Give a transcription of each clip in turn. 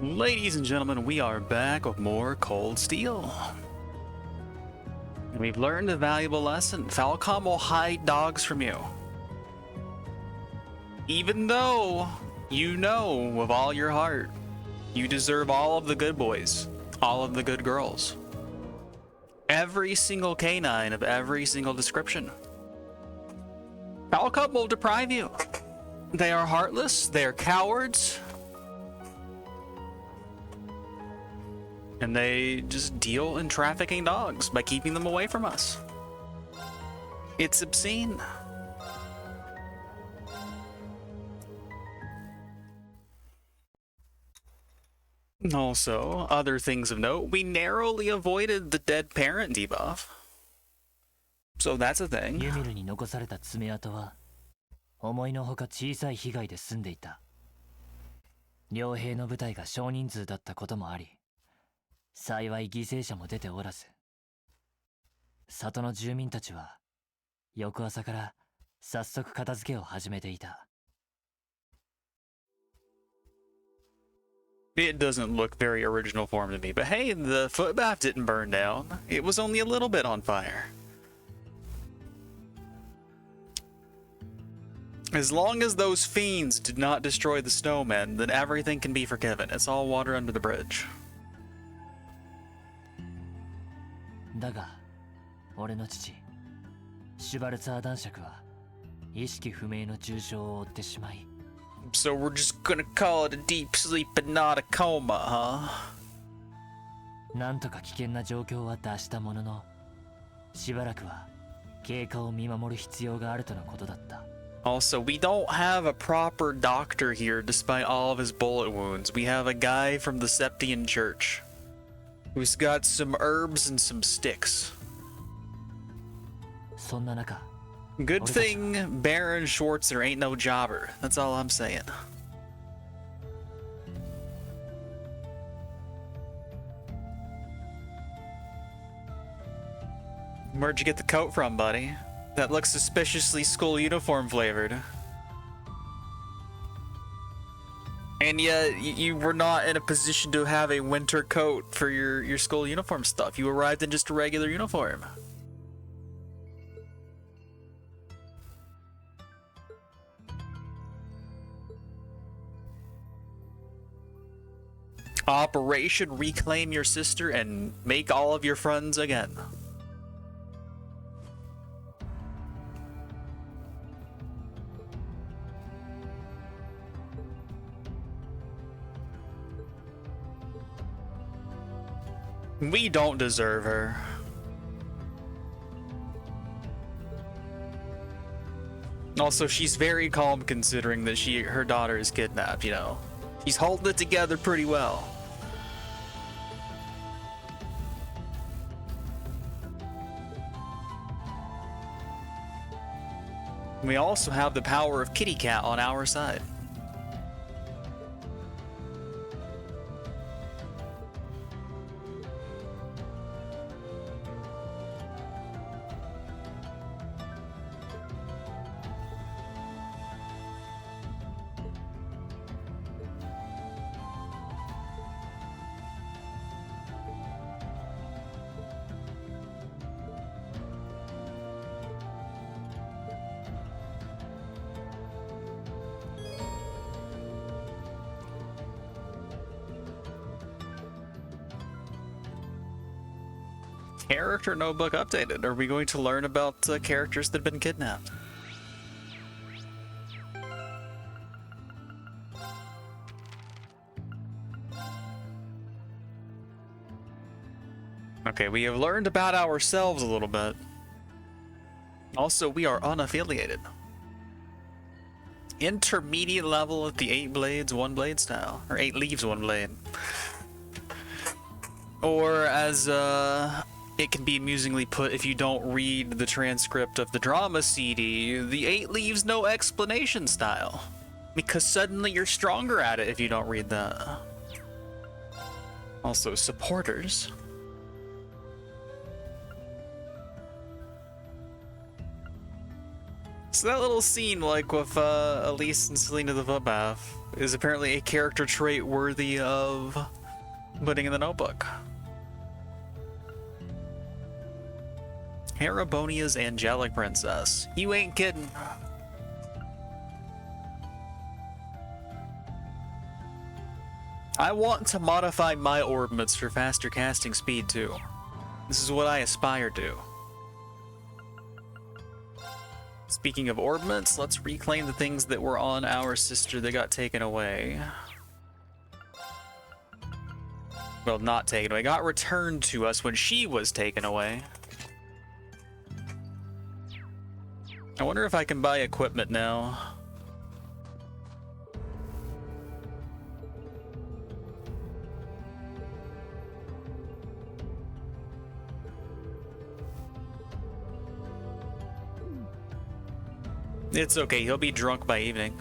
Ladies and gentlemen, we are back with more Cold Steel. We've learned a valuable lesson. Falcom will hide dogs from you. Even though you know with all your heart you deserve all of the good boys, all of the good girls. Every single canine of every single description. Falcom will deprive you. They are heartless, they are cowards. And they just deal in trafficking dogs by keeping them away from us. It's obscene. Also, other things of note, we narrowly avoided the dead parent debuff. So that's a thing. ユミルに残された爪痕は思いのほか小さい被害で済んでいた。両兵の部隊が少人数だったこともあり、幸い犠牲者も出ておらず、里の住民たちは翌朝から早速片付けを始めていた。It doesn't look very original form to me, but hey, the footbath didn't burn down. It was only a little bit on fire. As long as those fiends did not destroy the snowmen, then everything can be forgiven. It's all water under the bridge. だが、俺の父、シュバルツァー男爵は意識不明の重傷を負ってしまい。So we're just gonna call it a deep sleep and not a coma, huh? なんとか危険な状況は脱したものの、しばらくは経過を見守る必要があるとのことだった。Also, we don't have a proper doctor here despite all of his bullet wounds. We have a guy from the Septian Church who's got some herbs and some sticks. そんな中、 Good thing Baron Schwarzer ain't no jobber. That's all I'm saying. Where'd you get the coat from, buddy? That looks suspiciously school uniform flavored. And yet, you were not in a position to have a winter coat for your school uniform stuff. You arrived in just a regular uniform. Operation Reclaim Your Sister and Make All of Your Friends Again. We don't deserve her. Also, she's very calm considering that her daughter is kidnapped, you know. She's holding it together pretty well. We also have the power of Kitty Cat on our side. Character notebook updated. Are we going to learn about characters that have been kidnapped? Okay, we have learned about ourselves a little bit. Also, we are unaffiliated. Intermediate level at the 8 blades, 1 blade style. Or 8 leaves, 1 blade. Or as it can be amusingly put if you don't read the transcript of the drama CD, the 8 leaves no explanation style. Because suddenly you're stronger at it if you don't read that. Also, supporters. So that little scene, like with Elise and Selena the Footbath, is apparently a character trait worthy of putting in the notebook. Harabonia's angelic princess. You ain't kidding. I want to modify my orbits for faster casting speed too. This is what I aspire to. Speaking of orbits, let's reclaim the things that were on our sister that got taken away. Well, not taken away, got returned to us when she was taken away. I wonder if I can buy equipment now. It's okay, he'll be drunk by evening.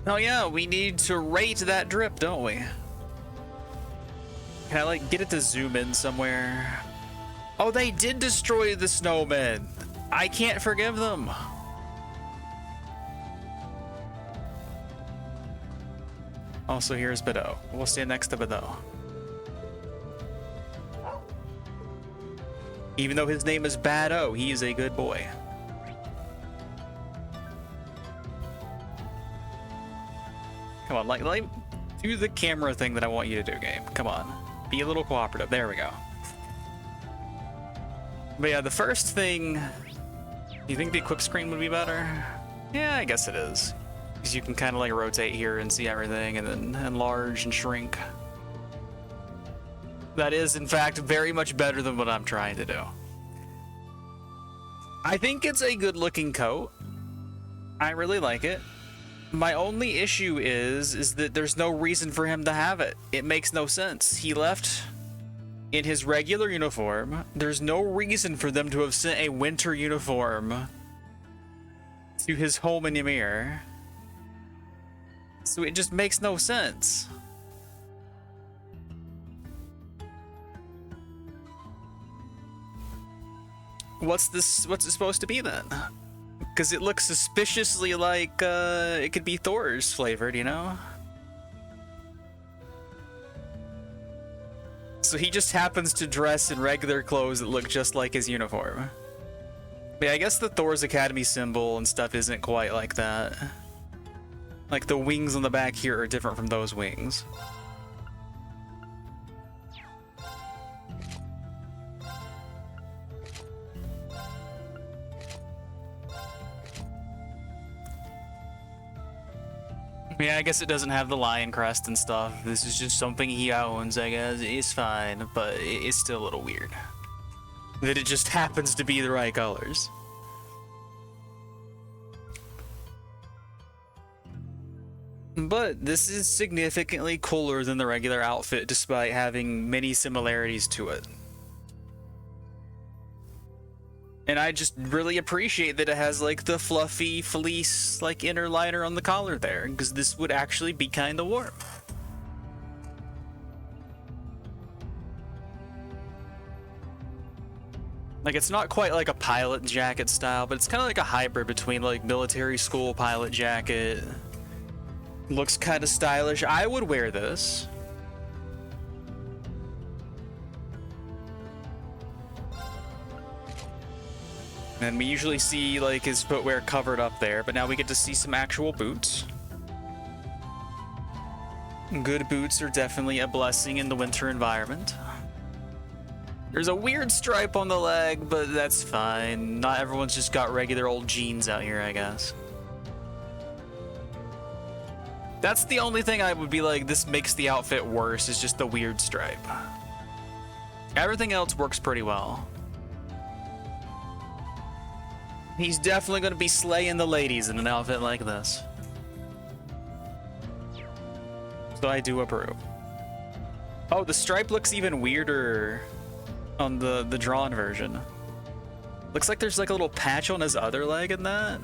Oh yeah, we need to rate that drip, don't we? Can I like get it to zoom in somewhere? Oh, they did destroy the snowman. I can't forgive them. Also, here's Bedeau. We'll stand next to Bedeau. Even though his name is Bad-O, he is a good boy. Come on, like do the camera thing that I want you to do, game. Come on. Be a little cooperative. There we go. But yeah, the first thing... Do you think the quick screen would be better? Yeah, I guess it is. Because you can kind of like rotate here and see everything and then enlarge and shrink. That is, in fact, very much better than what I'm trying to do. I think it's a good looking coat. I really like it. My only issue is that there's no reason for him to have it. It makes no sense. He left in his regular uniform. There's no reason for them to have sent a winter uniform to his home in Ymir. So it just makes no sense. What's it supposed to be then? Because it looks suspiciously like it could be Thor's flavored, you know? So he just happens to dress in regular clothes that look just like his uniform. But yeah, I guess the Thor's Academy symbol and stuff isn't quite like that. Like the wings on the back here are different from those wings. Yeah, I guess it doesn't have the lion crest and stuff. This is just something he owns, I guess. It's fine, but it's still a little weird. That it just happens to be the right colors. But this is significantly cooler than the regular outfit, despite having many similarities to it. And I just really appreciate that it has like the fluffy fleece like inner liner on the collar there, because this would actually be kind of warm. Like it's not quite like a pilot jacket style, but it's kind of like a hybrid between like military school pilot jacket. Looks kind of stylish. I would wear this. And we usually see like his footwear covered up there, but now we get to see some actual boots. Good boots are definitely a blessing in the winter environment. There's a weird stripe on the leg, but that's fine. Not everyone's just got regular old jeans out here, I guess. That's the only thing I would be like, this makes the outfit worse, is just the weird stripe. Everything else works pretty well. He's definitely going to be slaying the ladies in an outfit like this. So I do approve. Oh, the stripe looks even weirder on the drawn version. Looks like there's like a little patch on his other leg in that.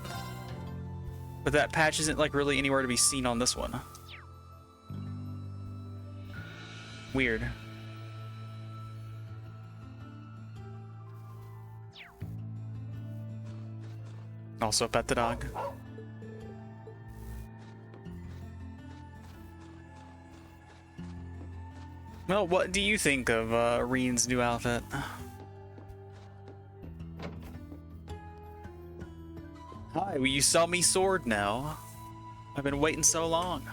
But that patch isn't like really anywhere to be seen on this one. Weird. Also pet the dog. Well, what do you think of Rean's new outfit? Hi, will you sell me sword now? I've been waiting so long.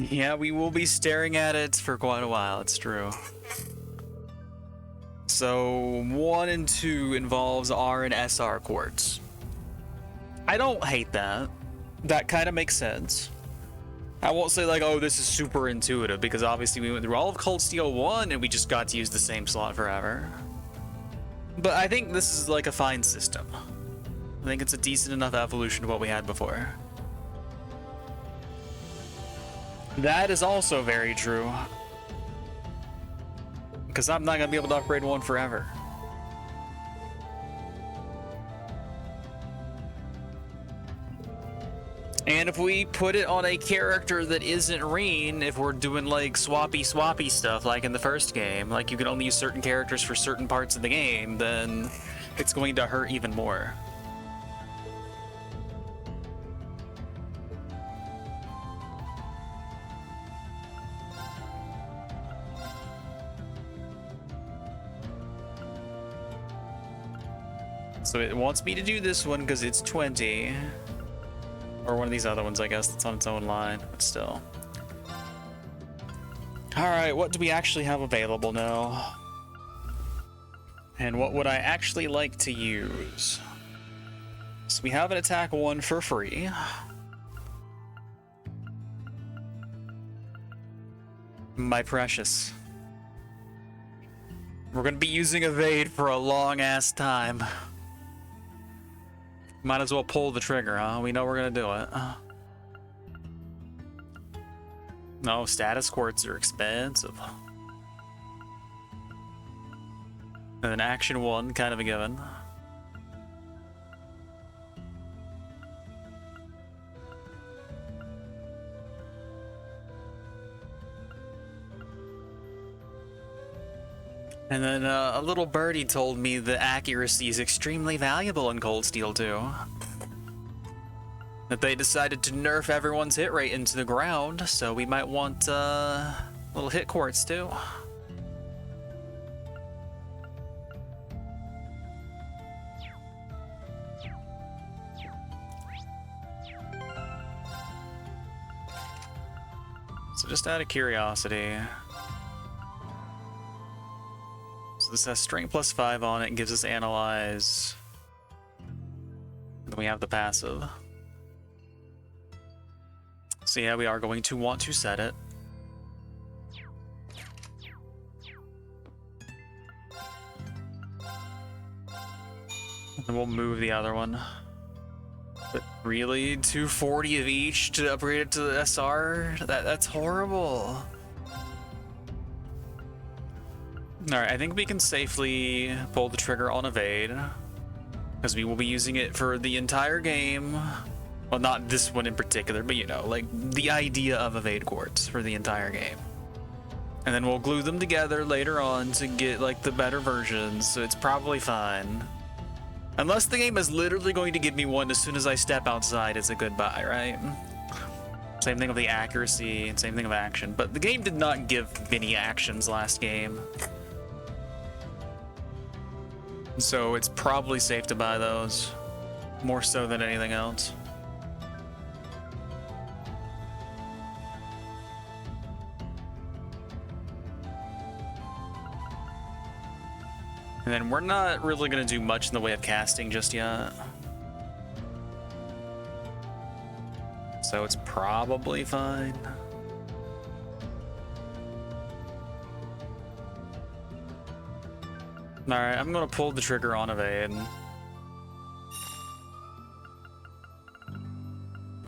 Yeah, we will be staring at it for quite a while, it's true. So, 1 and 2 involves R and SR quartz. I don't hate that. That kind of makes sense. I won't say like, oh, this is super intuitive, because obviously we went through all of Cold Steel 1 and we just got to use the same slot forever. But I think this is like a fine system. I think it's a decent enough evolution to what we had before. That is also very true. Because I'm not going to be able to upgrade one forever. And if we put it on a character that isn't Rean, if we're doing like swappy stuff like in the first game, like you can only use certain characters for certain parts of the game, then it's going to hurt even more. So it wants me to do this one because it's 20. Or one of these other ones, I guess, that's on its own line, but still. Alright, what do we actually have available now? And what would I actually like to use? So we have an attack 1 for free. My precious. We're gonna be using evade for a long ass time. Might as well pull the trigger, huh? We know we're gonna do it. No, status quartz are expensive. And then action 1, kind of a given. And then a little birdie told me that accuracy is extremely valuable in Cold Steel 2. That they decided to nerf everyone's hit rate into the ground, so we might want little hit quartz too. So just out of curiosity. So this has strength +5 on it and gives us analyze. Then we have the passive. So yeah, we are going to want to set it. And then we'll move the other one. But really, 240 of each to upgrade it to the SR? That's horrible. Alright, I think we can safely pull the trigger on evade, because we will be using it for the entire game. Well, not this one in particular, but you know, like the idea of evade quartz for the entire game. And then we'll glue them together later on to get like the better versions, so it's probably fine. Unless the game is literally going to give me one as soon as I step outside, it's a goodbye, right? Same thing with the accuracy, and same thing with action. But the game did not give many actions last game. So it's probably safe to buy those, more so than anything else. And then we're not really going to do much in the way of casting just yet. So it's probably fine. Alright, I'm going to pull the trigger on evade. I'm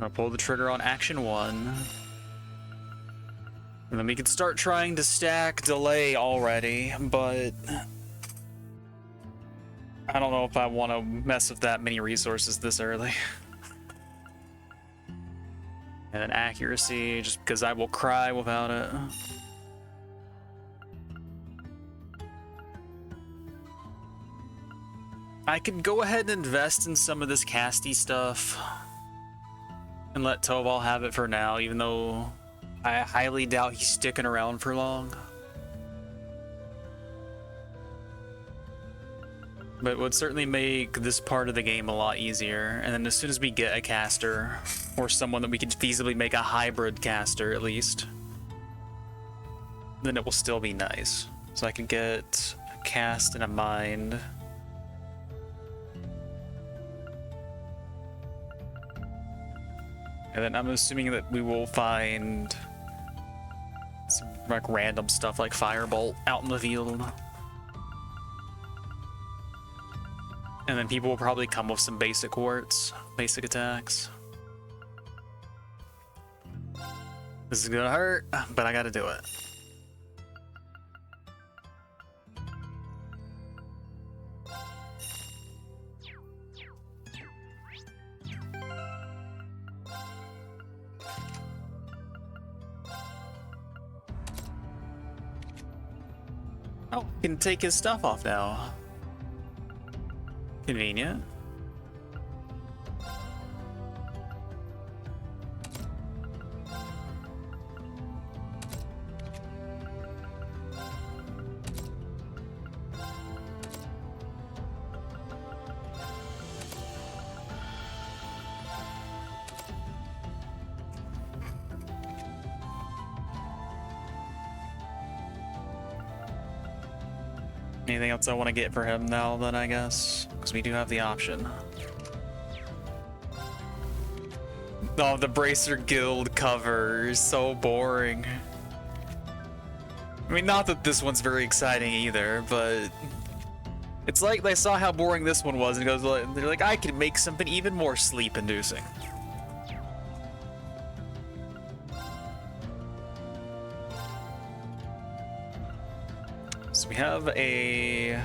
going to pull the trigger on action 1. And then we can start trying to stack delay already, but I don't know if I want to mess with that many resources this early. And then accuracy, just because I will cry without it. I could go ahead and invest in some of this casty stuff and let Tobal have it for now, even though I highly doubt he's sticking around for long. But it would certainly make this part of the game a lot easier. And then as soon as we get a caster, or someone that we could feasibly make a hybrid caster at least, then it will still be nice. So I could get a cast and a mind. And then I'm assuming that we will find some like random stuff like Firebolt out in the field. And then people will probably come with some basic warts, basic attacks. This is gonna hurt, but I gotta do it. Oh, he can take his stuff off now. Convenient. Anything else I want to get for him now, then, I guess? Because we do have the option. Oh, the Bracer Guild cover is so boring. I mean, not that this one's very exciting either, but it's like they saw how boring this one was and they're like, I can make something even more sleep-inducing. So we have a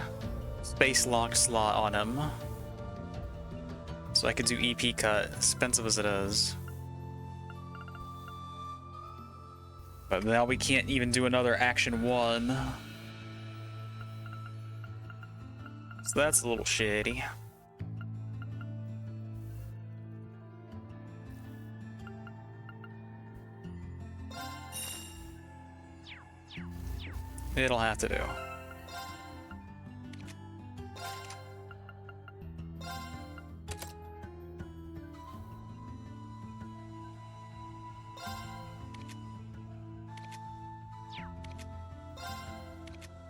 space lock slot on him. So I could do EP cut, expensive as it is. But now we can't even do another action 1. So that's a little shitty. It'll have to do.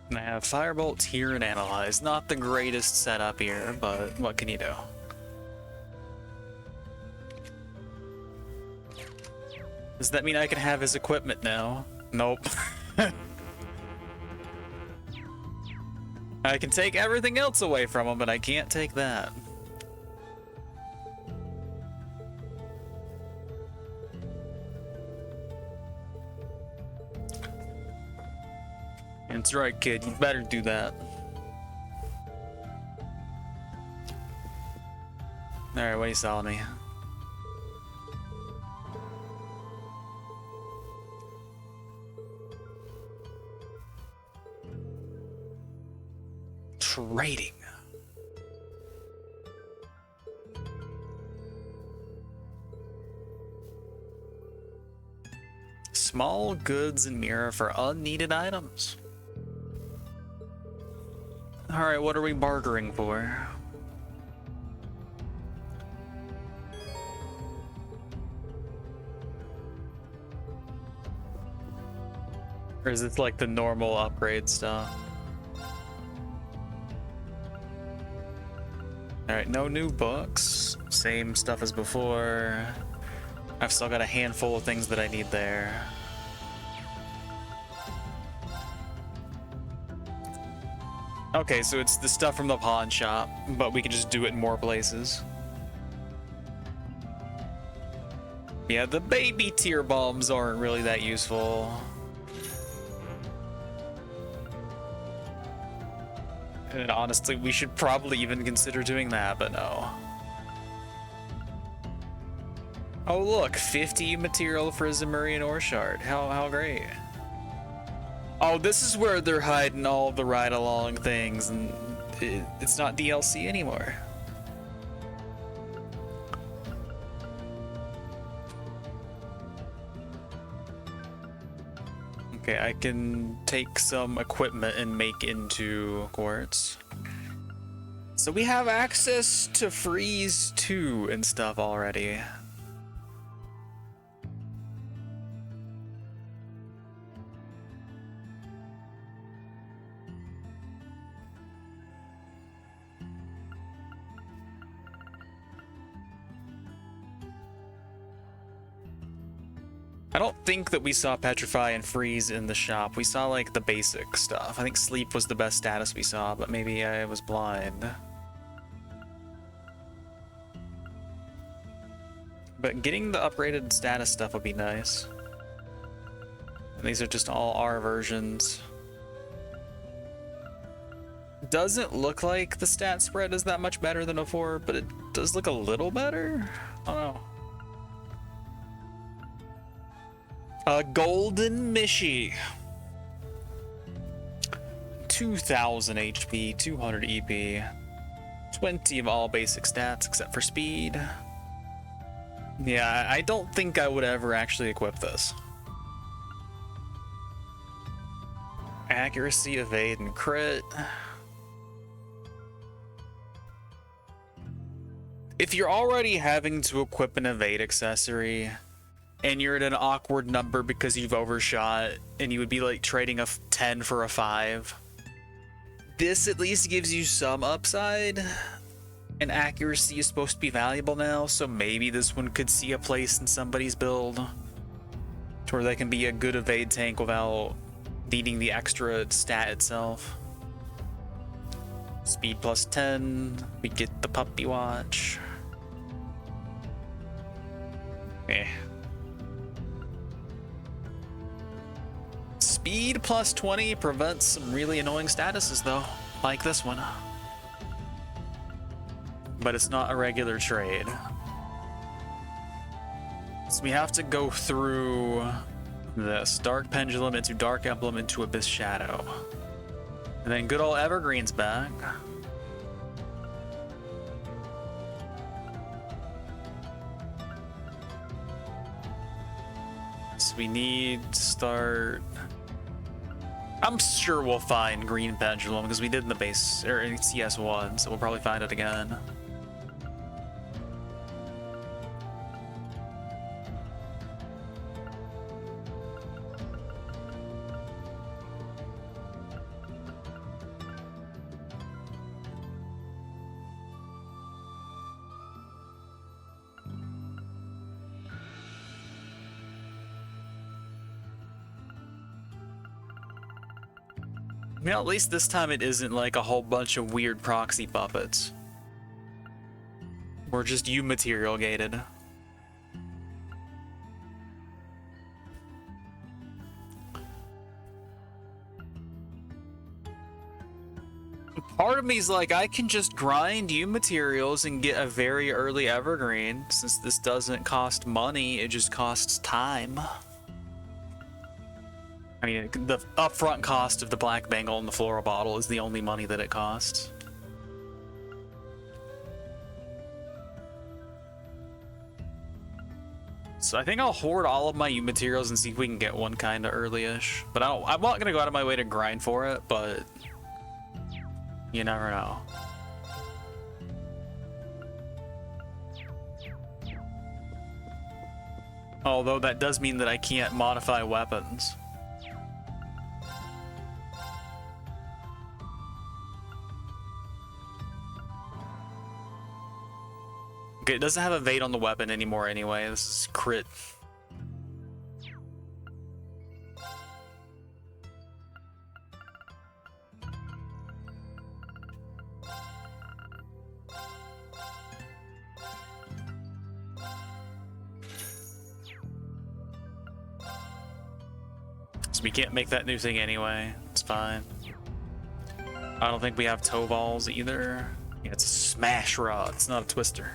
And I have Firebolt, Tear, and Analyze. Not the greatest setup here, but what can you do? Does that mean I can have his equipment now? Nope. I can take everything else away from him, but I can't take that. That's right, kid. You better do that. Alright, what are you selling me? Trading. Small goods and mirror for unneeded items. Alright, what are we bartering for? Or is it like the normal upgrade stuff? Alright, no new books. Same stuff as before. I've still got a handful of things that I need there. Okay, so it's the stuff from the pawn shop, but we can just do it in more places. Yeah, the baby tear bombs aren't really that useful. And honestly, we should probably even consider doing that, but no. Oh look, 50 material for Zemurian ore shard. How great. Oh, this is where they're hiding all the ride-along things, and it's not DLC anymore. Okay, I can take some equipment and make into quartz. So we have access to freeze 2 and stuff already. I don't think that we saw Petrify and Freeze in the shop. We saw like the basic stuff. I think Sleep was the best status we saw, but maybe I was blind. But getting the upgraded status stuff would be nice. And these are just all our versions. Doesn't look like the stat spread is that much better than before, but it does look a little better. I don't know. A golden Mishi. 2000 HP, 200 EP, 20 of all basic stats except for speed. Yeah, I don't think I would ever actually equip this. Accuracy, evade, and crit. If you're already having to equip an evade accessory, and you're at an awkward number because you've overshot, and you would be like trading a 10 for a 5. This at least gives you some upside, and accuracy is supposed to be valuable now, so maybe this one could see a place in somebody's build to where they can be a good evade tank without needing the extra stat itself. Speed plus 10, we get the puppy watch. Eh. Speed plus 20 prevents some really annoying statuses though, like this one. But it's not a regular trade. So we have to go through this Dark Pendulum into Dark Emblem into Abyss Shadow. And then good old Evergreen's back. So we need to start... I'm sure we'll find Green Pendulum because we did in the base, or in CS1, so we'll probably find it again. You know, at least this time it isn't like a whole bunch of weird proxy puppets. We're just you material gated. Part of me's like, I can just grind you materials and get a very early evergreen, since this doesn't cost money, it just costs time. I mean, the upfront cost of the black bangle and the floral bottle is the only money that it costs. So I think I'll hoard all of my materials and see if we can get one kind of early-ish. But I'm not gonna go out of my way to grind for it, but you never know. Although that does mean that I can't modify weapons. Okay, it doesn't have evade on the weapon anymore anyway. This is crit. So we can't make that new thing anyway. It's fine. I don't think we have toe balls either. Yeah, it's a smash rod. It's not a twister.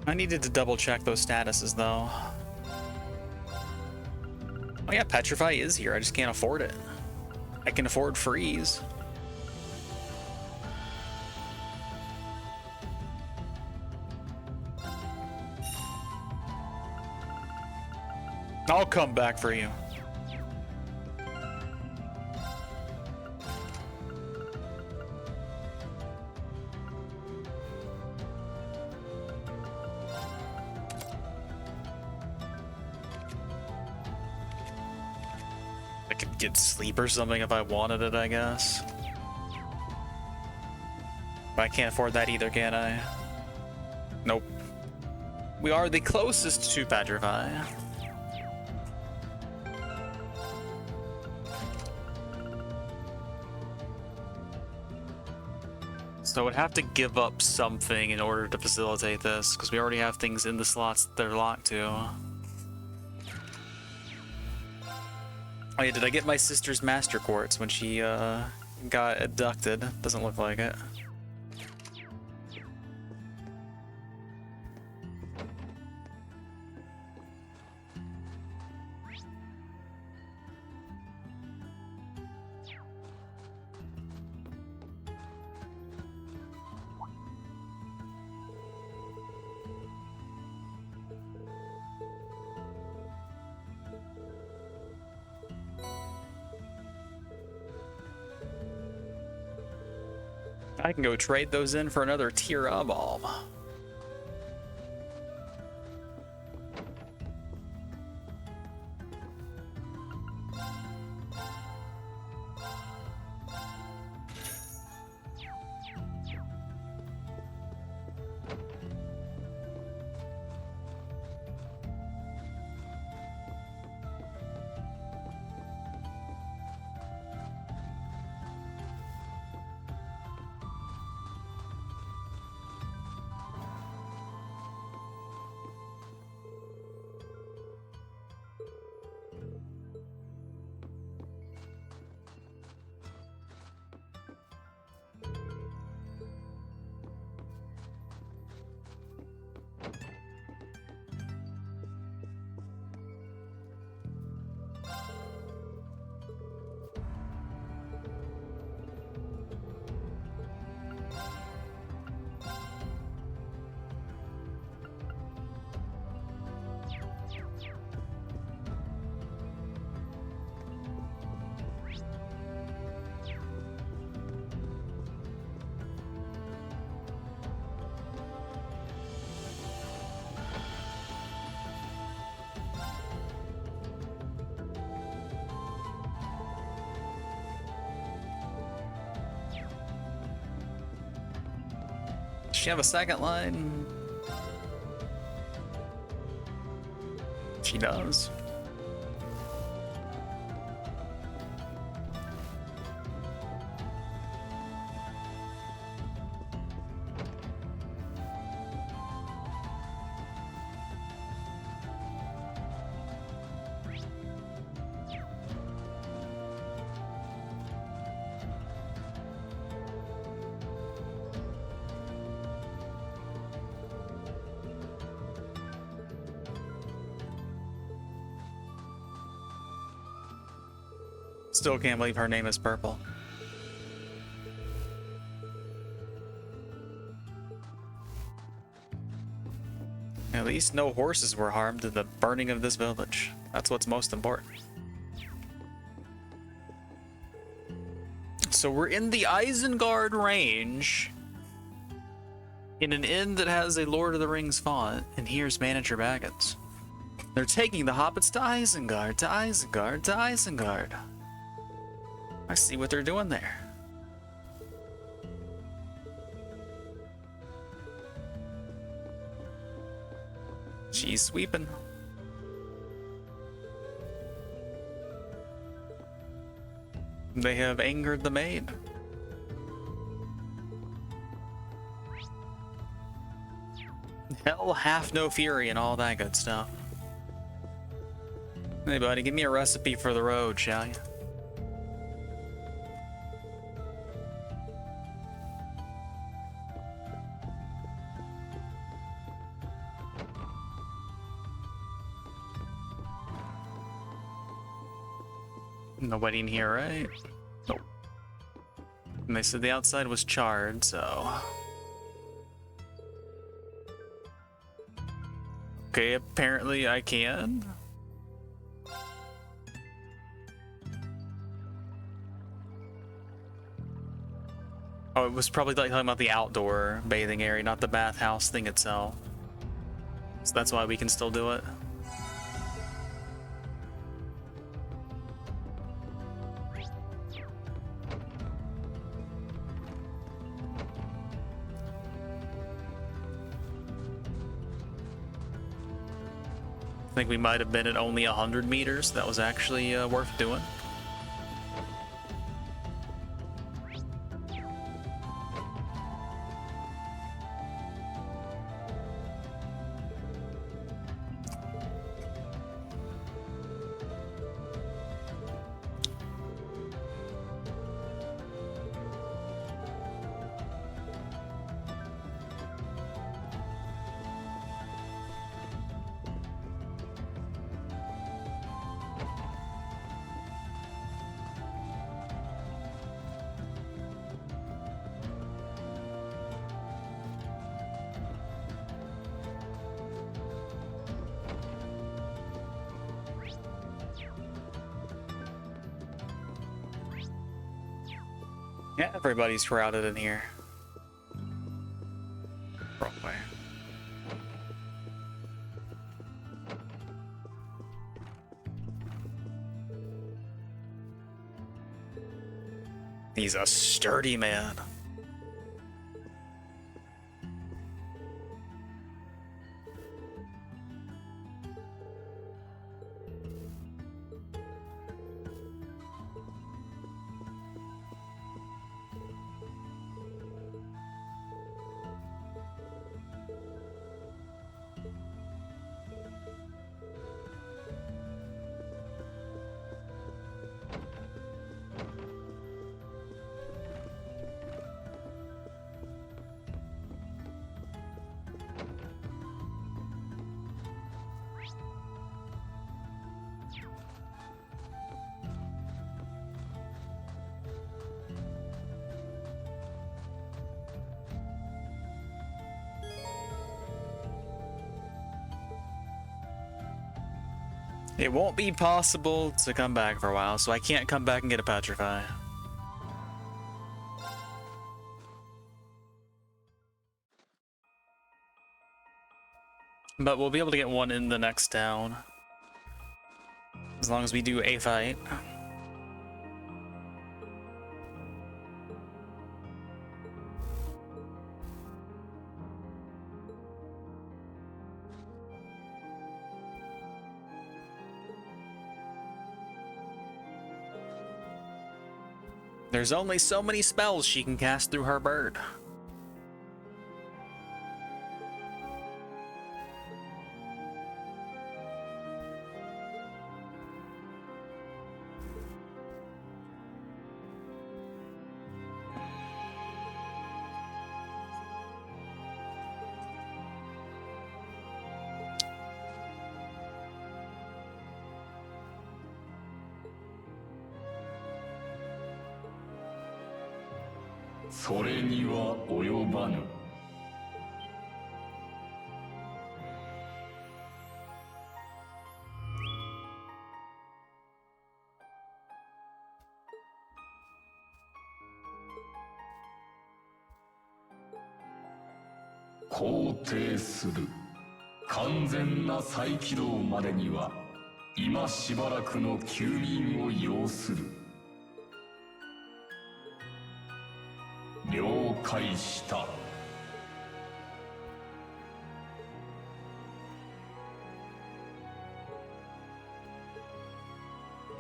I needed to double check those statuses though. Oh yeah, Petrify is here. I just can't afford it. I can afford freeze. I'll come back for you. I could get sleep or something if I wanted it, I guess. But I can't afford that either, can I? Nope. We are the closest to Petrify. So I would have to give up something in order to facilitate this, because we already have things in the slots that they're locked to. Oh yeah, did I get my sister's Master Quartz when she got abducted? Doesn't look like it. I can go trade those in for another tier bulb. Does she have a second line? She does. Still can't believe her name is purple. At least no horses were harmed in the burning of this village. That's what's most important. So we're in the Isengard range, in an inn that has a Lord of the Rings font, and here's Manager Baggins. They're taking the hobbits to Isengard, to Isengard, to Isengard. I see what they're doing there. She's sweeping. They have angered the maid. Hell hath no fury and all that good stuff. Hey buddy, give me a recipe for the road, shall you? Nobody in here, right? Nope. And they said the outside was charred, so... Okay, apparently I can. Oh, it was probably like talking about the outdoor bathing area, not the bathhouse thing itself. So that's why we can still do it. I think we might have been at only 100 meters. That was actually worth doing. Yeah, everybody's crowded in here. Wrong way. He's a sturdy man. It won't be possible to come back for a while, so I can't come back and get a petrify. But we'll be able to get one in the next town. As long as we do a fight. There's only so many spells she can cast through her bird.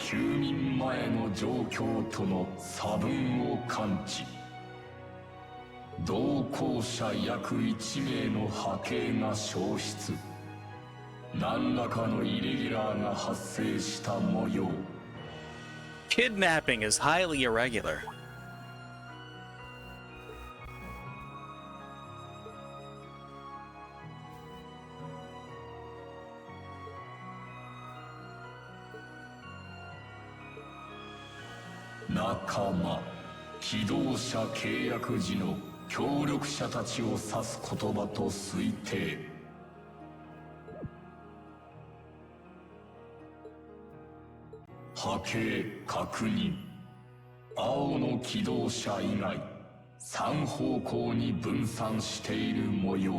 休眠前の状況との差分を感知。同行者約1名の波形が消失。何らかのイレギュラーが発生した模様。Kidnapping is highly irregular. Nakama 機動者契約時の協力者たちを指す言葉と推定。波形確認。青の機動者以外3方向に分散している模様。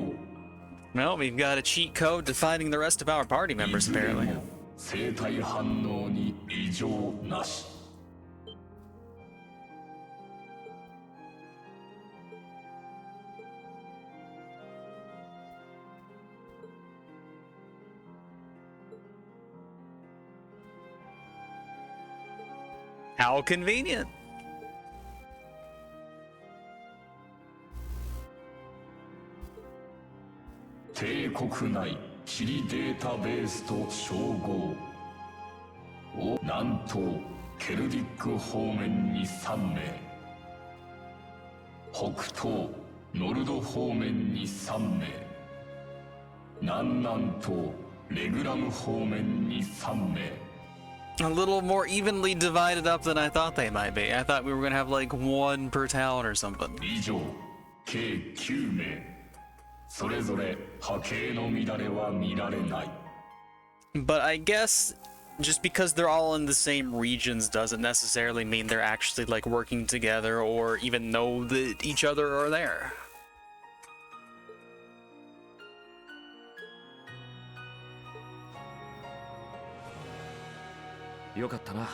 Well, we've got a cheat code defining the rest of our party members, apparently. 生体反応に異常なし。How convenient. 帝国内地理データベースと照合。南東ケルディック方面に3名。北東ノルド方面に3名。南南東レグラム方面に3名。 A little more evenly divided up than I thought they might be. I thought we were gonna have like one per town or something. 以上計9名。それぞれ波形の乱れは見られない。 But I guess just because they're all in the same regions doesn't necessarily mean they're actually like working together or even know that each other are there. よかったな。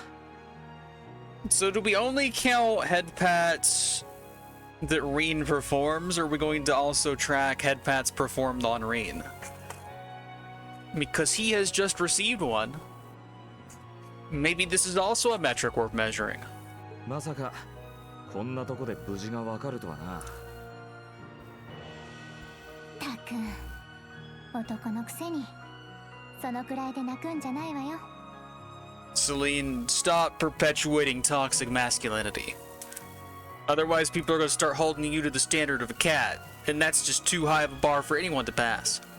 So do we only count head pats that Rean performs, or are we going to also track head pats performed on Rean? Because he has just received one. Maybe this is also a metric worth measuring. まさかこんなとこで無事がわかるとはな。たくん、男のくせにそのくらいで泣くんじゃないわよ。 Celine, stop perpetuating toxic masculinity. Otherwise, people are going to start holding you to the standard of a cat, and that's just too high of a bar for anyone to pass.「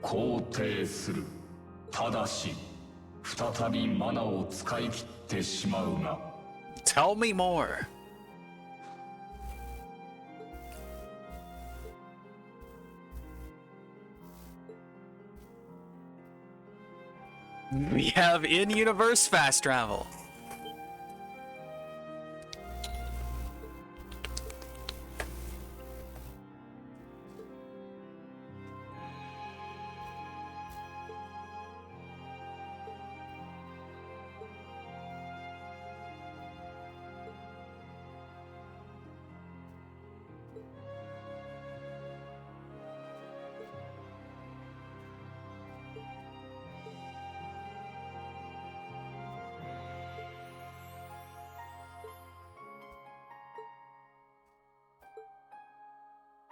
肯定する。ただし、再びマナを使い切ってしまうが。 Tell me more. We have in-universe fast travel.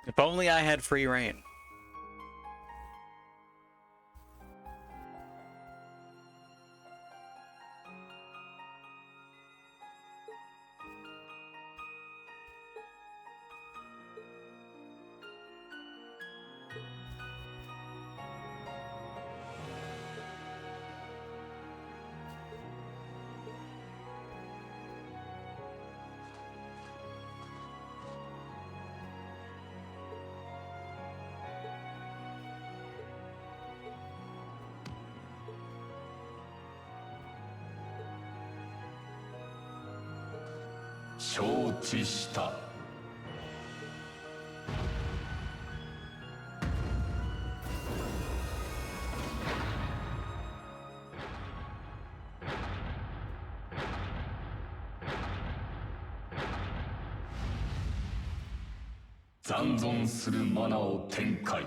If only I had free reign.「承知した。残存するマナを展開。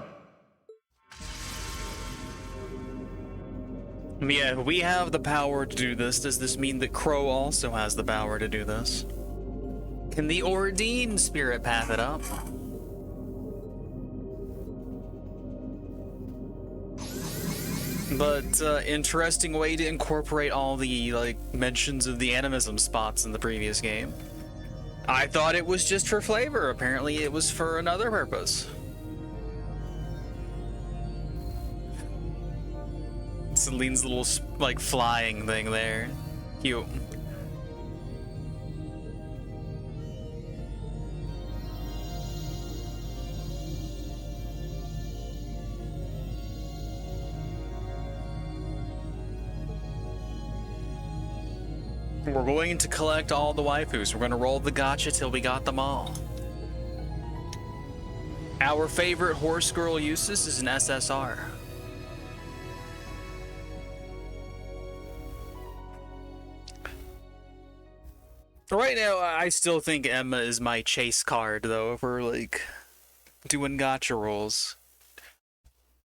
Yeah, we have the power to do this. Does this mean that Crow also has the power to do this? Can the Ordained Spirit path it up? But interesting way to incorporate all the like mentions of the animism spots in the previous game. I thought it was just for flavor. Apparently it was for another purpose. Celine's little like flying thing there. Cute. We're going to collect all the waifus. We're going to roll the gacha till we got them all. Our favorite horse girl uses is an SSR. Right now, I still think Emma is my chase card, though, if we're, like, doing gacha rolls.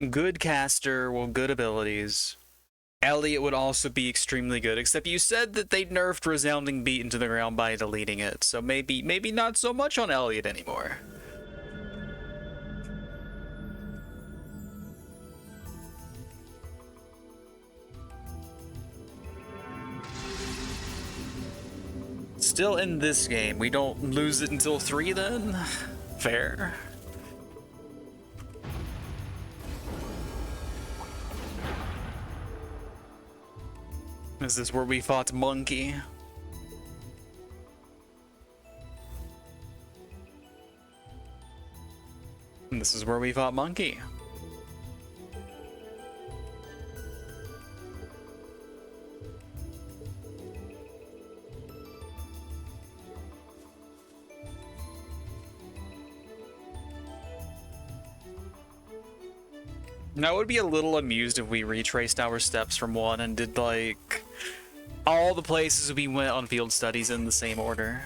Good caster, well, good abilities. Elliot would also be extremely good, except you said that they nerfed Resounding Beat into the ground by deleting it, so maybe not so much on Elliot anymore. Still in this game, we don't lose it until 3 then? Fair. Is this where we fought Monkey? And this is where we fought Monkey. Now, I would be a little amused if we retraced our steps from 1 and did, like, all the places we went on field studies in the same order.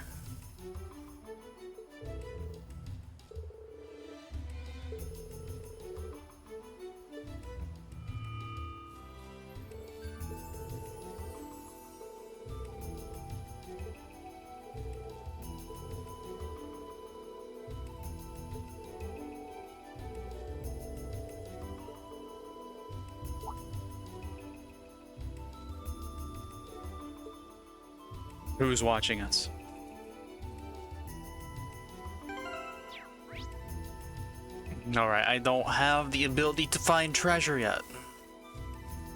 Who's watching us? Alright, I don't have the ability to find treasure yet.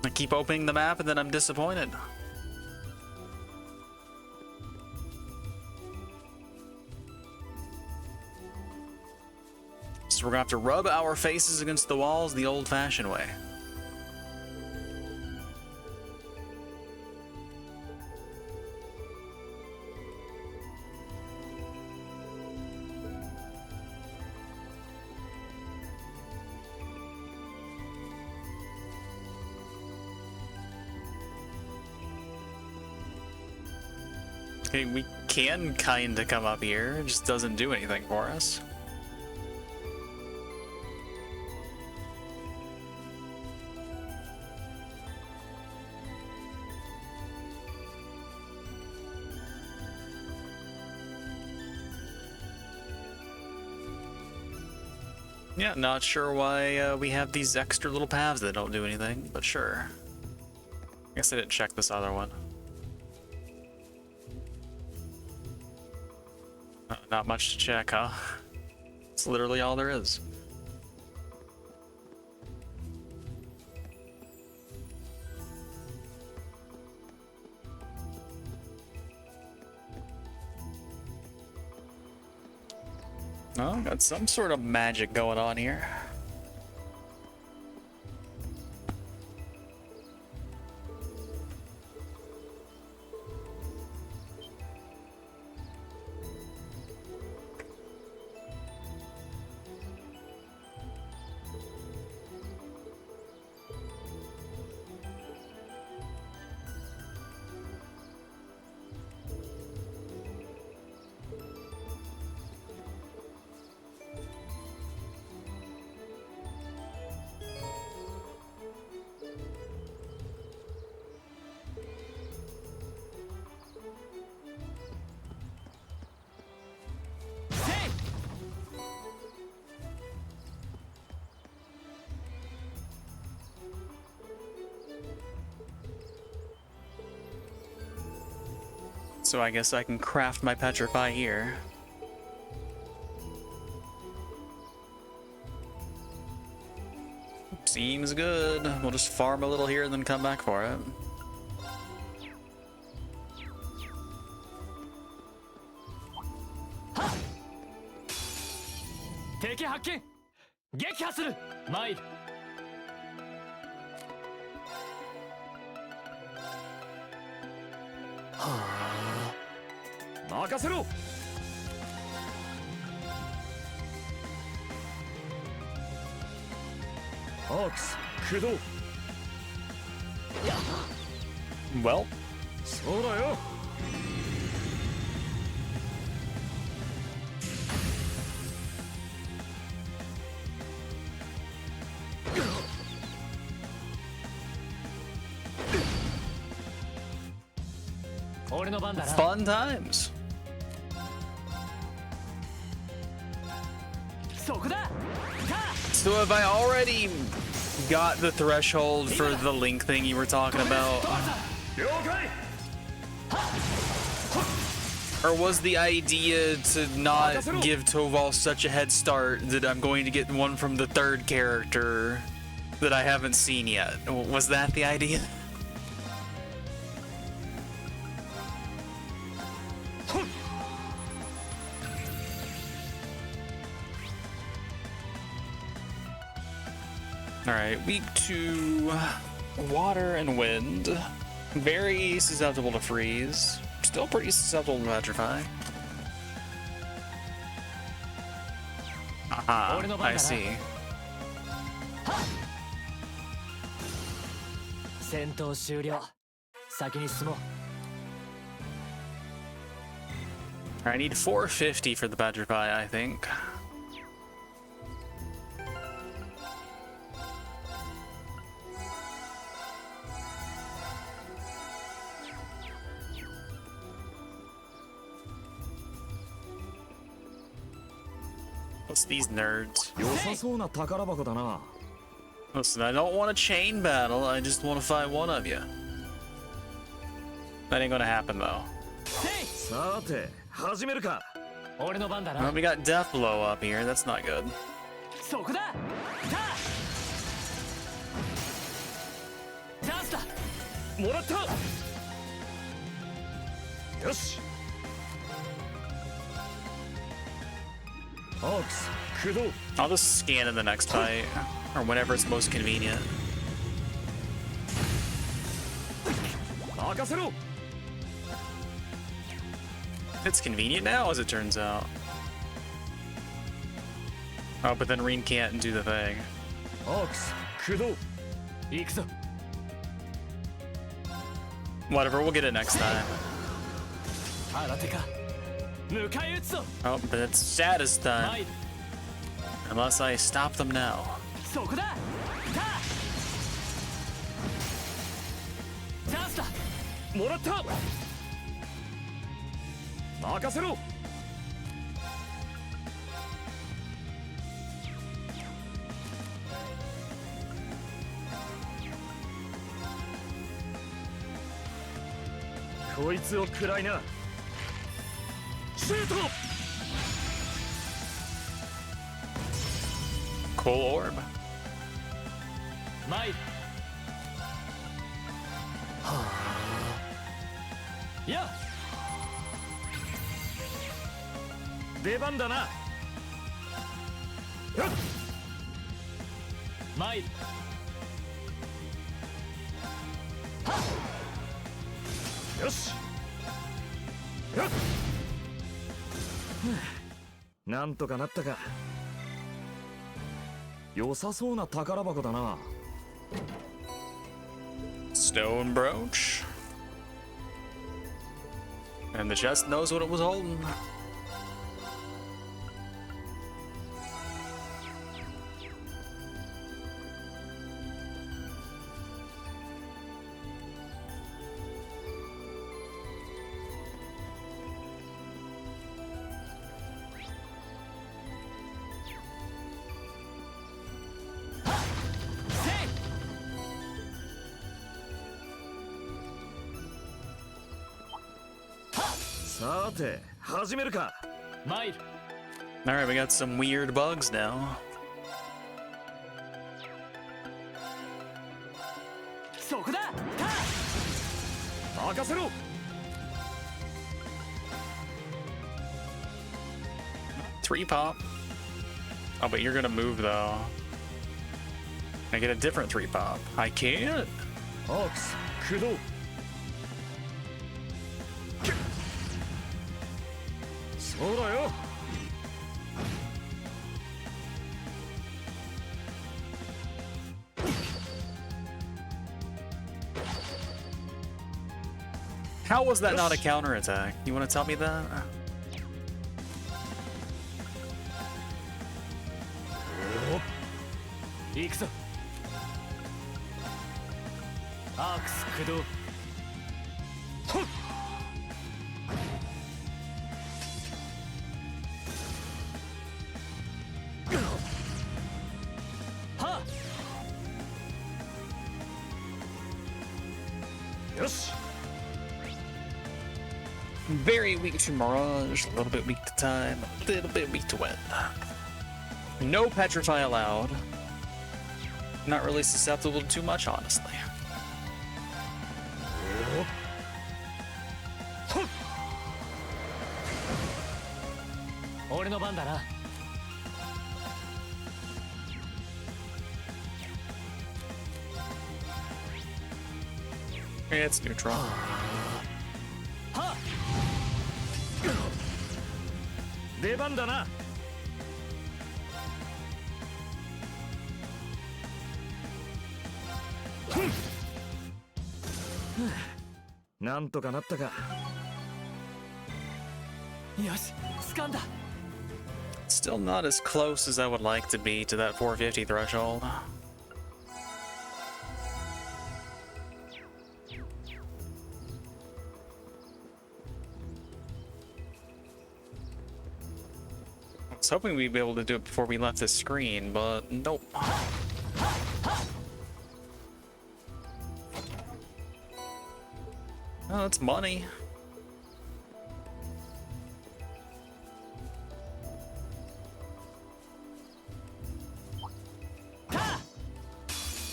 I keep opening the map and then I'm disappointed. So we're gonna have to rub our faces against the walls the old-fashioned way. Okay, we can kinda come up here, it just doesn't do anything for us. Yeah, not sure why we have these extra little paths that don't do anything, but sure. I guess I didn't check this other one. Not much to check, huh? It's literally all there is. Oh, got some sort of magic going on here. So I guess I can craft my petrify here. Seems good. We'll just farm a little here and then come back for it. Well, そうだよ。俺の番だな。 fun times. そこだ。 So have I already got the threshold for the link thing you were talking about? 了解。 Or was the idea to not give Toval such a head start that I'm going to get one from the third character that I haven't seen yet? Was that the idea? Alright, weak to water and wind. Very susceptible to freeze. Still pretty susceptible to petrify. Aha, I see. 戦闘終了。先に進もう。 I need 450 for the petrify, I think. What's these nerds? 良さそうな宝箱だな。 Listen, I don't want a chain battle, I just want to fight one of you. That ain't gonna happen though. さて、始めるか。俺の番だ Well, な。 we got death blow up here, that's not good. そこだ。チャンスだ。もらった。よし。アークス、駆動。 I'll just scan in the next fight, or whenever it's most convenient. 任せろ。 It's convenient now, as it turns out. Oh, but then Rean can't do the thing. アークス、駆動。行くぞ。 Whatever, we'll get it next time. 新手か。迎え撃つぞ。 Oh, but it's status time. 参る。 Unless I stop them now. そこだ。チャンスだ。もらった。任せろ。こいつを食らいな。シュート。 Cool orb. 参る。や。出番だな。よっ。参る。よし。よっ。なんとかなったか。良さそうな宝箱だな。 Stone brooch. And the chest knows what it was holding. さて始めるか。参る。 Alright, we got some weird bugs now. そこだ。任せろ。 3 pop. Oh, but you're gonna move though. Can I get a different 3 pop? I can't. アークス駆動。そうだよ。 How was that not a counterattack? You want to tell me that? 行くぞ。アークス駆動。はっ。よし。 Very weak to Mirage, a little bit weak to Time, a little bit weak to Wind. No Petrify allowed. Not really susceptible to too much, honestly. 俺の番だな。 Yeah, it's neutral. はっ。出番だな。なんとかなったか。よし、掴んだ。 Still not as close as I would like to be to that 450 threshold. I was hoping we'd be able to do it before we left the screen, but nope. Oh, that's money.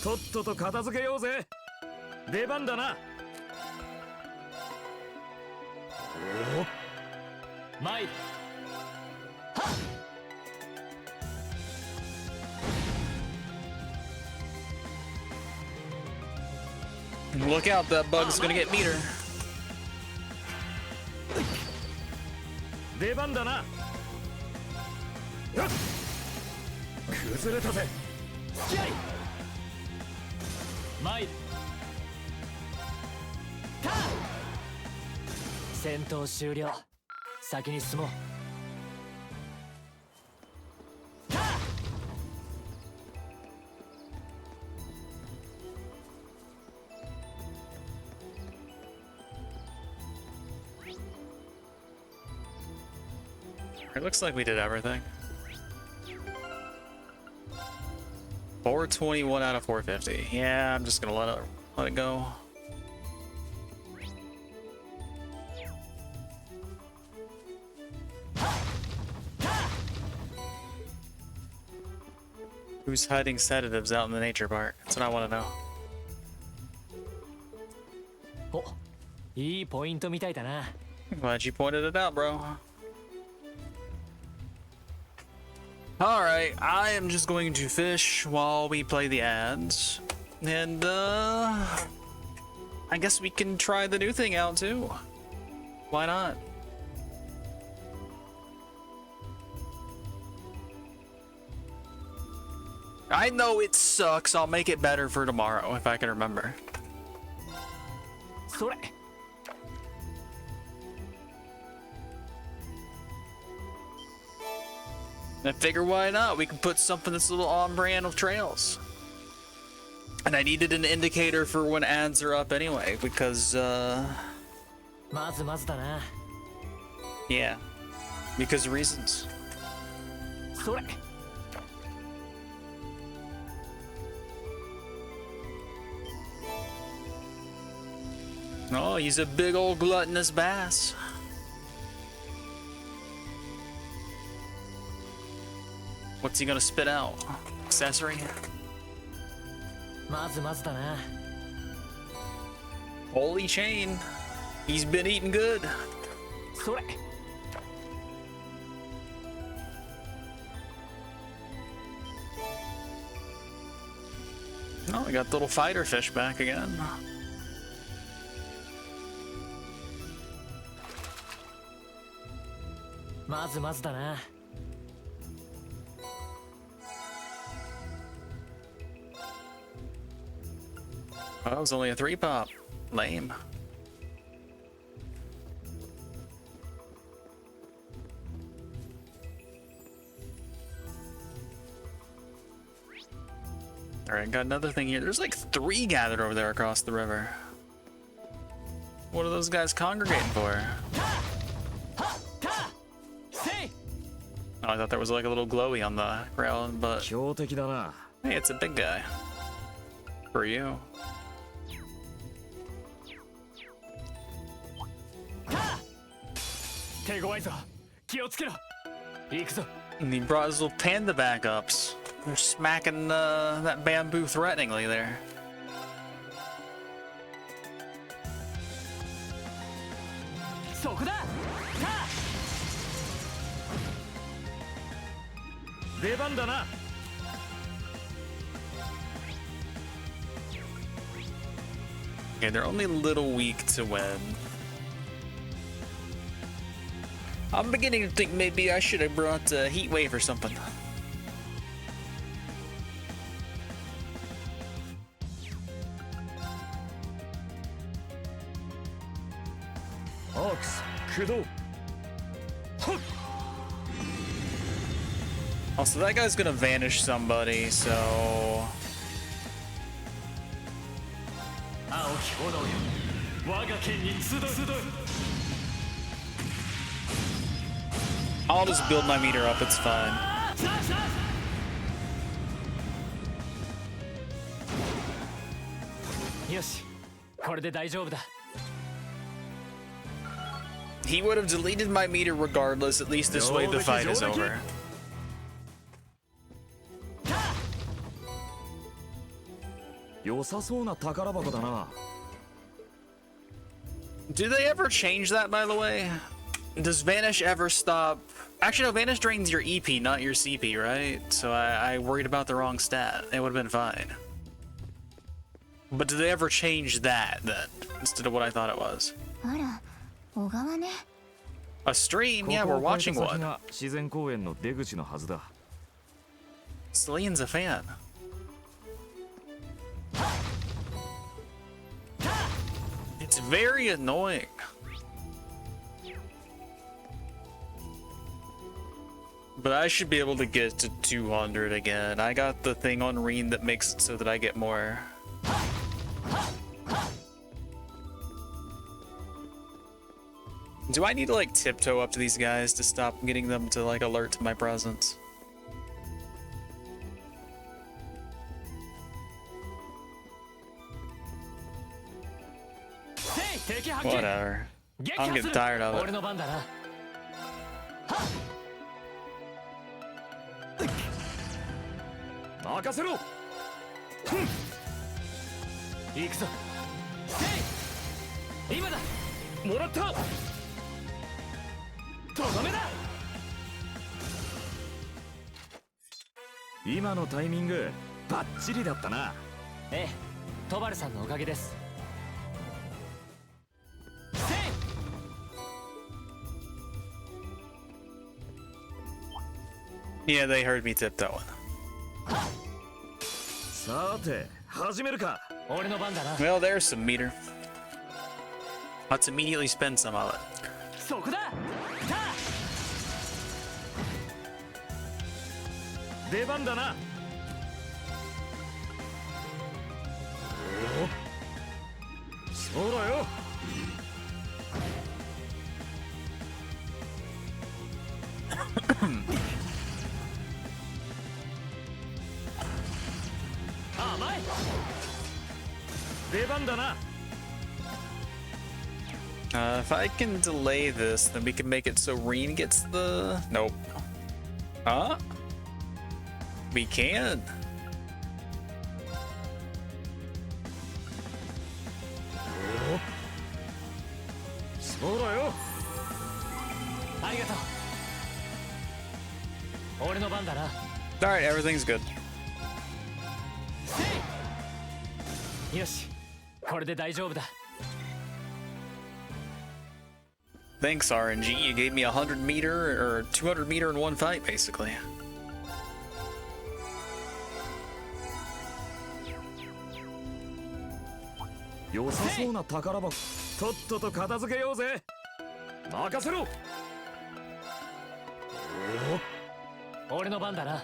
とっとと片付けようぜ。出番だな。参る。 Look out, that bug's gonna get meter. 出番だな。よっ。崩れたぜ。付き合い。参る。戦闘終了。先に進もう。 It looks like we did everything. 421 out of 450. Yeah, I'm just gonna let it go. Who's hiding sedatives out in the nature park? That's what I want to know. お、いいポイントみたいだな。 Glad you pointed it out, bro. Alright, I am just going to fish while we play the ads. And, I guess we can try the new thing out, too. Why not? I know it sucks. I'll make it better for tomorrow, if I can remember. それ。 I figure why not? We can put something that's a little on brand with Trails. And I needed an indicator for when ads are up anyway, because, まずまずだな。 yeah. Because of reasons. それ。 Oh, he's a big old gluttonous bass. What's he gonna spit out? Accessory? まずまずだな。 Holy chain. He's been eating good. それ。 Oh, we got the little fighter fish back again. Oh, that was only a 3-pop. Lame. Alright, got another thing here. There's like 3 gathered over there across the river. What are those guys congregating for? Oh, I thought there was like a little glowy on the ground, but hey, it's a big guy. For you. And he brought his little panda backups. They're smacking that bamboo threateningly there. Okay, they're only a little weak to win. I'm beginning to think maybe I should have brought a heat wave or something. Also, that guy's gonna vanish somebody, so... I'll just build my meter up, it's fine. He would have deleted my meter regardless, at least this way the fight is over. Do they ever change that, by the way? Does Vanish ever stop? Actually, no, Vanish drains your EP, not your CP, right? So I worried about the wrong stat. It would have been fine. But do they ever change that, then, instead of what I thought it was? A stream? Yeah, we're watching one. Celine's a fan. It's very annoying. But I should be able to get to 200 again. I got the thing on Rean that makes it so that I get more. Do I need to like tiptoe up to these guys to stop getting them to like alert to my presence? Whatever. I'm getting tired of it. Yeah, they heard me tiptoeing. Well, there's some meter. Let's immediately spend some of it. If I can delay this, then we can make it so Rean gets the... Nope. Huh? We can. そうだよ。ありがとう。俺の番だな。 Alright, everything's good. よし、これで大丈夫だ。 Thanks, RNG. You gave me 100 meter or 200 meter in one fight, basically. 良さそうな宝箱、とっとと片付けようぜ。任せろ。俺の番だな。はっ。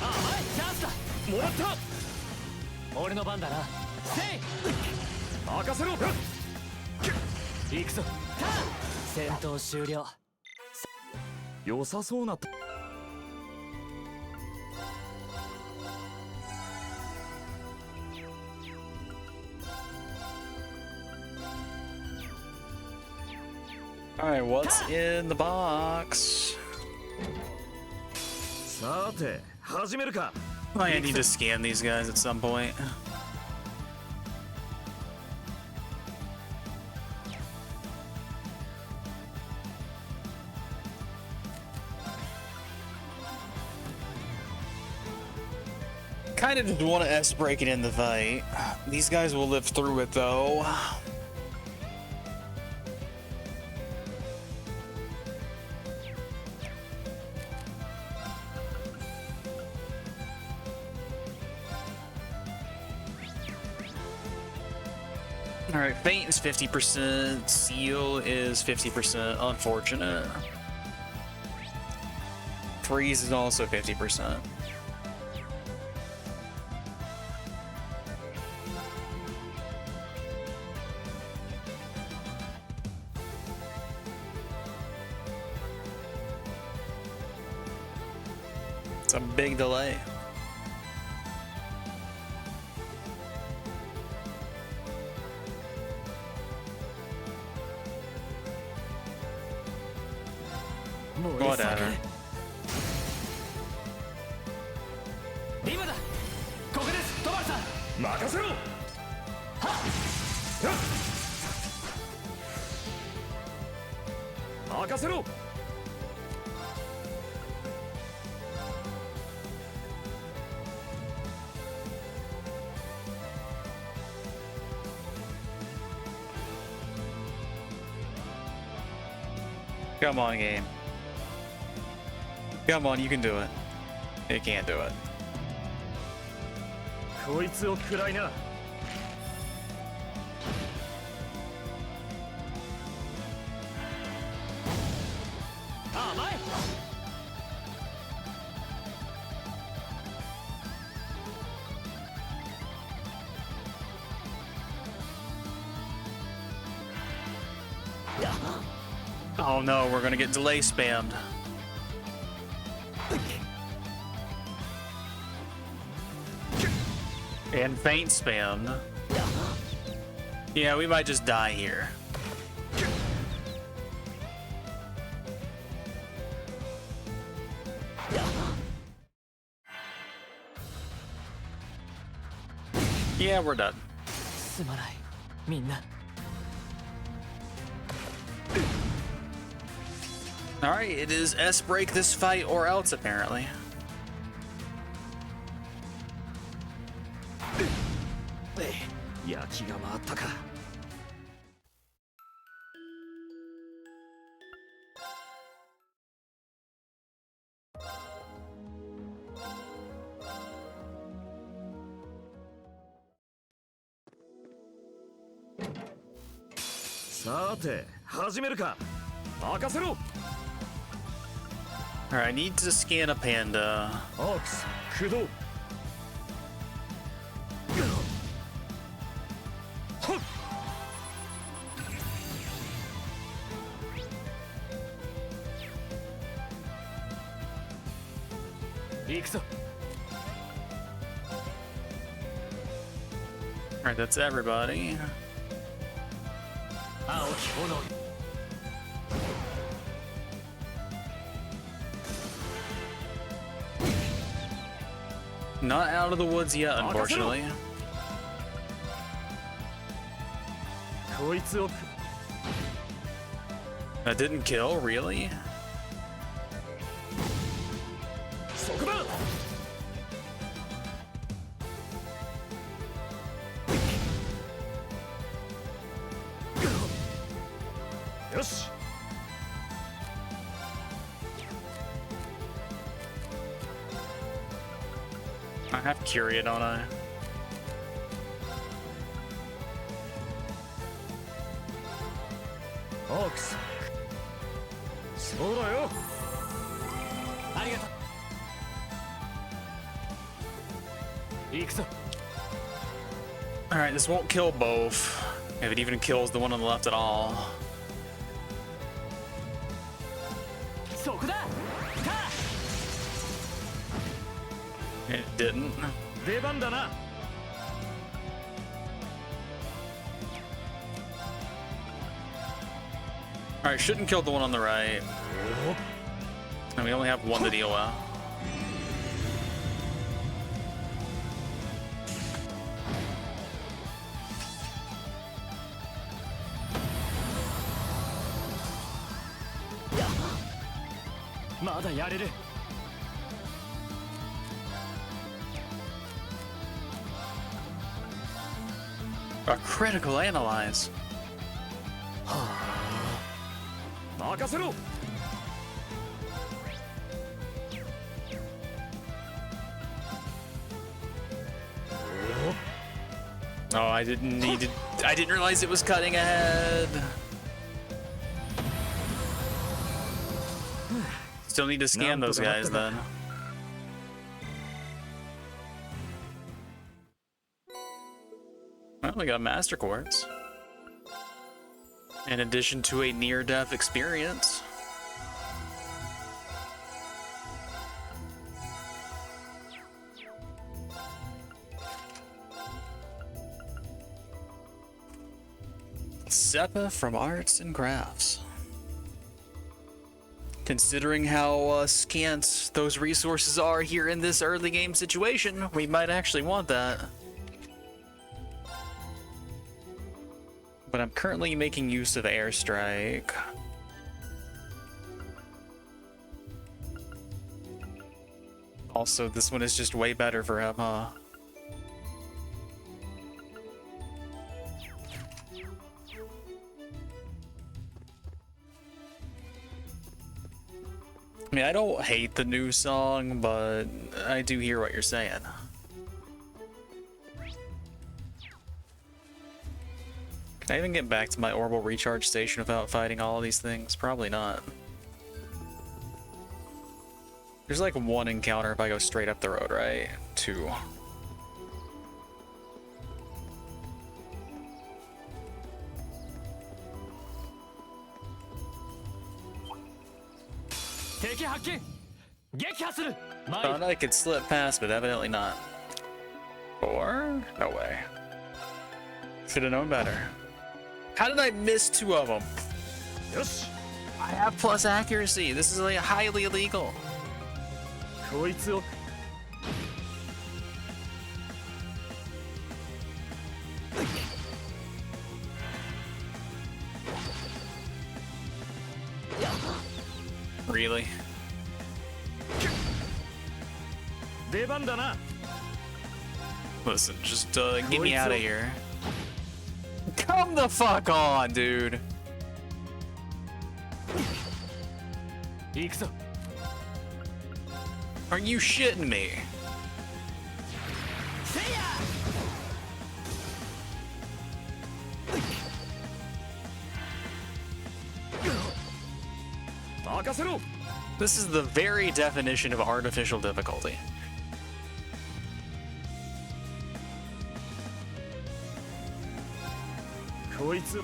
あ、はい、チャンスだ。もらった。俺の番だな。せい。任せろ。行くぞ。戦闘終了。良さそうな。 Alright, what's in the box? さて、始めるか。 I need to scan these guys at some point. Kinda just want to S-break it in the fight. These guys will live through it though. Alright, Faint is 50%, Seal is 50%, unfortunate. Freeze is also 50%. It's a big delay. Whatever. 今だ。ここです、トマルさん。任せろ。任せろ。 Come on, game. Come on, you can do it. You can't do it. こいつを食らいな。 あ、前。Oh no, we're gonna get delay spammed. And faint spammed. Yeah, we might just die here. Yeah, we're done. すまない、みんな。 Alright, it is S break this fight or else apparently. 焼きが回ったか。さて、始めるか。任せろ。 Alright, I need to scan a panda. アークス、駆動。 行くぞ。Alright, that's everybody. 青き炎 Not out of the woods yet, unfortunately. こいつを That didn't kill, really? そこだ。よし。 I have Curia, don't I? ホークス。そうだよ。ありがとう行くぞ Alright, this won't kill both. If it even kills the one on the left at all. そこだ It didn't. 出番だな。 Alright, shouldn't kill the one on the right. And we only have one to deal with. A critical analyze. 任せろ。 Oh, I didn't need to. I didn't realize it was cutting ahead. Still need to scan those guys then. Well, we got Master Quartz. In addition to a near-death experience. Seppa from Arts and Crafts. Considering how scant those resources are here in this early game situation, we might actually want that. But I'm currently making use of airstrike. Also, this one is just way better for him, huh? I mean, I don't hate the new song, but I do hear what you're saying. Can I even get back to my orbital recharge station without fighting all of these things? Probably not. There's like one encounter if I go straight up the road, right? Two. Thought I could slip past, but evidently not. Four? No way. Should have known better. How did I miss two of them? よし。 I have plus accuracy. This is like highly illegal. こいつを Really? 出番だな。 Listen, just get me out of here. Come the fuck on, dude. 行くぞ Are you shitting me? せいや 任せろ。 This is the very definition of artificial difficulty. こいつ。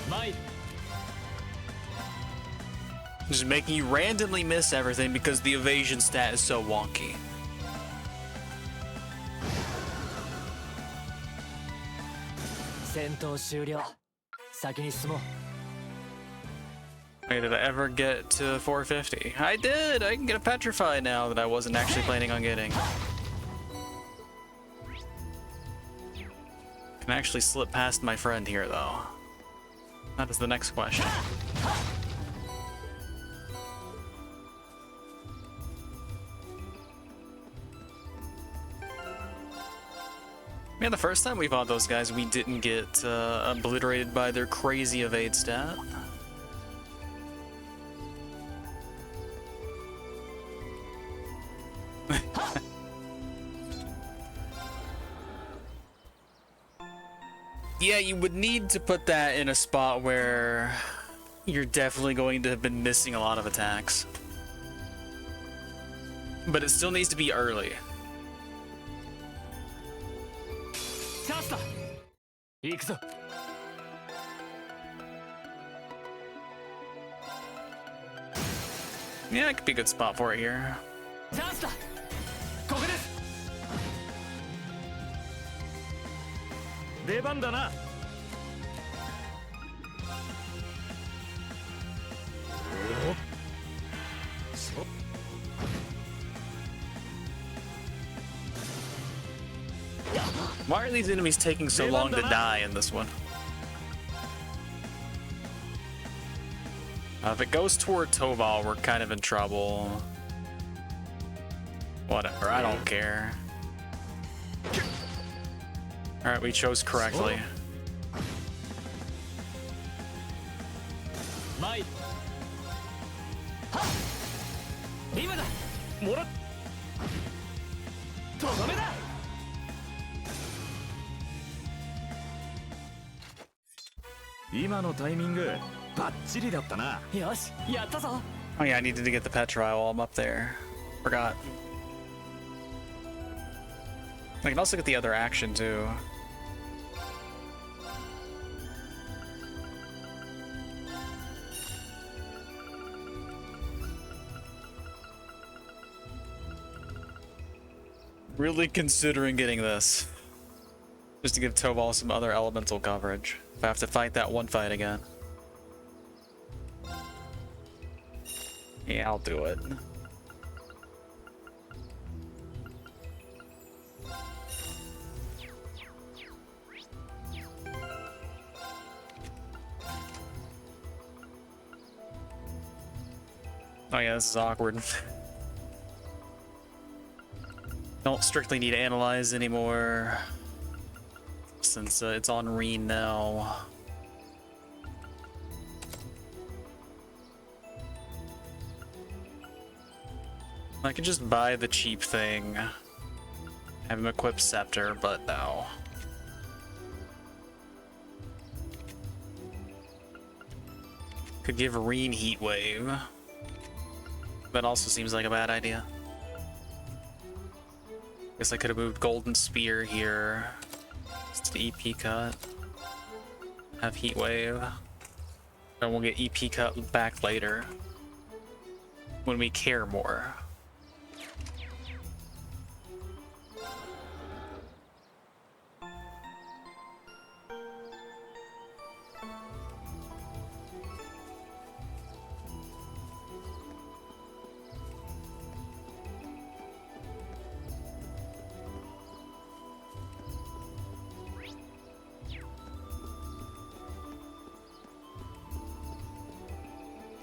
参る Just making you randomly miss everything because the evasion stat is so wonky. 戦闘終了。先に進もう。 Wait, did I ever get to 450? I did! I can get a petrify now that I wasn't actually planning on getting. Can I actually slip past my friend here, though? That is the next question. Man, the first time we fought those guys, we didn't get obliterated by their crazy evade stat. Yeah, you would need to put that in a spot where you're definitely going to have been missing a lot of attacks. But it still needs to be early. チャンスだ。行くぞ。 Yeah, it could be a good spot for it here. チャンスだ。ここです。出番だな。Why are these enemies taking so long to die in this one? If it goes toward Toval, we're kind of in trouble. Whatever, I don't care. Alright, we chose correctly. 前。はっ。今だ。もらっ。とどめだ。 今のタイミングバッチリだったな。よし、やったぞ。 Oh yeah, I needed to get the Petrify while I'm up there. Forgot. I can also get the other action too. Really considering getting this. Just to give Tobal some other elemental coverage. If I have to fight that one fight again. Yeah, I'll do it. Oh yeah, this is awkward. Don't strictly need to analyze anymore, since it's on Rean now. I could just buy the cheap thing, have him equip Scepter, but no. Could give Rean Heat Wave. That also seems like a bad idea. Guess I could have moved Golden Spear here. Just an EP cut. Have Heat Wave. Then we'll get EP cut back later. When we care more.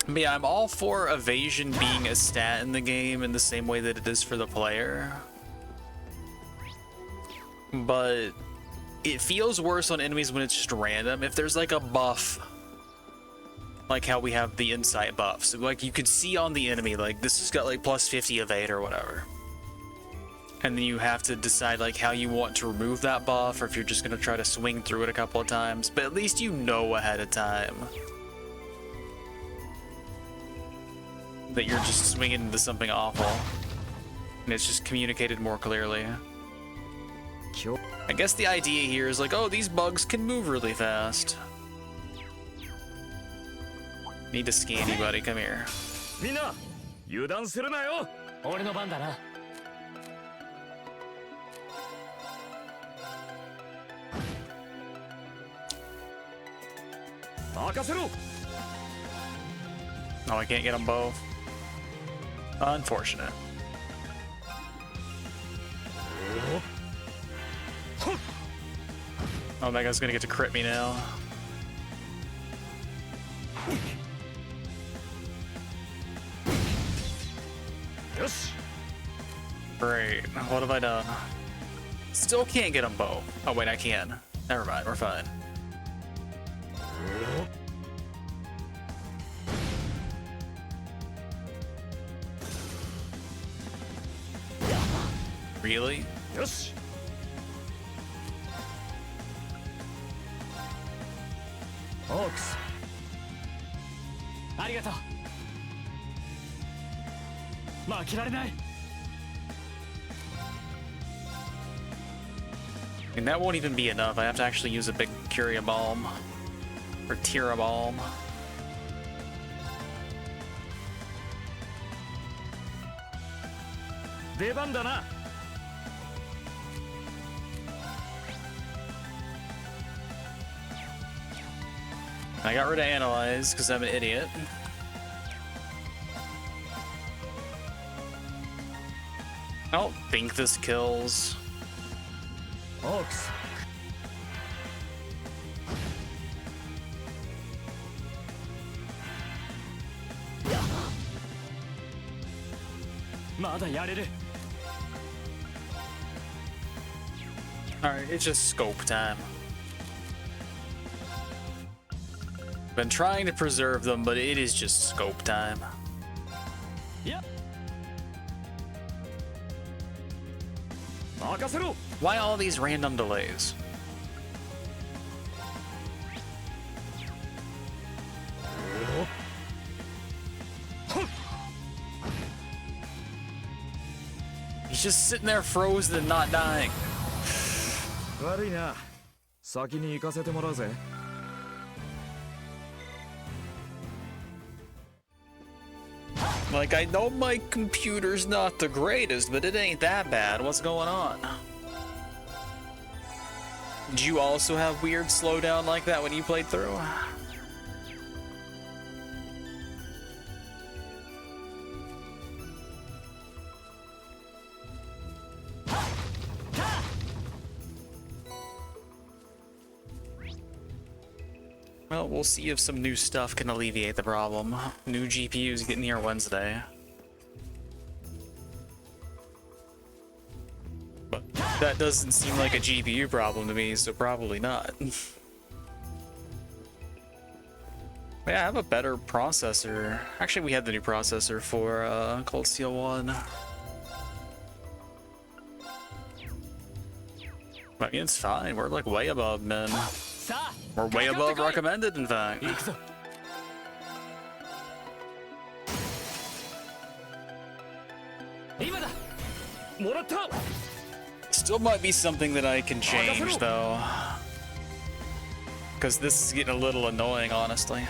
But yeah, I'm all for evasion being a stat in the game in the same way that it is for the player. But it feels worse on enemies when it's just random. If there's like a buff, like how we have the insight buff, so like you could see on the enemy, like this has got like plus 50 evade or whatever. And then you have to decide like how you want to remove that buff, or if you're just gonna try to swing through it a couple of times. But at least you know ahead of time that you're just swinging into something awful, and it's just communicated more clearly. I guess the idea here is like, oh, these bugs can move really fast. Need to ski anybody, come here. みんな油断するなよ。俺の番だな。 I 任せろ Oh, I can't get them both. Unfortunate. Oh, that guy's gonna get to crit me now. Yes. Great. What have I done? Still can't get them both. Oh, wait, I can. Never mind, we're fine. Really? Yes. Oaks. ありがとう負けられない And that won't even be enough. I have to actually use a big Curia Balm. Or Tira Balm. I got rid of Analyze because I'm an idiot. I don't think this kills. Oaks. まだやれる Alright, it's just scope time. Been trying to preserve them, but it is just scope time. Yep. Why all these random delays? He's just sitting there frozen and not dying. 悪いな。先に行かせてもらうぜ。Like, I know my computer's not the greatest, but it ain't that bad. What's going on? Did you also have weird slowdown like that when you played through? Well, we'll see if some new stuff can alleviate the problem. New GPUs getting here Wednesday. But that doesn't seem like a GPU problem to me, so probably not. Yeah, I have a better processor. Actually, we had the new processor for Cold Steel 1. I mean, it's fine. We're like way above men. We're way above recommended, in fact. Still might be something that I can change, though. Because this is getting a little annoying, honestly.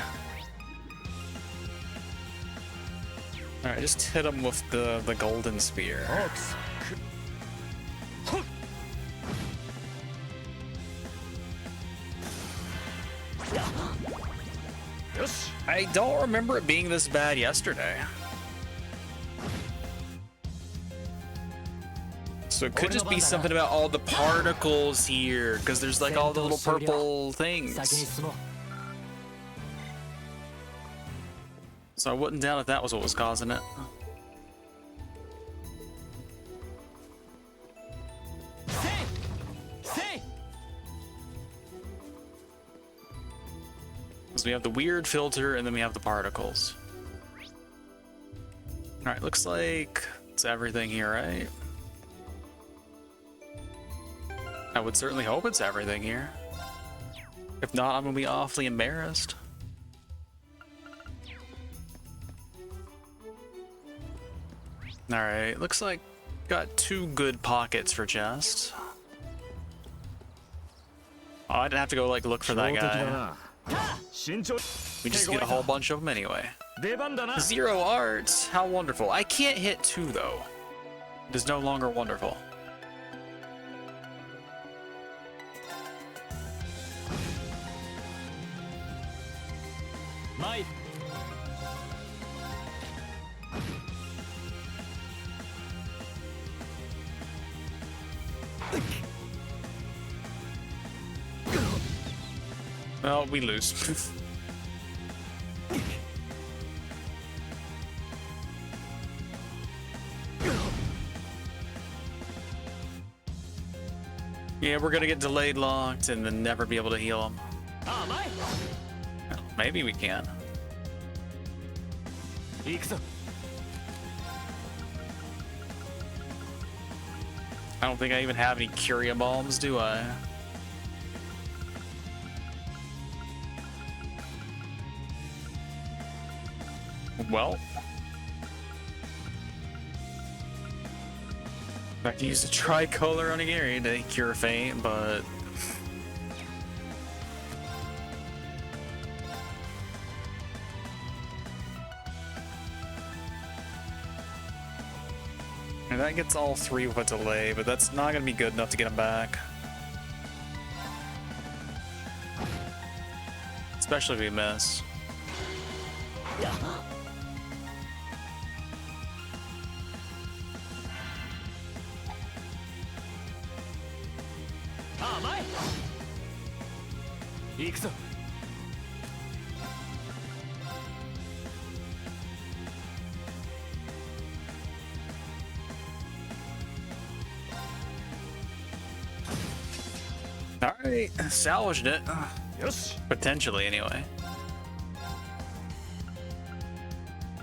Alright, just hit him with the golden spear. I don't remember it being this bad yesterday. So it could just be something about all the particles here, because there's like all the little purple things. So I wouldn't doubt if that was what was causing it. So we have the weird filter, and then we have the particles. Alright, looks like it's everything here, right? I would certainly hope it's everything here. If not, I'm gonna be awfully embarrassed. Alright, looks like got 2 good pockets for chests. Oh, I didn't have to go like look for that guy. We just get a whole bunch of them anyway. 0 arts, how wonderful. I can't hit 2 though. It is no longer wonderful. Well, we lose. Yeah, we're gonna get delayed locked and then never be able to heal him. Maybe we can. I don't think I even have any Curia bombs, do I? Well, I can use the tricolor on a Gary to cure faint, but and that gets all three with a delay, but that's not gonna be good enough to get him back. Especially if we miss. Alright, salvaged it. Potentially, anyway.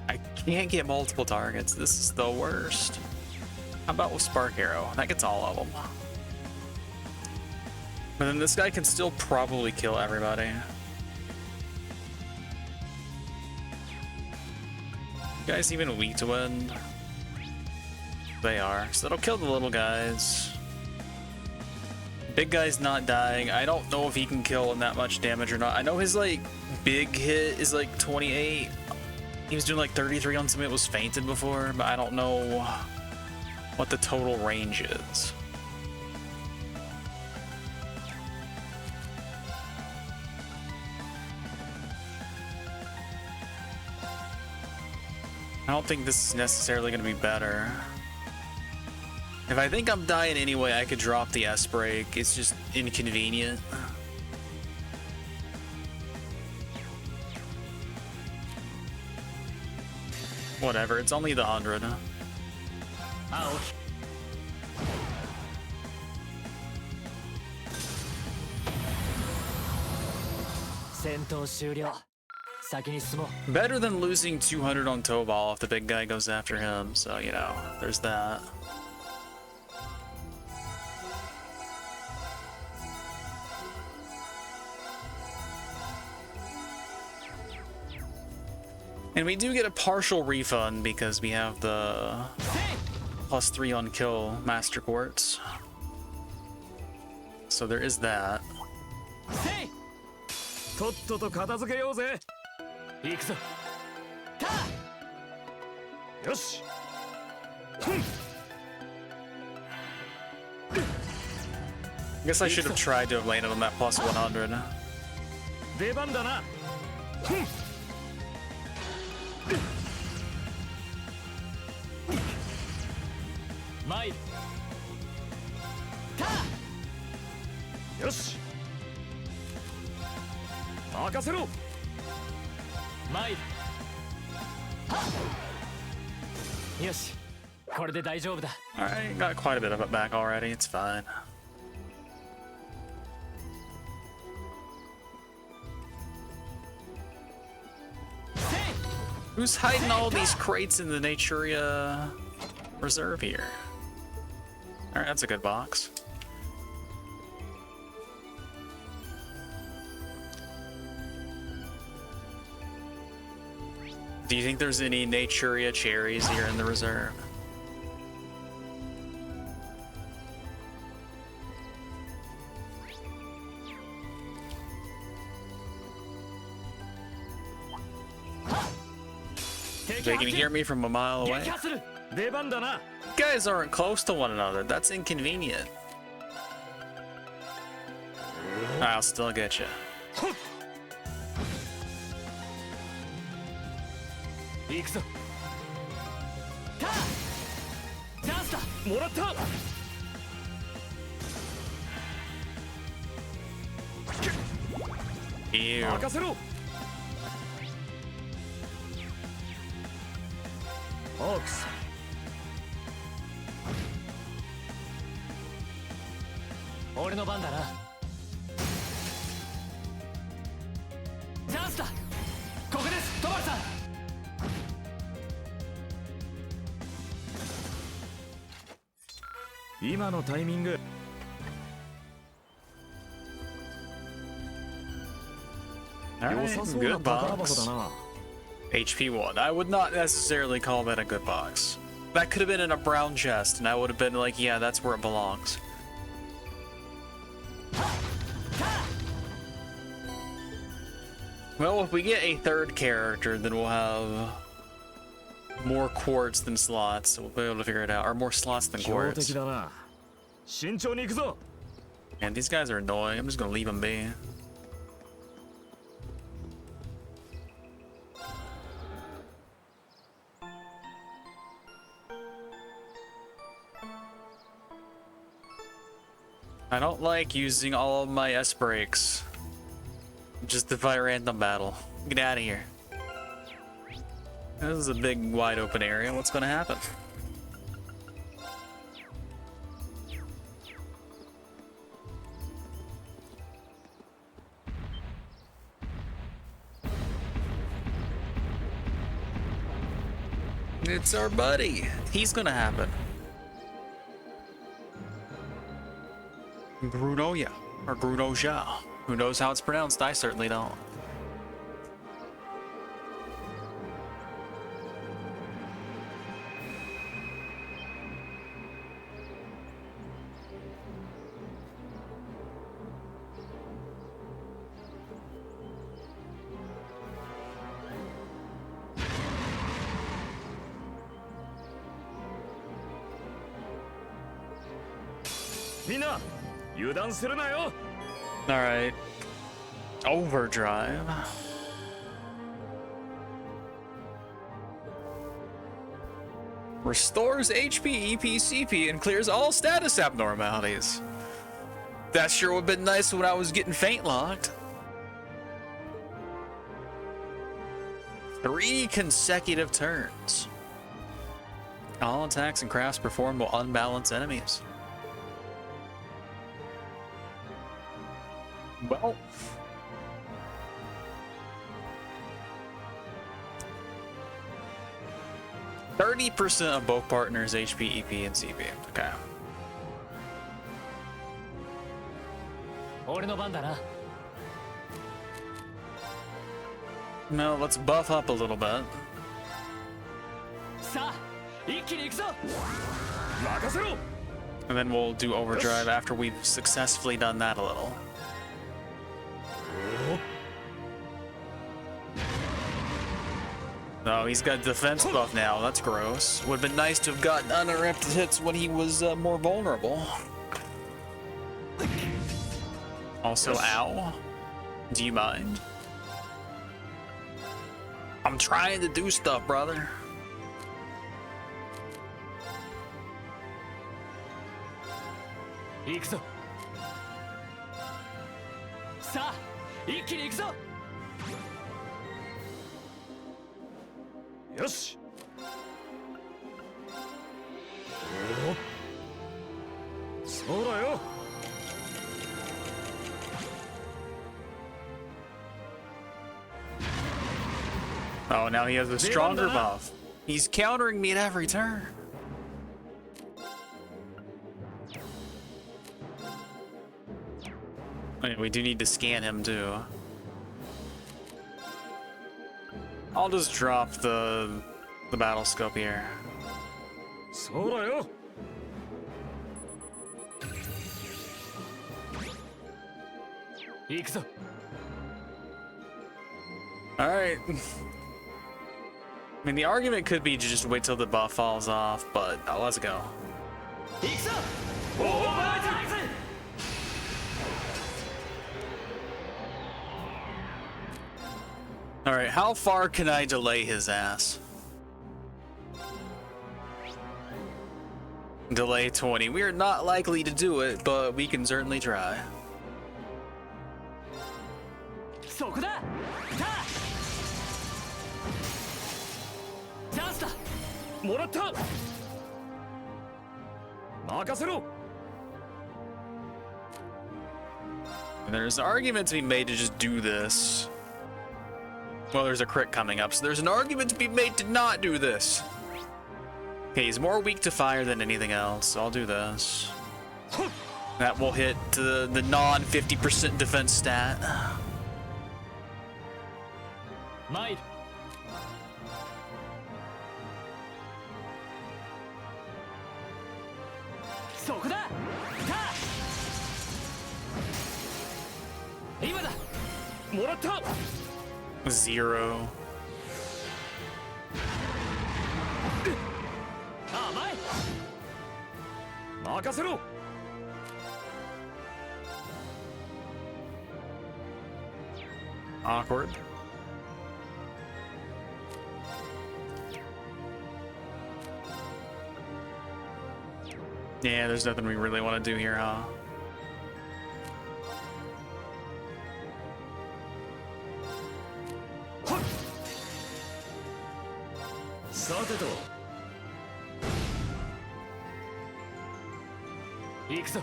I can't get multiple targets. This is the worst. How about with Spark Arrow? That gets all of them. But then this guy can still probably kill everybody. You guys even weak to wind? They are. So that'll kill the little guys. Big guy's not dying. I don't know if he can kill him that much damage or not. I know his like big hit is like 28. He was doing like 33 on something that was fainted before, but I don't know what the total range is. I don't think this is necessarily going to be better. If I think I'm dying anyway, I could drop the S-Break. It's just inconvenient. Whatever, it's only the 100. Ouch. Better than losing 200 on Tobal if the big guy goes after him, so you know, there's that. And we do get a partial refund because we have the +3 on kill Master Quartz. So there is that. I guess I should have tried to have landed on that +100. Alright, got quite a bit of it back already, it's fine. Who's hiding all these crates in the Naturia reserve here? Alright, that's a good box. Do you think there's any Naturia cherries here in the reserve? They can hear me from a mile away. You guys aren't close to one another. That's inconvenient. I'll still get you. Ew. 任せろ。ホークス。俺の番だな。チャンスだ。ここです、トマルさん。今のタイミング。 Alright, good box. HP 1. I would not necessarily call that a good box. That could have been in a brown chest, and I would have been like, yeah, that's where it belongs. Well, if we get a third character, then we'll have more quartz than slots, so we'll be able to figure it out. Or more slots than quartz. だな。慎重に行くぞ。 And these guys are annoying. I'm just gonna leave them be. I don't like using all of my S breaks just to fight random battle. Get out of here. This is a big wide open area. What's gonna happen? It's our buddy. He's gonna happen. Grunoya, or Grunoja. Who knows how it's pronounced? I certainly don't. Alright. Overdrive. Restores HP, EP, CP, and clears all status abnormalities. That sure would have been nice when I was getting faint locked. 3 consecutive turns. All attacks and crafts performed will unbalance enemies. Well, 30% of both partners' HP, EP, and CP. Okay. 俺の番だな。 Now let's buff up a little bit. さあ、一気に行くぞ。 任せろ。 And then we'll do overdrive after we've successfully done that a little. Oh, he's got defense buff now. That's gross. Would have been nice to have gotten uninterrupted hits when he was more vulnerable. Also, ow. Do you mind? I'm trying to do stuff, brother. Ikzo. さあ、一気に行くぞ。よし。そうだよ。 Oh, now he has a stronger buff. He's countering me at every turn. Wait, we do need to scan him too. I'll just drop the battle scope here. そうだよ。 行くぞ。 All right. I mean, the argument could be to just wait till the buff falls off, but let's go. 行くぞ。オーバータイム。 All right, how far can I delay his ass? Delay 20. We are not likely to do it, but we can certainly try. そこだ。チャンスだ。もらった。任せろ。 And there's an argument to be made to just do this. Well, there's a crit coming up, so there's an argument to be made to not do this. Okay, he's more weak to fire than anything else, so I'll do this. That will hit the non 50% defense stat. 参る。そこだ。今だ。もらった。 0. 甘い。任せろ。 Awkward. Yeah, there's nothing we really want to do here, huh? さてと。行くぞ。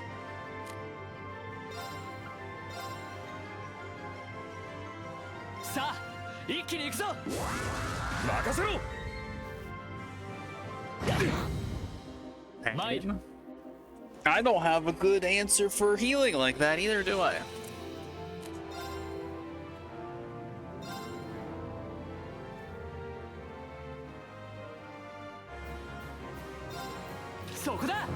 さあ、一気に行くぞ。任せろ。 Pain. I don't have a good answer for healing like that either, do I? そこだ。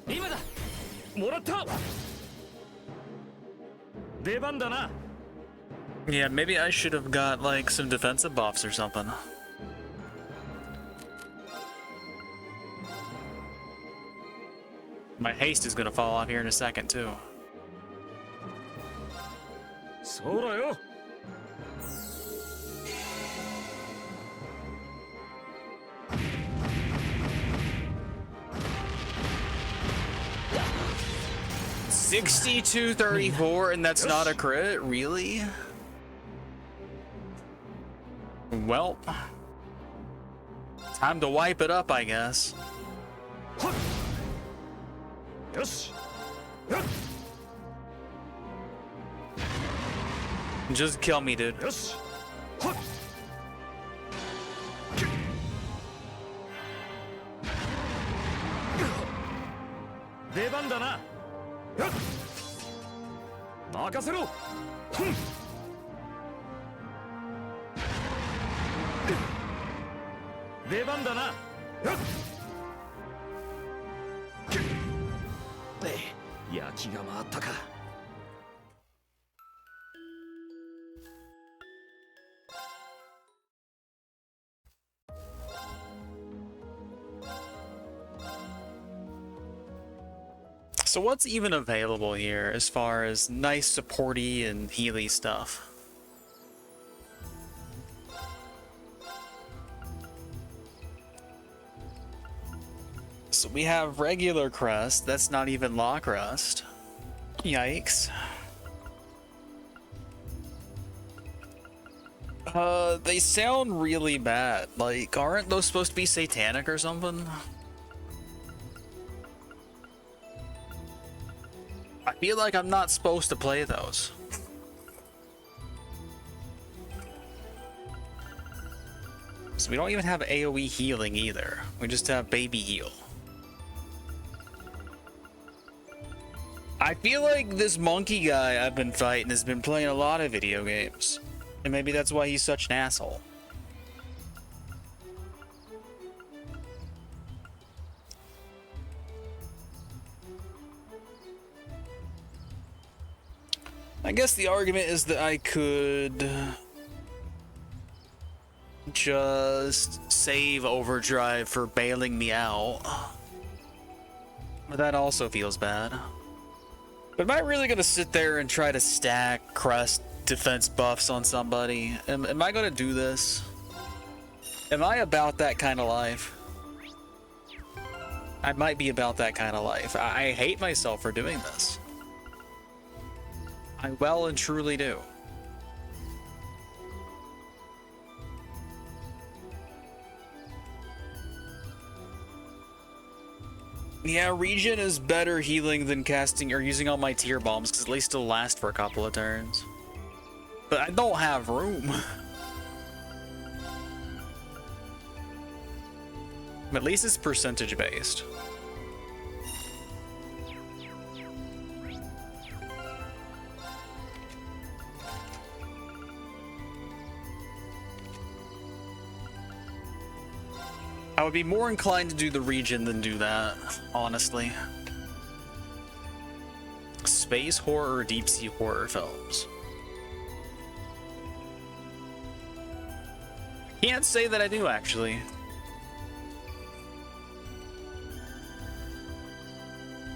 今だ。もらった。出番だな。 Yeah, maybe I should have got like some defensive buffs or something. My haste is gonna fall off here in a second too. そうだよ。 6234, and that's not a crit? Really? Well, time to wipe it up, I guess. よし。 Just kill me, dude. よし。出番だな。任せろ。出番だな。焼きが回ったか。 So what's even available here as far as nice supporty and healy stuff? So we have regular crust, that's not even law crust. Yikes. They sound really bad. Like, aren't those supposed to be satanic or something? I feel like I'm not supposed to play those. So we don't even have AoE healing either. We just have baby heal. I feel like this monkey guy I've been fighting has been playing a lot of video games. And maybe that's why he's such an asshole. I guess the argument is that I could just save overdrive for bailing me out. But that also feels bad. But am I really gonna sit there and try to stack crust defense buffs on somebody? Am I gonna do this? Am I about that kind of life? I might be about that kind of life. I hate myself for doing this. I well and truly do. Yeah, regen is better healing than casting or using all my tier bombs, because at least it'll last for a couple of turns. But I don't have room. At least it's percentage based. I would be more inclined to do the regen than do that, honestly. Space horror or deep sea horror films? Can't say that I do, actually.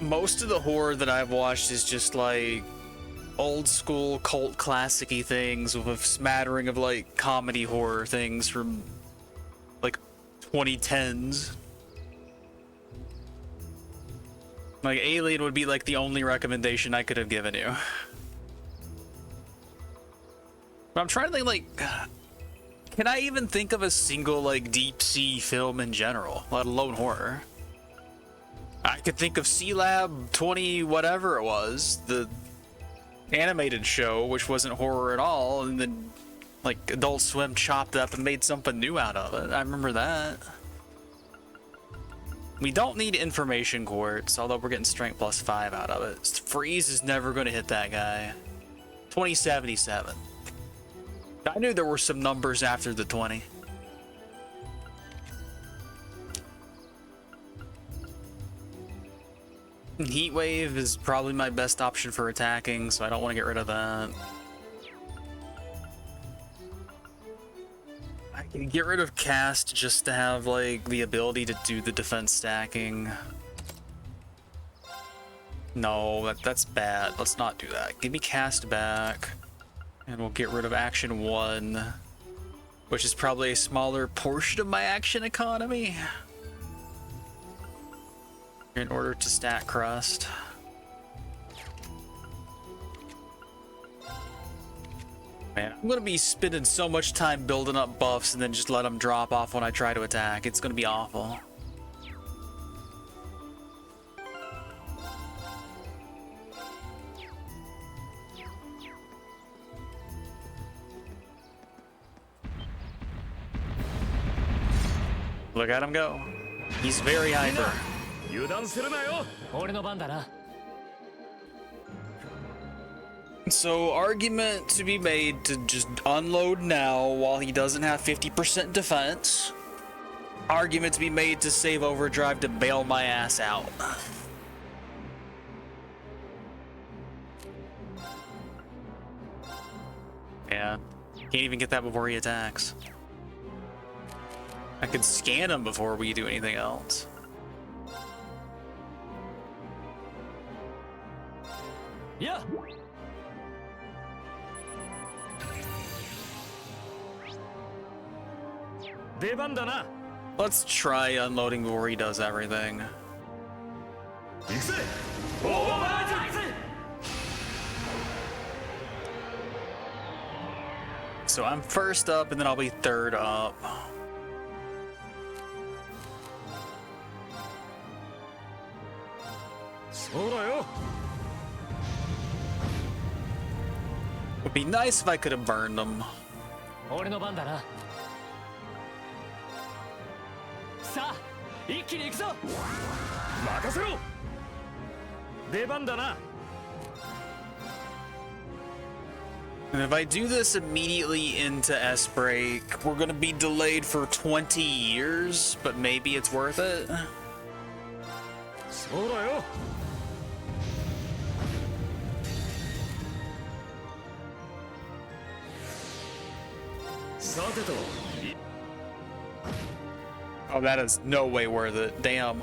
Most of the horror that I've watched is just like old school cult classic-y things with a smattering of like comedy horror things from like 2010s. Like Alien would be like the only recommendation I could have given you. But I'm trying to think, like, can I even think of a single like deep sea film in general, let alone horror? I could think of Sea Lab 20 whatever it was, the animated show, which wasn't horror at all, and then like Adult Swim chopped up and made something new out of it. I remember that. We don't need information quartz, although we're getting strength +5 out of it. Freeze is never going to hit that guy. 2077. I knew there were some numbers after the 20. Heat Wave is probably my best option for attacking, so I don't want to get rid of that. I can get rid of Cast just to have like the ability to do the defense stacking. No, that's bad. Let's not do that. Give me Cast back, and we'll get rid of Action 1, which is probably a smaller portion of my action economy, in order to stack Crust. Man, I'm gonna be spending so much time building up buffs and then just let them drop off when I try to attack. It's gonna be awful. Look at him go. He's very hyper. 油断するなよ。俺の番だな。 So, argument to be made to just unload now while he doesn't have 50% defense. Argument to be made to save overdrive to bail my ass out. Yeah, can't even get that before he attacks. I could scan him before we do anything else. Yeah. Let's try unloading before he does everything. So I'm first up, and then I'll be third up. Would be nice if I could have burned them. 俺の番だな。さあ、一気に行くぞ。任せろ。出番だな。 And if I do this immediately into S break, we're gonna be delayed for 20 years, but maybe it's worth it. そうだよ。 Oh, that is no way worth it. Damn.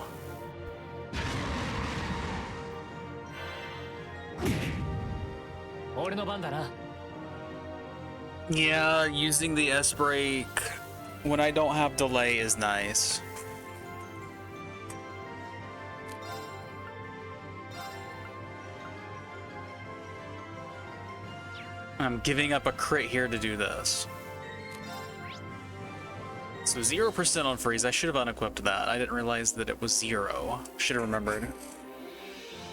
Yeah, using the S break when I don't have delay is nice. I'm giving up a crit here to do this. So 0% on freeze. I should have unequipped that. I didn't realize that it was 0. Should have remembered.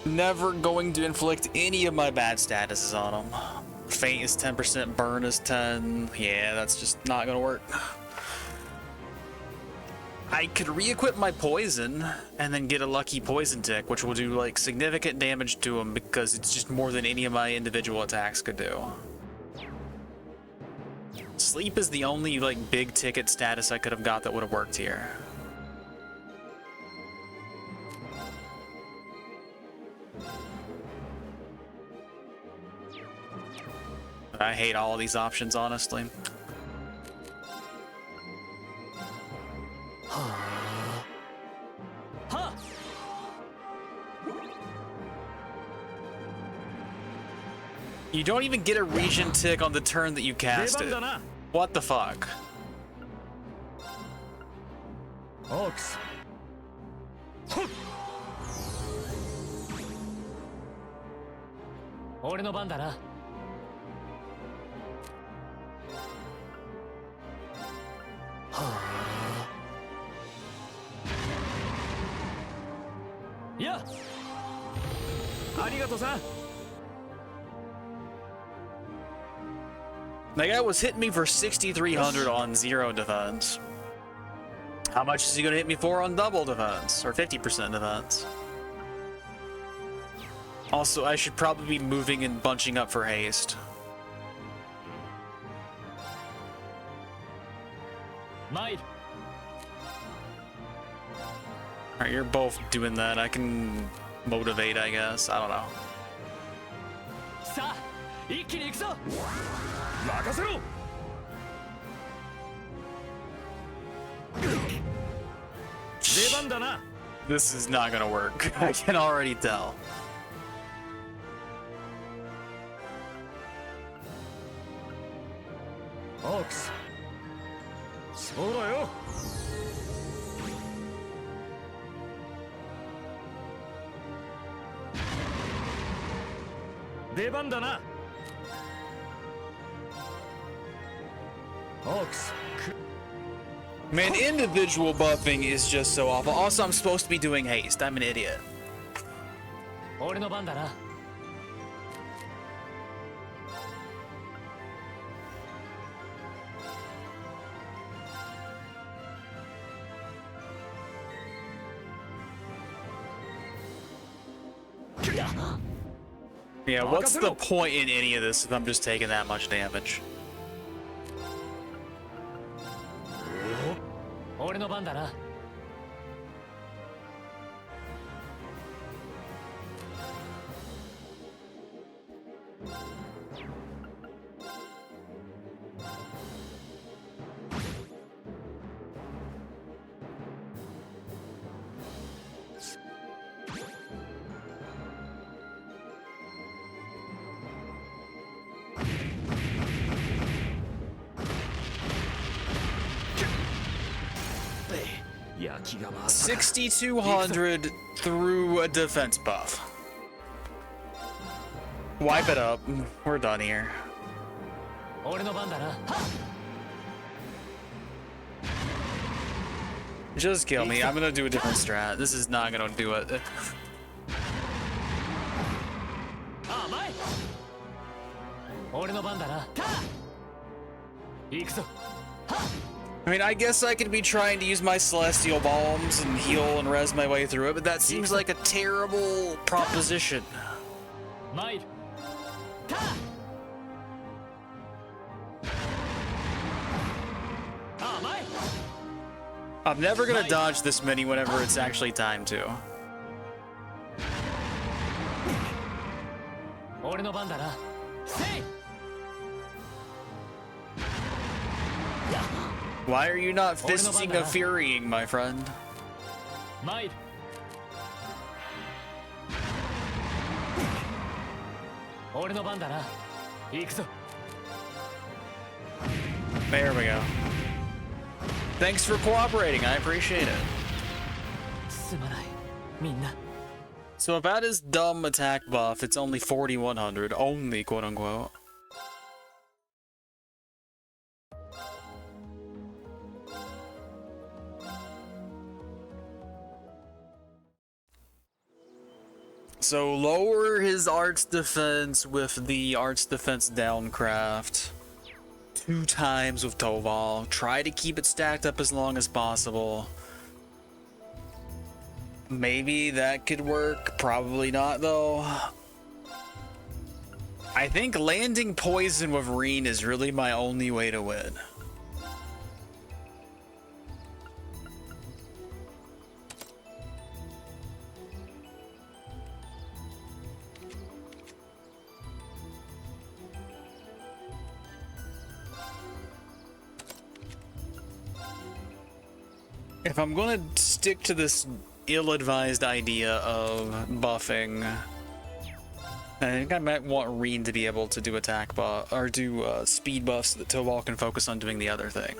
Never going to inflict any of my bad statuses on them. Faint is 10%, burn is 10. Yeah, that's just not gonna work. I could re-equip my poison and then get a lucky poison tick, which will do like significant damage to him because it's just more than any of my individual attacks could do. Sleep is the only like big ticket status I could have got that would have worked here. I hate all of these options, honestly. You don't even get a regen tick on the turn that you cast it. What the fuck? Ox. 俺の番だな。いや、ありがとうさん。 That guy was hitting me for 6,300 on 0 defense. How much is he gonna hit me for on double defense? Or 50% defense? Also, I should probably be moving and bunching up for haste. Might. Alright, you're both doing that. I can motivate, I guess. I don't know. さあ、一気に行くぞ。 任せろ。出番だな。 This is not gonna work. I can already tell. Ox. そうだよ。出番だな。 Ox. Man, individual buffing is just so awful. Also, I'm supposed to be doing haste. I'm an idiot. 俺の番だな。 Yeah, what's the point in any of this if I'm just taking that much damage? 俺の番だな。 6,200 through a defense buff. Wipe it up. We're done here. 俺の番だな。 Just kill me. I'm gonna do a different strat. This is not gonna do it. あ、前。俺の番だな。行くぞ。 I mean, I guess I could be trying to use my celestial bombs and heal and res my way through it, but that seems like a terrible proposition. Might. I'm never gonna dodge this many whenever it's actually time to. 俺の番だな。せい。 Why are you not fisting a furying, my friend? Might. 俺の番だな。行くぞ。 There we go. Thanks for cooperating. I appreciate it. すまない。みんな。 So about his dumb attack buff, it's only 4,100. Only, quote unquote. So lower his arts defense with the arts defense downcraft. 2 times with Toval. Try to keep it stacked up as long as possible. Maybe that could work. Probably not though. I think landing poison with Rean is really my only way to win. If I'm gonna stick to this ill-advised idea of buffing, I think I might want Rean to be able to do attack buff or do speed buffs so that Toval can focus on doing the other thing.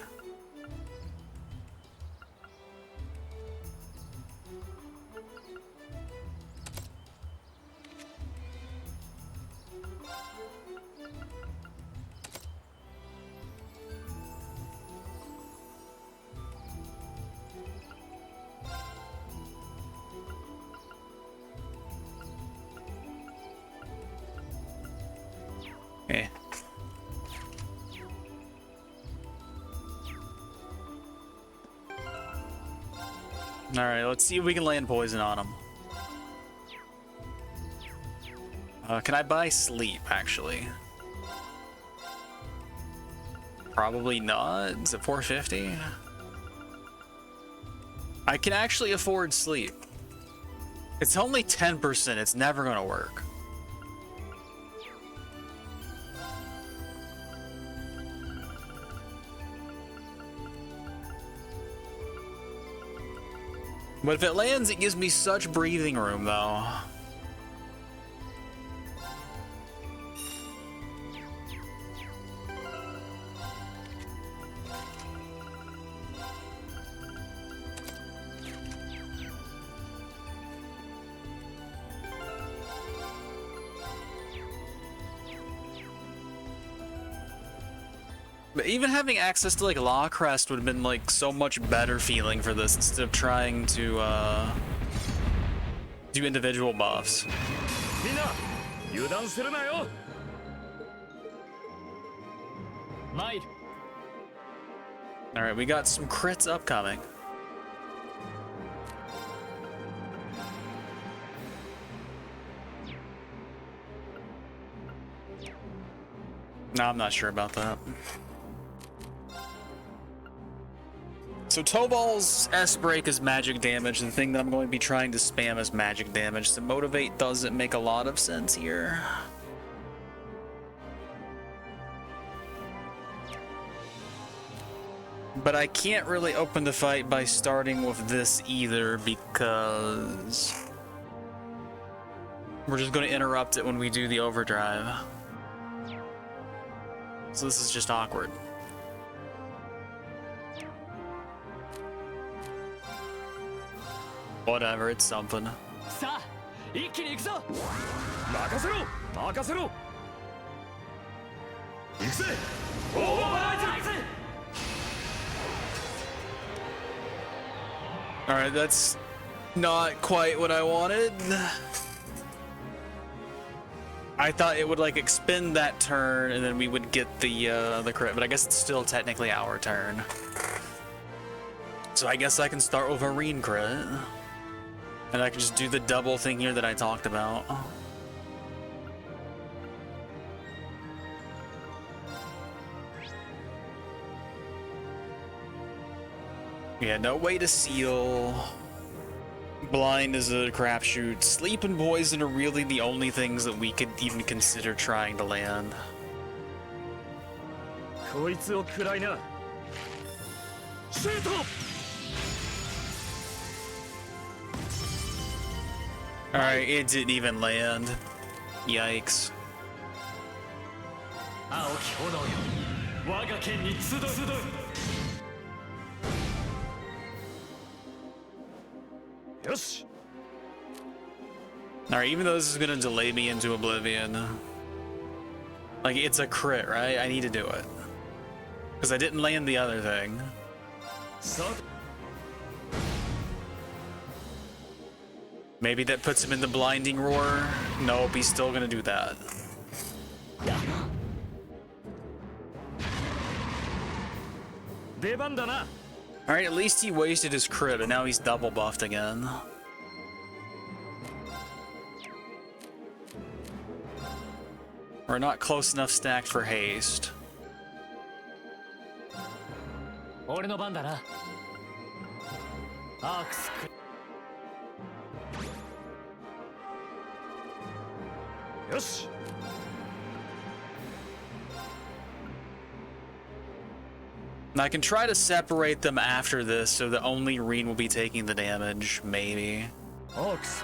Okay. Alright, let's see if we can land poison on him. Can I buy sleep, actually? Probably not. Is it 450? I can actually afford sleep. It's only 10%. It's never gonna work. But if it lands, it gives me such breathing room, though. But even having access to like Law Crest would have been like so much better feeling for this instead of trying to do individual buffs. Alright, we got some crits upcoming. No, I'm not sure about that. So Tobal's S-Break is magic damage, the thing that I'm going to be trying to spam is magic damage. So Motivate doesn't make a lot of sense here. But I can't really open the fight by starting with this either because we're just going to interrupt it when we do the overdrive. So this is just awkward. Whatever, it's something. Alright, that's not quite what I wanted. I thought it would like expend that turn and then we would get the crit, but I guess it's still technically our turn. So I guess I can start with a Rean crit. And I can just do the double thing here that I talked about. Yeah, no way to seal. Blind is a crapshoot. Sleep and poison are really the only things that we could even consider trying to land. Alright, it didn't even land. Yikes. Alright, even though this is gonna delay me into oblivion, like, it's a crit, right? I need to do it. Because I didn't land the other thing. Maybe that puts him in the blinding roar. Nope, he's still gonna do that. Alright, at least he wasted his crit, and now he's double buffed again. We're not close enough stacked for haste. Yes. And I can try to separate them after this so that only Rean will be taking the damage, maybe. Ox.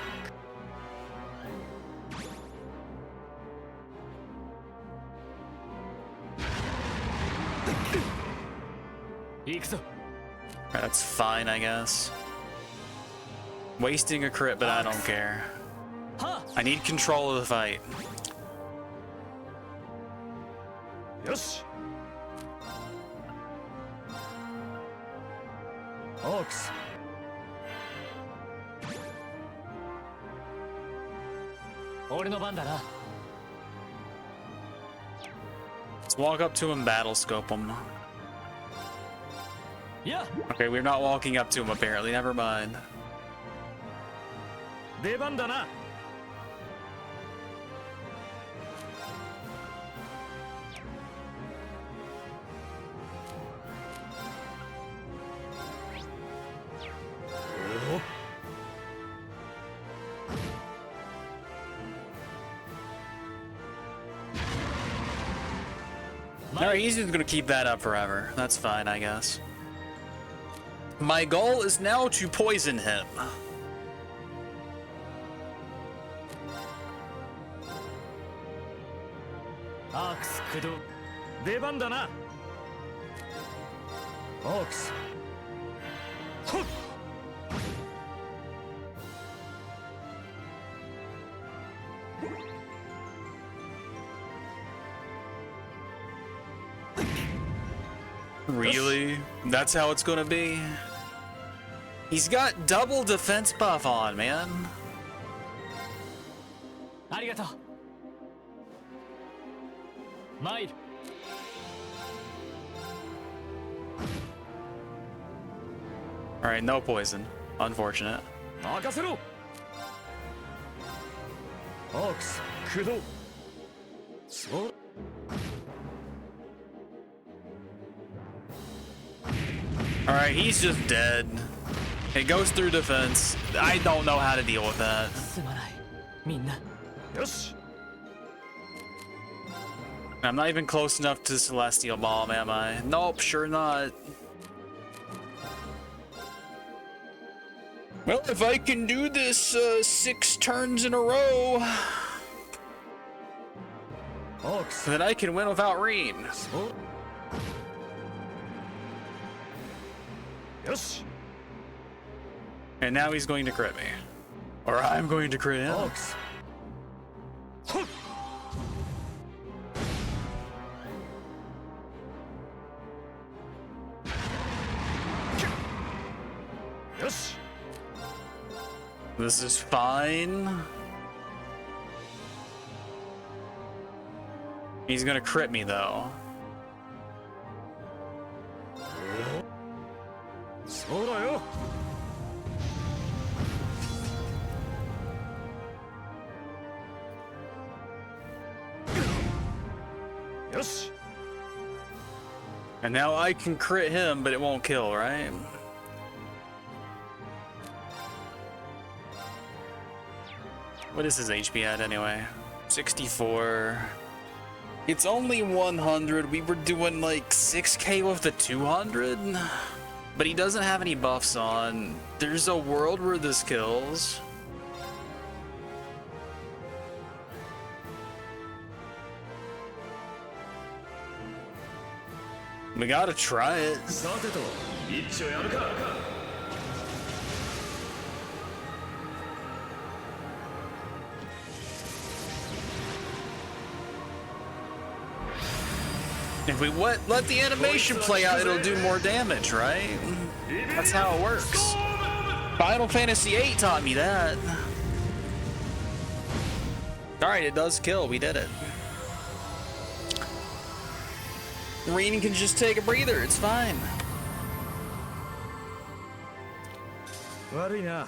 That's fine, I guess. Wasting a crit, but I don't care. I need control of the fight. Yes. Ox. Let's walk up to him, battle scope him. Okay, we're not walking up to him apparently, never mind. Alright, he's just gonna keep that up forever. That's fine, I guess. My goal is now to poison him. Ox. Really? That's how it's gonna be? He's got double defense buff on, man. Alright, no poison. Unfortunate. Ox. So. Alright, he's just dead. It goes through defense. I don't know how to deal with that. Yes. I'm not even close enough to Celestial Bomb, am I? Nope, sure not. Well, if I can do this 6 turns in a row, then I can win without Rean. So. Yes. And now he's going to crit me. Or I'm going to crit him. Ox. Yes. This is fine. He's gonna crit me though. Yes. And now I can crit him, but it won't kill, right? What is his HP at anyway? 64. It's only 100. We were doing like 6k with the 200. But he doesn't have any buffs on. There's a world where this kills. We gotta try it. If we let the animation play out, it'll do more damage, right? That's how it works. Final Fantasy VIII taught me that. Alright, it does kill. We did it. Rean can just take a breather. It's fine. 悪いな。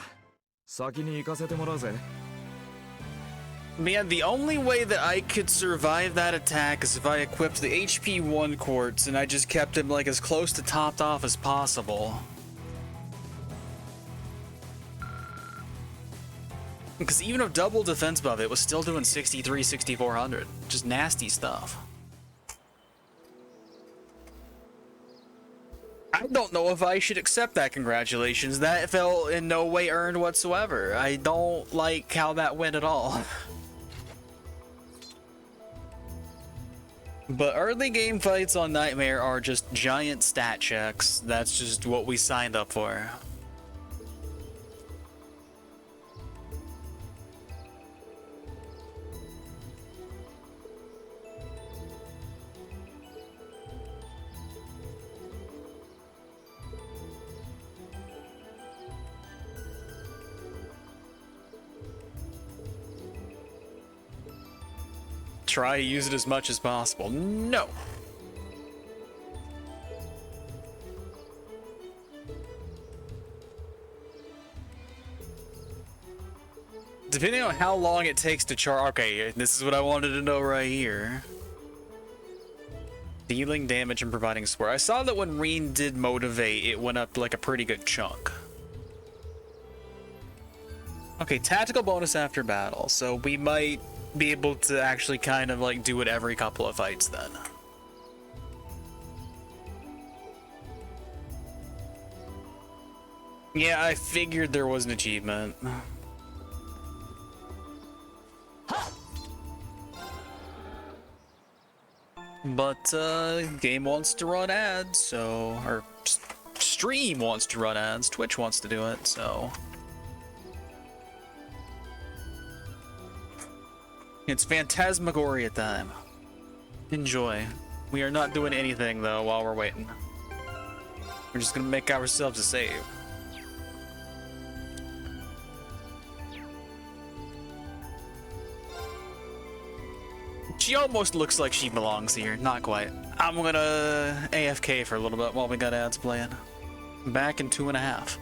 先に行かせてもらうぜ。 Man, the only way that I could survive that attack is if I equipped the HP 1 quartz and I just kept him like as close to topped off as possible. Because even with double defense buff, it was still doing 63, 6400. Just nasty stuff. I don't know if I should accept that congratulations. That felt in no way earned whatsoever. I don't like how that went at all. But early game fights on Nightmare are just giant stat checks. That's just what we signed up for. Try to use it as much as possible. No. Depending on how long it takes to charge. Okay, this is what I wanted to know right here. Dealing damage and providing support. I saw that when Rean did motivate, it went up like a pretty good chunk. Okay, tactical bonus after battle. So we might be able to actually kind of like do it every couple of fights then. Yeah, I figured there was an achievement. But game wants to run ads, so or stream wants to run ads, Twitch wants to do it, so it's Phantasmagoria time. Enjoy. We are not doing anything though while we're waiting. We're just gonna make ourselves a save. She almost looks like she belongs here, not quite. I'm gonna AFK for a little bit while we got ads playing. Back in 2.5.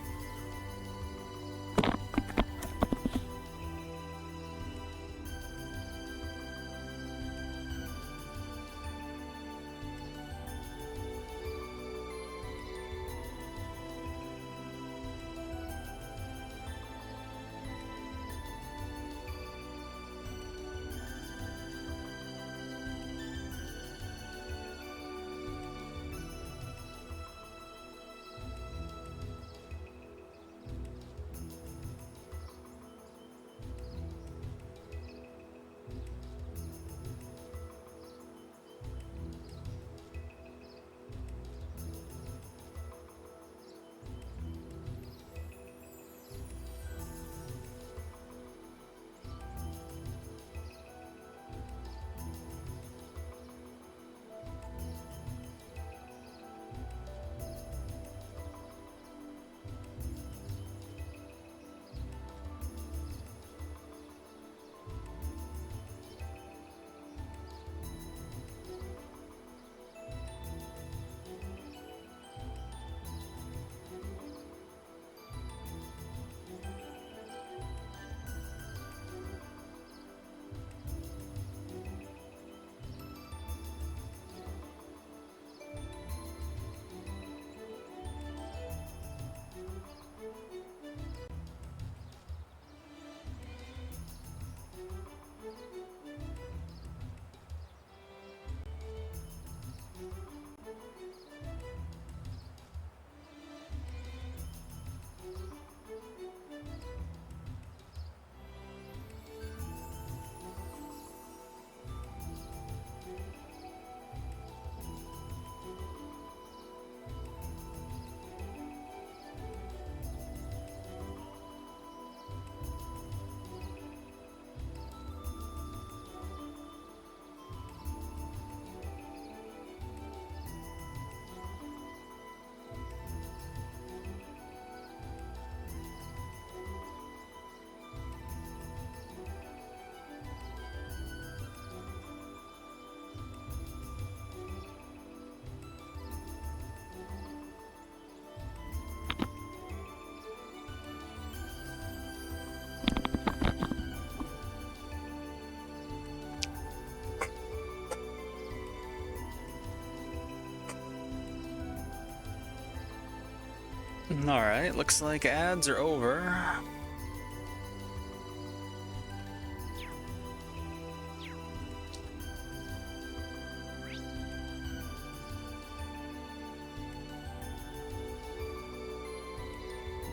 Alright, looks like ads are over.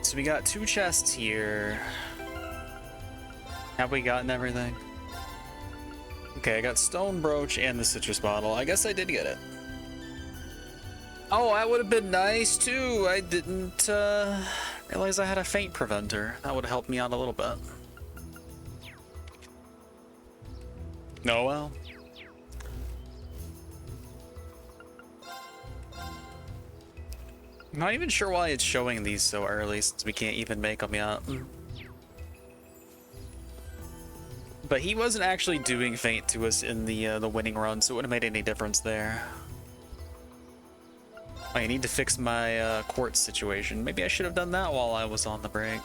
So we got 2 chests here. Have we gotten everything? Okay, I got stone brooch and the citrus bottle. I guess I did get it. Oh, that would have been nice too. I didn't realize I had a faint preventer. That would have helped me out a little bit. Oh well. I'm not even sure why it's showing these so early since we can't even make them yet. But he wasn't actually doing faint to us in the winning run, so it wouldn't have made any difference there. I need to fix my quartz situation. Maybe I should have done that while I was on the break.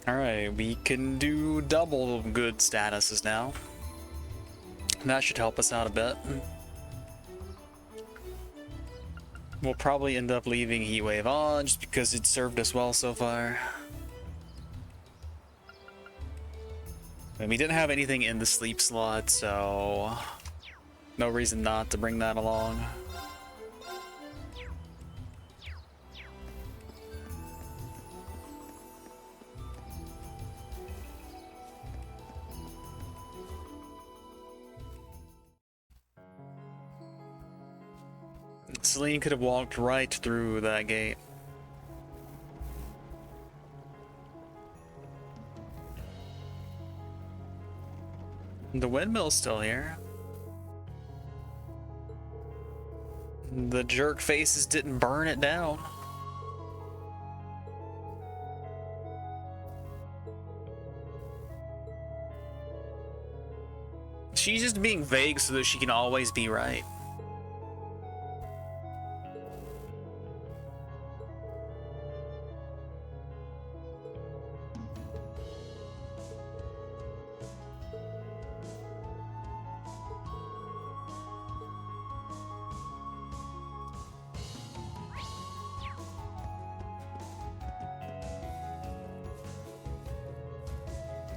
Alright, we can do double good statuses now. That should help us out a bit. We'll probably end up leaving Heatwave on just because it served us well so far. And we didn't have anything in the sleep slot, so no reason not to bring that along. Celine could have walked right through that gate. The windmill's still here. The jerk faces didn't burn it down. She's just being vague so that she can always be right.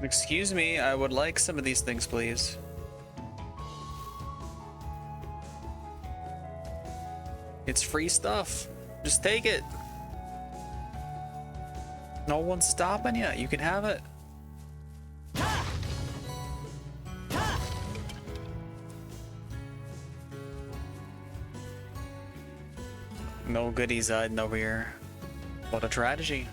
Excuse me, I would like some of these things, please. It's free stuff. Just take it. No one's stopping you. You can have it. No goodies hiding over here. What a tragedy.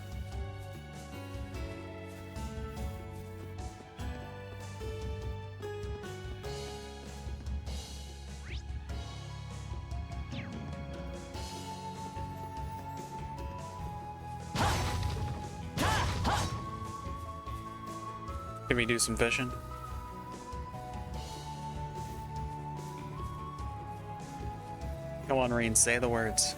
Can we do some fishing? Come on, Rean, say the words.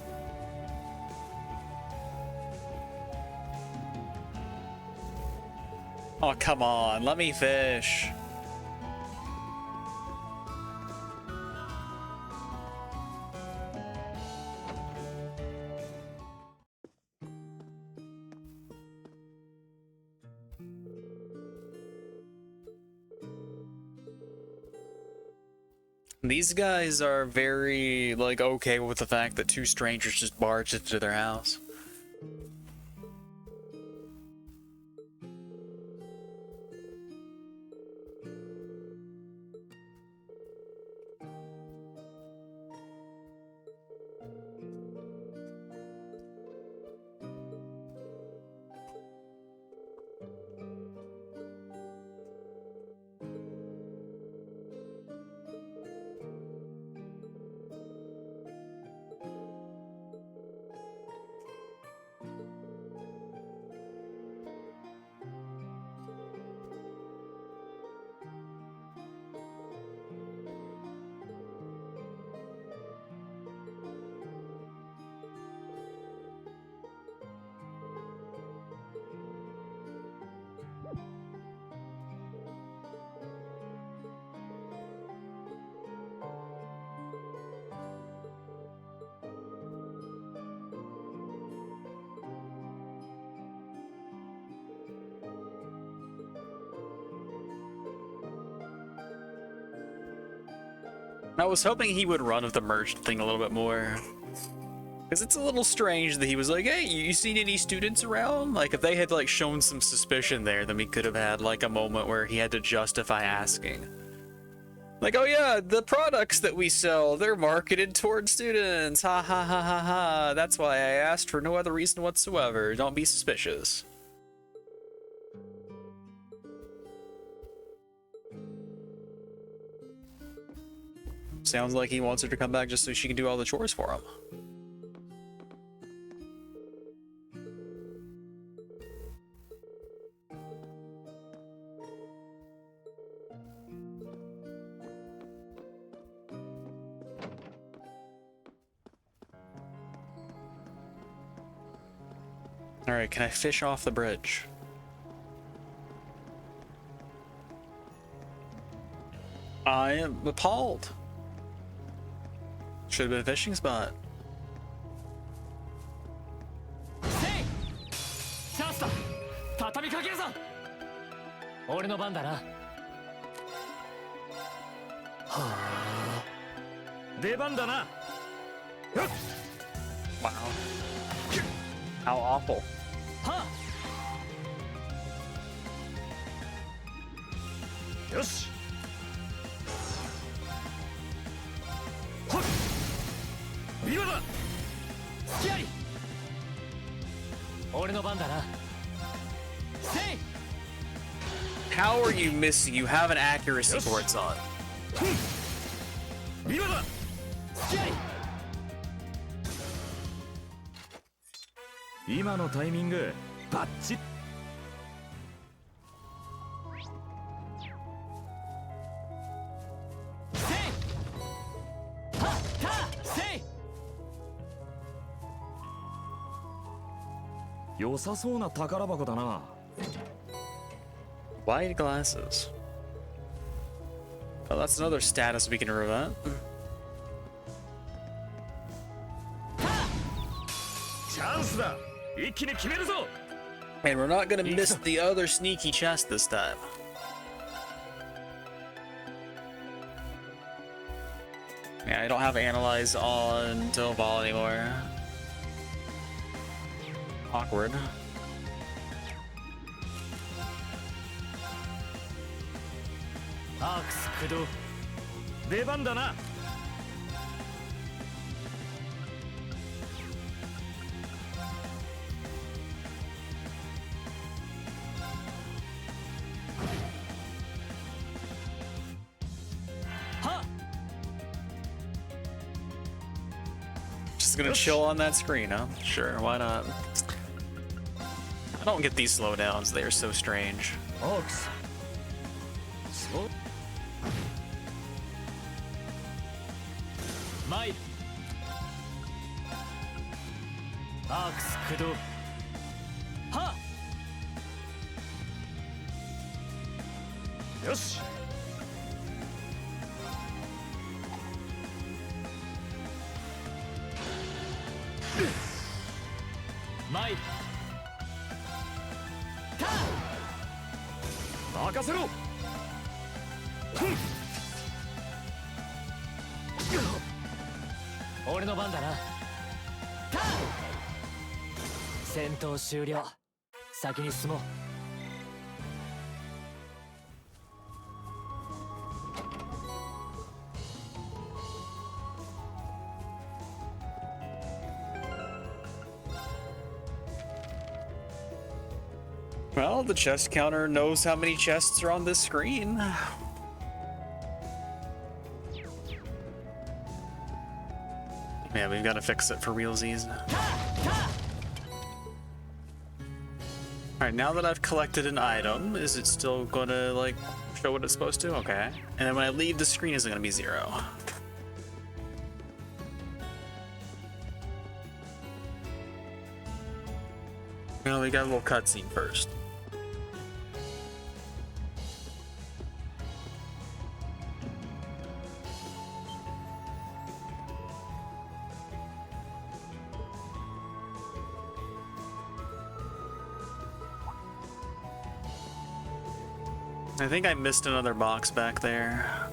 Oh, come on, let me fish. These guys are very, like, okay with the fact that 2 strangers just barged into their house. I was hoping he would run with the merchant thing a little bit more. Because it's a little strange that he was like, hey, you seen any students around? Like, if they had, like, shown some suspicion there, then we could have had, like, a moment where he had to justify asking. Like, oh yeah, the products that we sell, they're marketed towards students. Ha ha ha ha ha. That's why I asked for no other reason whatsoever. Don't be suspicious. Sounds like he wants her to come back just so she can do all the chores for him. Alright, can I fish off the bridge? I am appalled. Should have been a fishing spot. Hey! チャンスだ。畳みかけるぞ。俺の番だな。はあ。出番だな。Wow. How awful. はあ。よし。今だ。隙あり。俺の番だな。せい。 How are you missing? You have an accuracy towards on. 今だ。隙あり。今のタイミングバッチリ。せい。はっかせい。良さそうな宝箱だな。Wide glasses. Oh, that's another status we can prevent. チャンスだ。一気に決めるぞ。 And we're not gonna miss the other sneaky chest this time. Yeah, I don't have analyze on Tobal anymore. Awkward. アークス駆動。出番だな。はっ。 Just gonna chill on that screen, huh? Sure, why not? I don't get these slowdowns, they are so strange. オークス。そう。参る。アークス駆動。はっ。よし。参る。任せろ。俺の番だな。戦闘終了。先に進もう。Well, the chest counter knows how many chests are on this screen. Yeah, we've got to fix it for realsies. Alright, now that I've collected an item, is it still gonna, like, show what it's supposed to? Okay. And then when I leave the screen, is it gonna be 0? Well, we got a little cutscene first. I think I missed another box back there.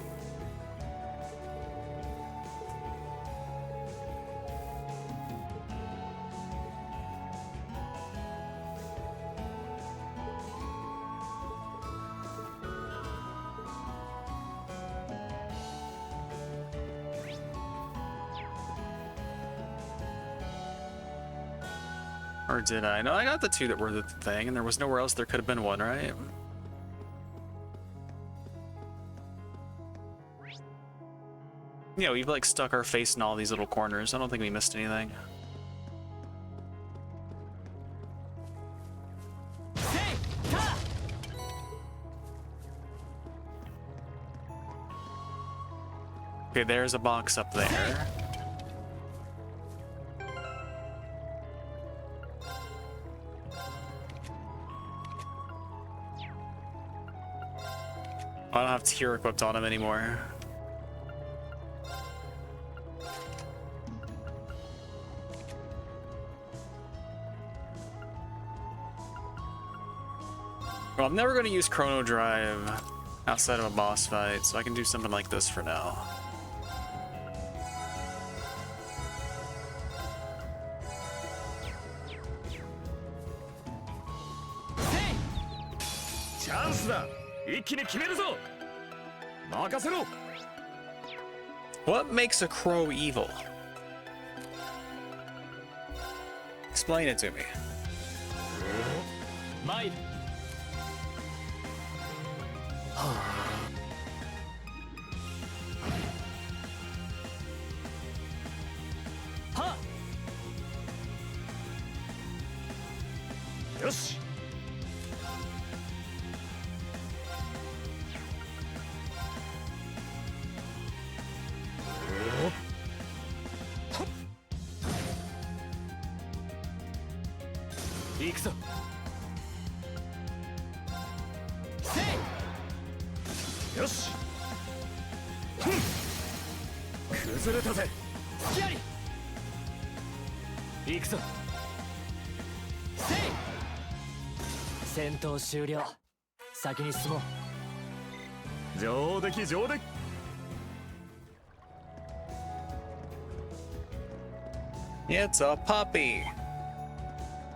Or did I? No, I got the 2 that were the thing, and there was nowhere else there could have been one, right? Yeah, we've like stuck our face in all these little corners. I don't think we missed anything. Okay, there's a box up there. I don't have tier equipped on him anymore. Well, I'm never going to use Chrono Drive outside of a boss fight, so I can do something like this for now. What makes a crow evil? Explain it to me. It's a puppy.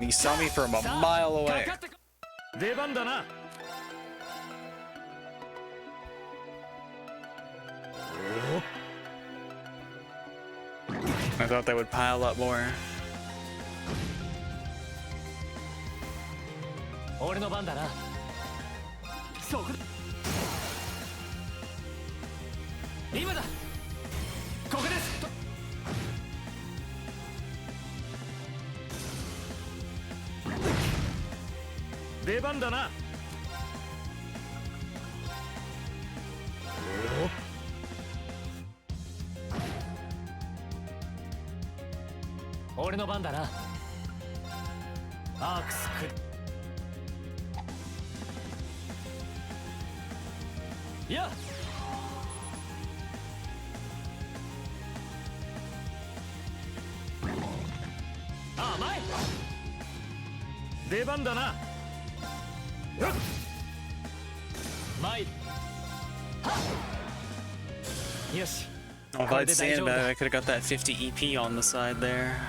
He saw me from a mile away. I thought they would pile up more. Oh, if I'd sandbag, I could have got that 50 EP on the side there.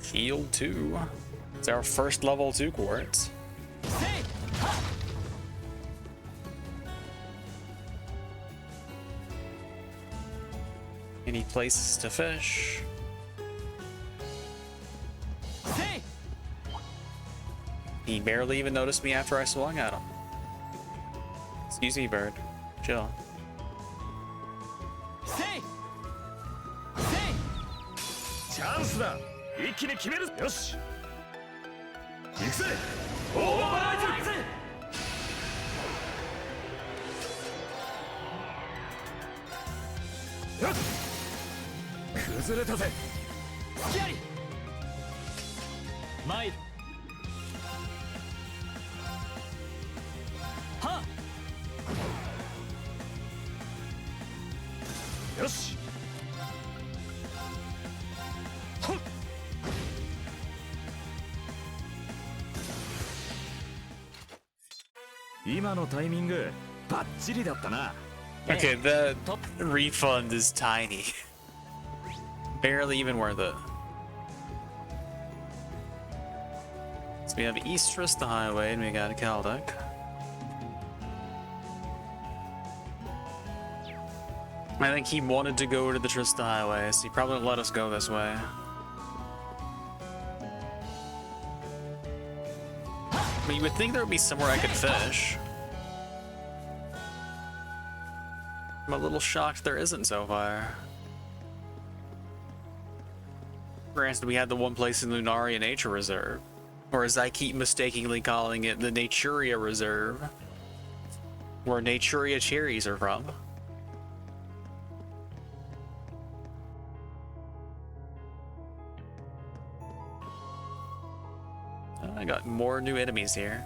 Field 2. It's our first level 2 quartz. Any places to fish? He barely even noticed me after I swung at him. Excuse me, bird. Chill. Okay, the refund is tiny. Barely even worth it. So we have Eastrus the highway and we got a Caldec. I think he wanted to go to the Trista Highway, so he probably won't let us go this way. But you would think there would be somewhere I could fish. I'm a little shocked there isn't so far. Granted, we had the one place in Lunaria Nature Reserve. Or as I keep mistakenly calling it, the Naturia Reserve. Where Naturia cherries are from. I got more new enemies here.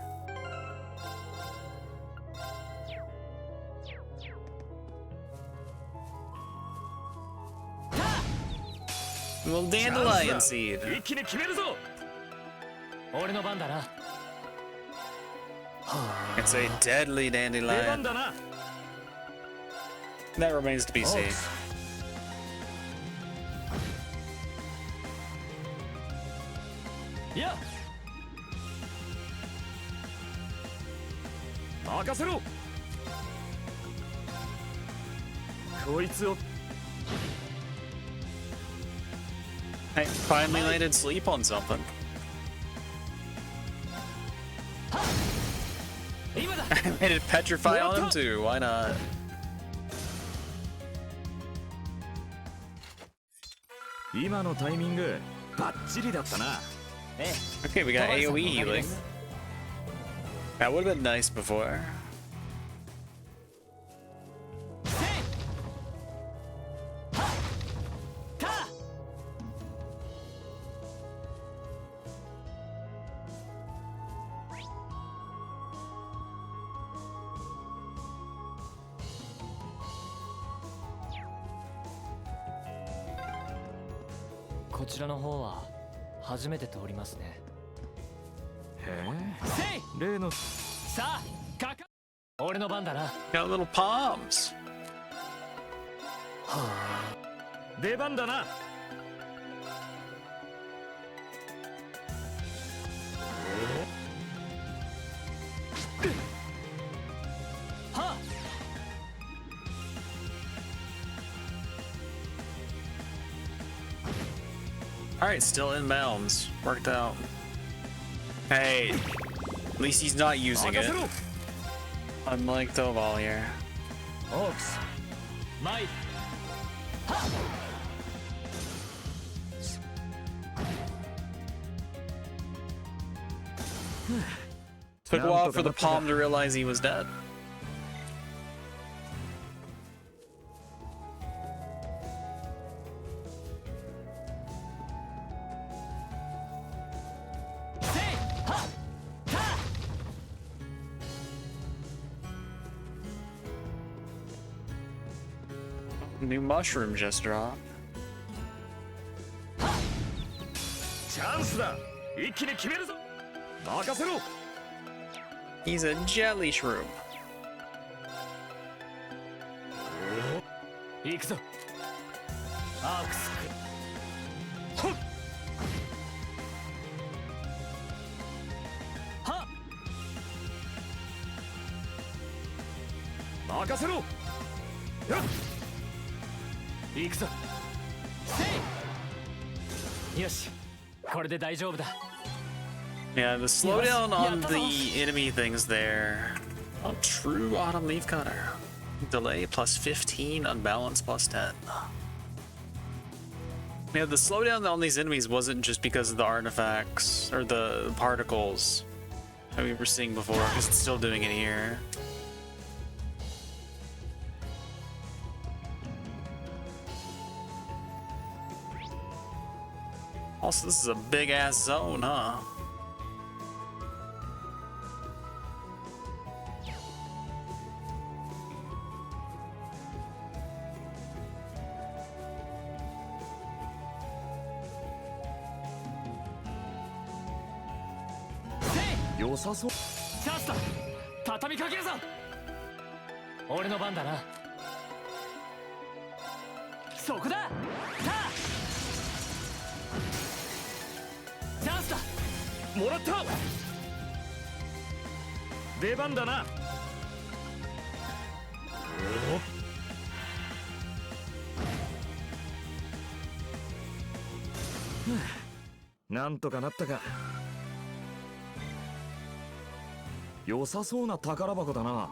Well, dandelion seed. 一気に決めるぞ。俺の番だな。 It's a deadly 出番 dandelion. だな。 That remains to be seen. いや、任せろ。こいつを I finally landed sleep on something. 今だ。 I made it petrify on him too. Why not? 今のタイミングバッチリだったな。 え Okay, we got AoE healing. That would have been nice before. え。せい。はっ。か。こちらの方は初めて通りますね。へせい。え。例のさあ、かか。俺の番だな。 Got little palms. 出番だな。 はっ。 Alright, still in bounds. Worked out. Hey, at least he's not using 任 it. せろ。 Unlike Toval here. オークス。マイ。 Took a while for the palm to realize he was dead. New mushroom just dropped. チャンスだ。一気に決めるぞ。任せろ。 He's a jelly shroom. 行くぞ。アークス。ほっ。はっ。任せろ。やっ。行くぞ。せい。よし。これで大丈夫だ。 Yeah, the slowdown on the enemy things there. A true autumn leaf cutter. Delay plus 15, unbalance plus 10. Yeah, the slowdown on these enemies wasn't just because of the artifacts or the particles that we were seeing before, because it's still doing it here. Also, this is a big ass zone, huh? Se 良さそう。チャンスだ。畳みかけるぞ。俺の番だな。そこだ。さあ。チャンスだ。もらった。出番だな。なんとかなったか。良さそうな宝箱だな。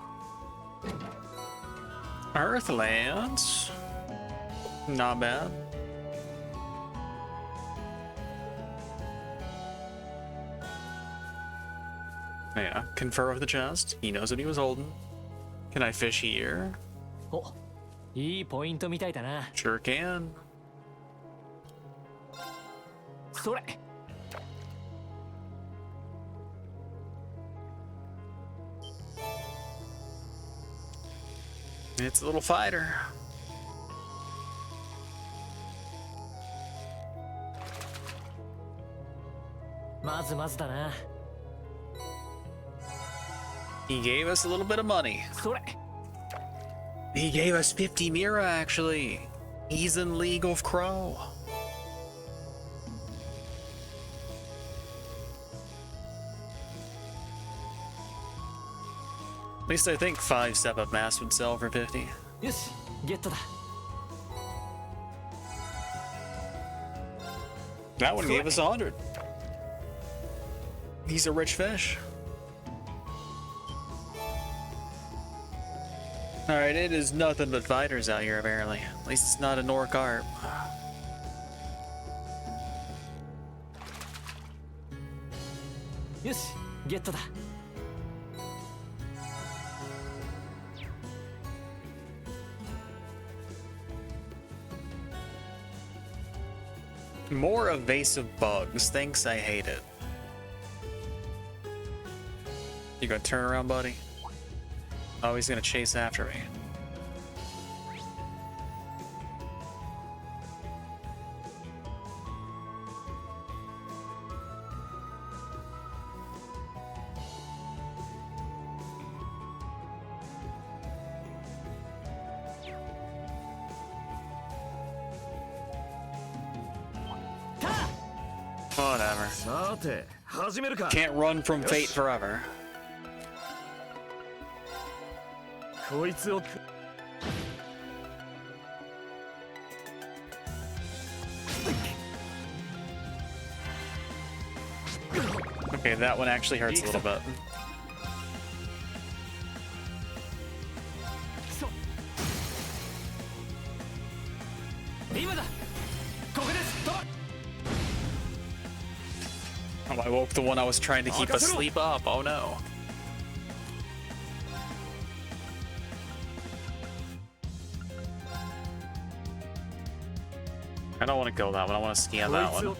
Earthlands. Not bad. Yeah, confer with the chest. He knows what he was holding. Can I fish here? お、いいポイントみたいだな。 Sure can. それ。 It's a little fighter. He gave us a little bit of money. それ。 He gave us 50 Mira, actually. He's in League of Crow. At least I think 5 step-up mass would sell for 50. よし、ゲットだ。 That one gave us 100. He's a rich fish. Alright, it is nothing but fighters out here, apparently. At least it's not a Nork ARP. Yes, ゲットだ。 More evasive bugs. Thanks, I hate it. You gonna turn around, buddy? Oh, he's gonna chase after me. Whatever. さて始めるか。 Can't run from fate forever. こいつを Okay, that one actually hurts a little bit. 今だ。ここです。飛ば。 Oh, I woke the one I was trying to keep asleep up. Oh no. I don't want to go that one. I want to scan that one.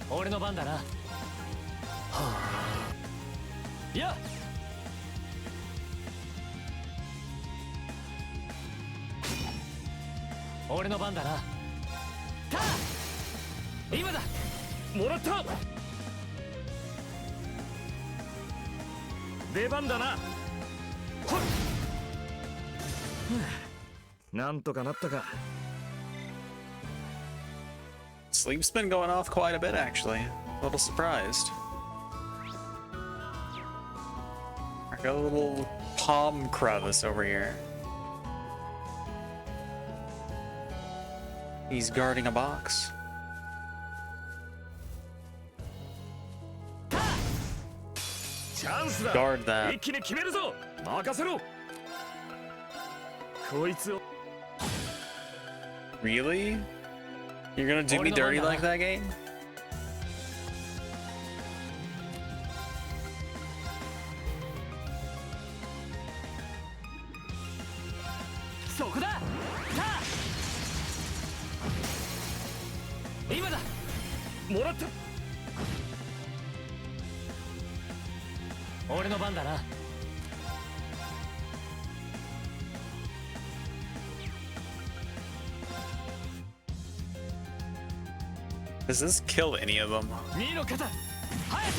俺の番だな。はあ。いや。 俺の番だな。た。今だ。もらった。出番だな。はっ。なんとかなったか。 Sleep's been going off quite a bit, actually. A little surprised. I got a little palm crevice over here. He's guarding a box. チャンスだ。 Guard that. 一気に決めるぞ。任せろ。こいつを。 Really? You're gonna do me dirty like that, game? そこだ。た。今だ。もらった。俺の番だな。 Does this kill any of them? 右の肩。早く。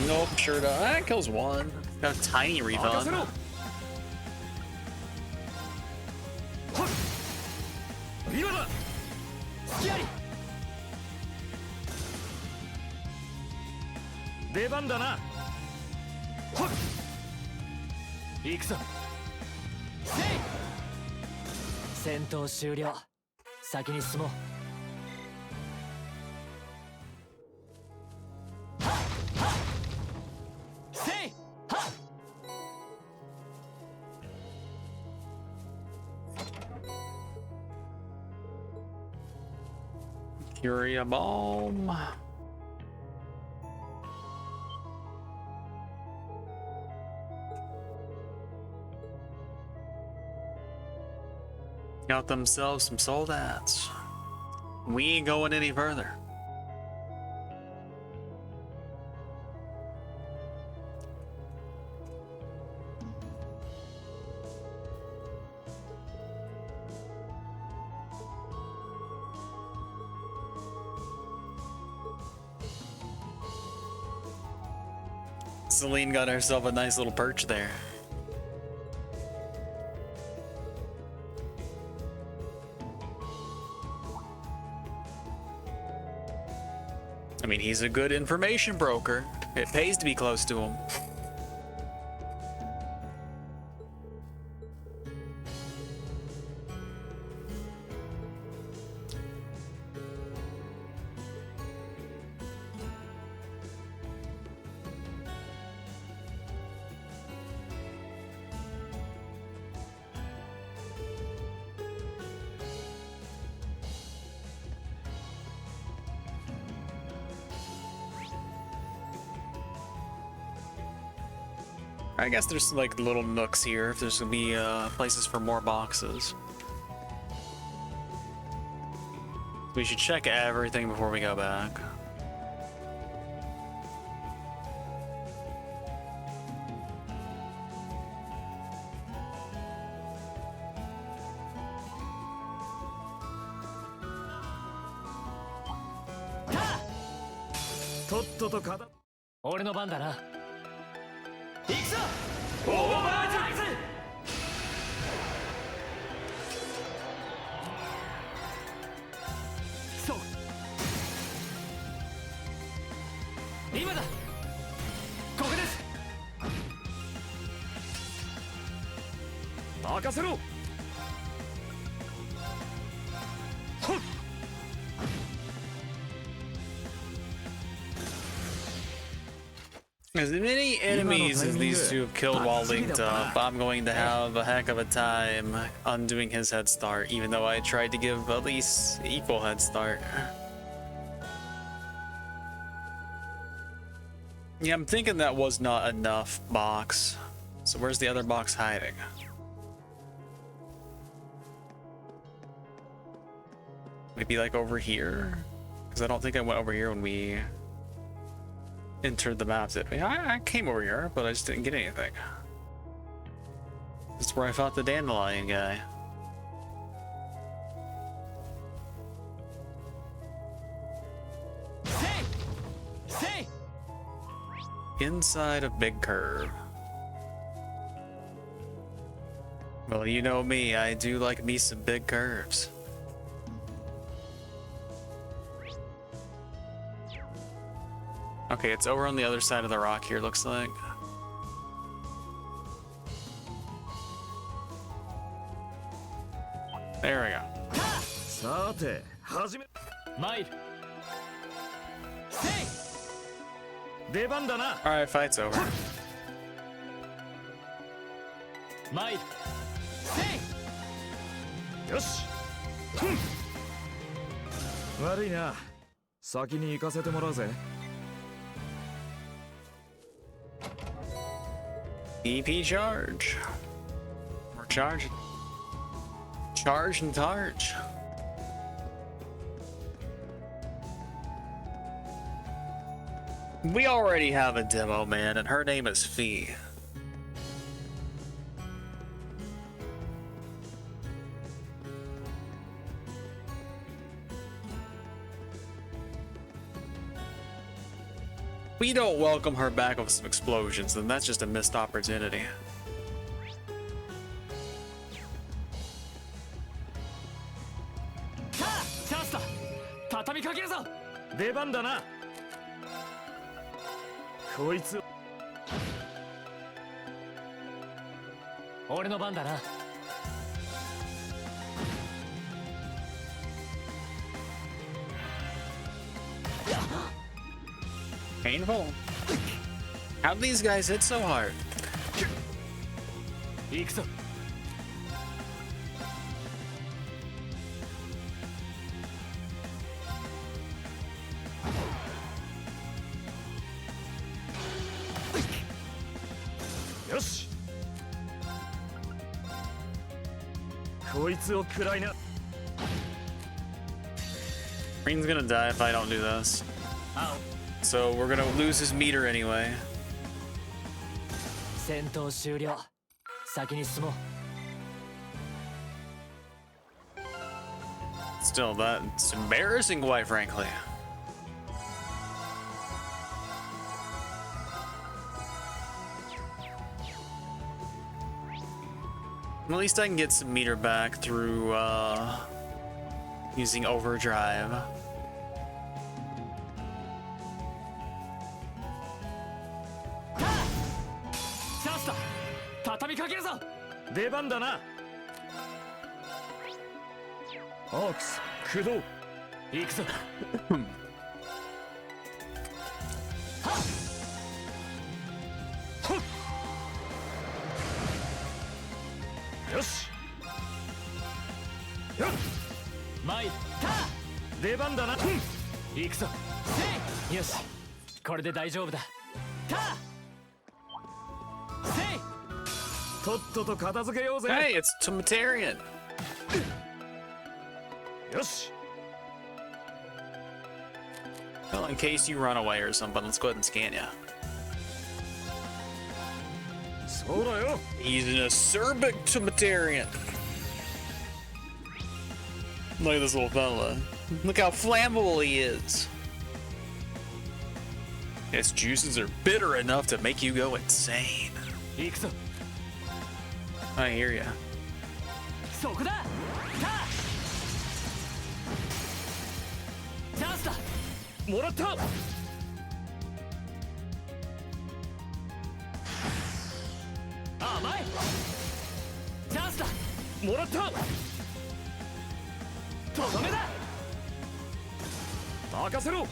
Nope, sure does. That kills one. Got a tiny 任せ refund. ろ。はっ。今だ。隙あり。 出番だな。はっ。行くぞ。戦闘終了。先に進もう。せいはっ。 Curia Balm. Got themselves some soldats. We ain't going any further. Celine got herself a nice little perch there. I mean, he's a good information broker. It pays to be close to him. I guess there's like little nooks here if there's gonna be places for more boxes. We should check everything before we go back. Ha! 俺の番だな。行くぞ。オーバードライブ。そう。今だ。ここです。任せろ。 As many enemies as these two have killed while linked up, I'm going to have a heck of a time undoing his head start, even though I tried to give at least equal head start. Yeah, I'm thinking that was not enough box. So where's the other box hiding? Maybe like over here? Because I don't think I went over here when we entered the maps. I came over here, but I just didn't get anything. That's where I fought the dandelion guy. Inside of Big Curve. Well, you know me, I do like me some big curves. Okay, it's over on the other side of the rock here, looks like. There we go. Alright, fight's over. EP charge. We're charging. Charge and charge. We already have a demo, man, and her name is Fee. We don't welcome her back with some explosions, then that's just a missed opportunity. Painful. How do these guys hit so hard? 行くぞ。よし。こいつを食らいな。 Rean's gonna die if I don't do this. So we're gonna lose his meter anyway. 戦闘終了。先に進もう。 Still, that's embarrassing, quite frankly. At least I can get some meter back through using overdrive. チャンスだ。畳みかけるぞ。出番だな。アークス駆動。行くぞ。よし。よっ。参った。出番だな。行くぞ。せい。よし。これで大丈夫だ。た。せい。とっとと片付けようぜ。 Hey, it's Tomatarian. よし。 Well, in case you run away or something, let's go ahead and scan you. そうだよ。 He's an acerbic Tomatarian. Look at this little fella. Look how flammable he is. His juices are bitter enough to make you go insane. 行くぞ。 I hear ya. そこだ。た。チャンスだ。もらった。ああ、前。チャンスだ。もらった。とどめだ。任せろ。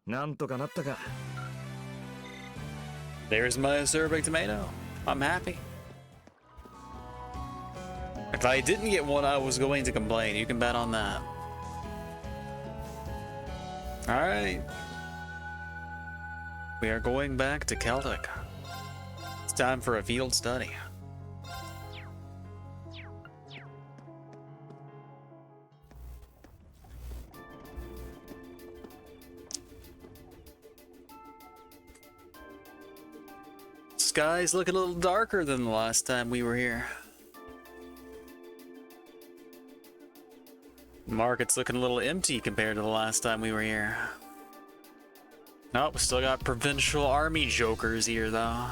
なんとかなったか。 There's my acerbic tomato. I'm happy. If I didn't get one, I was going to complain. You can bet on that. Alright. We are going back to Celtic. It's time for a field study. Sky's looking a little darker than the last time we were here. Market's looking a little empty compared to the last time we were here. Nope, we still got provincial army jokers here though.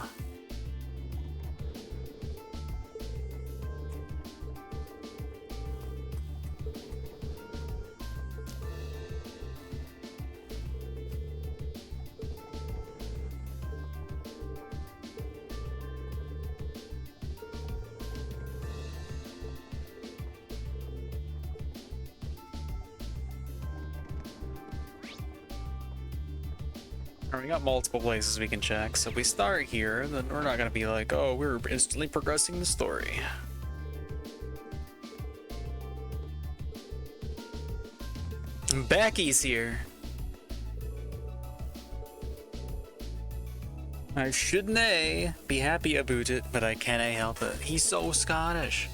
We got multiple places we can check, so if we start here, then we're not gonna be like, oh, we're instantly progressing the story. Becky's here. I shouldn't be happy about it, but I can't help it. He's so Scottish.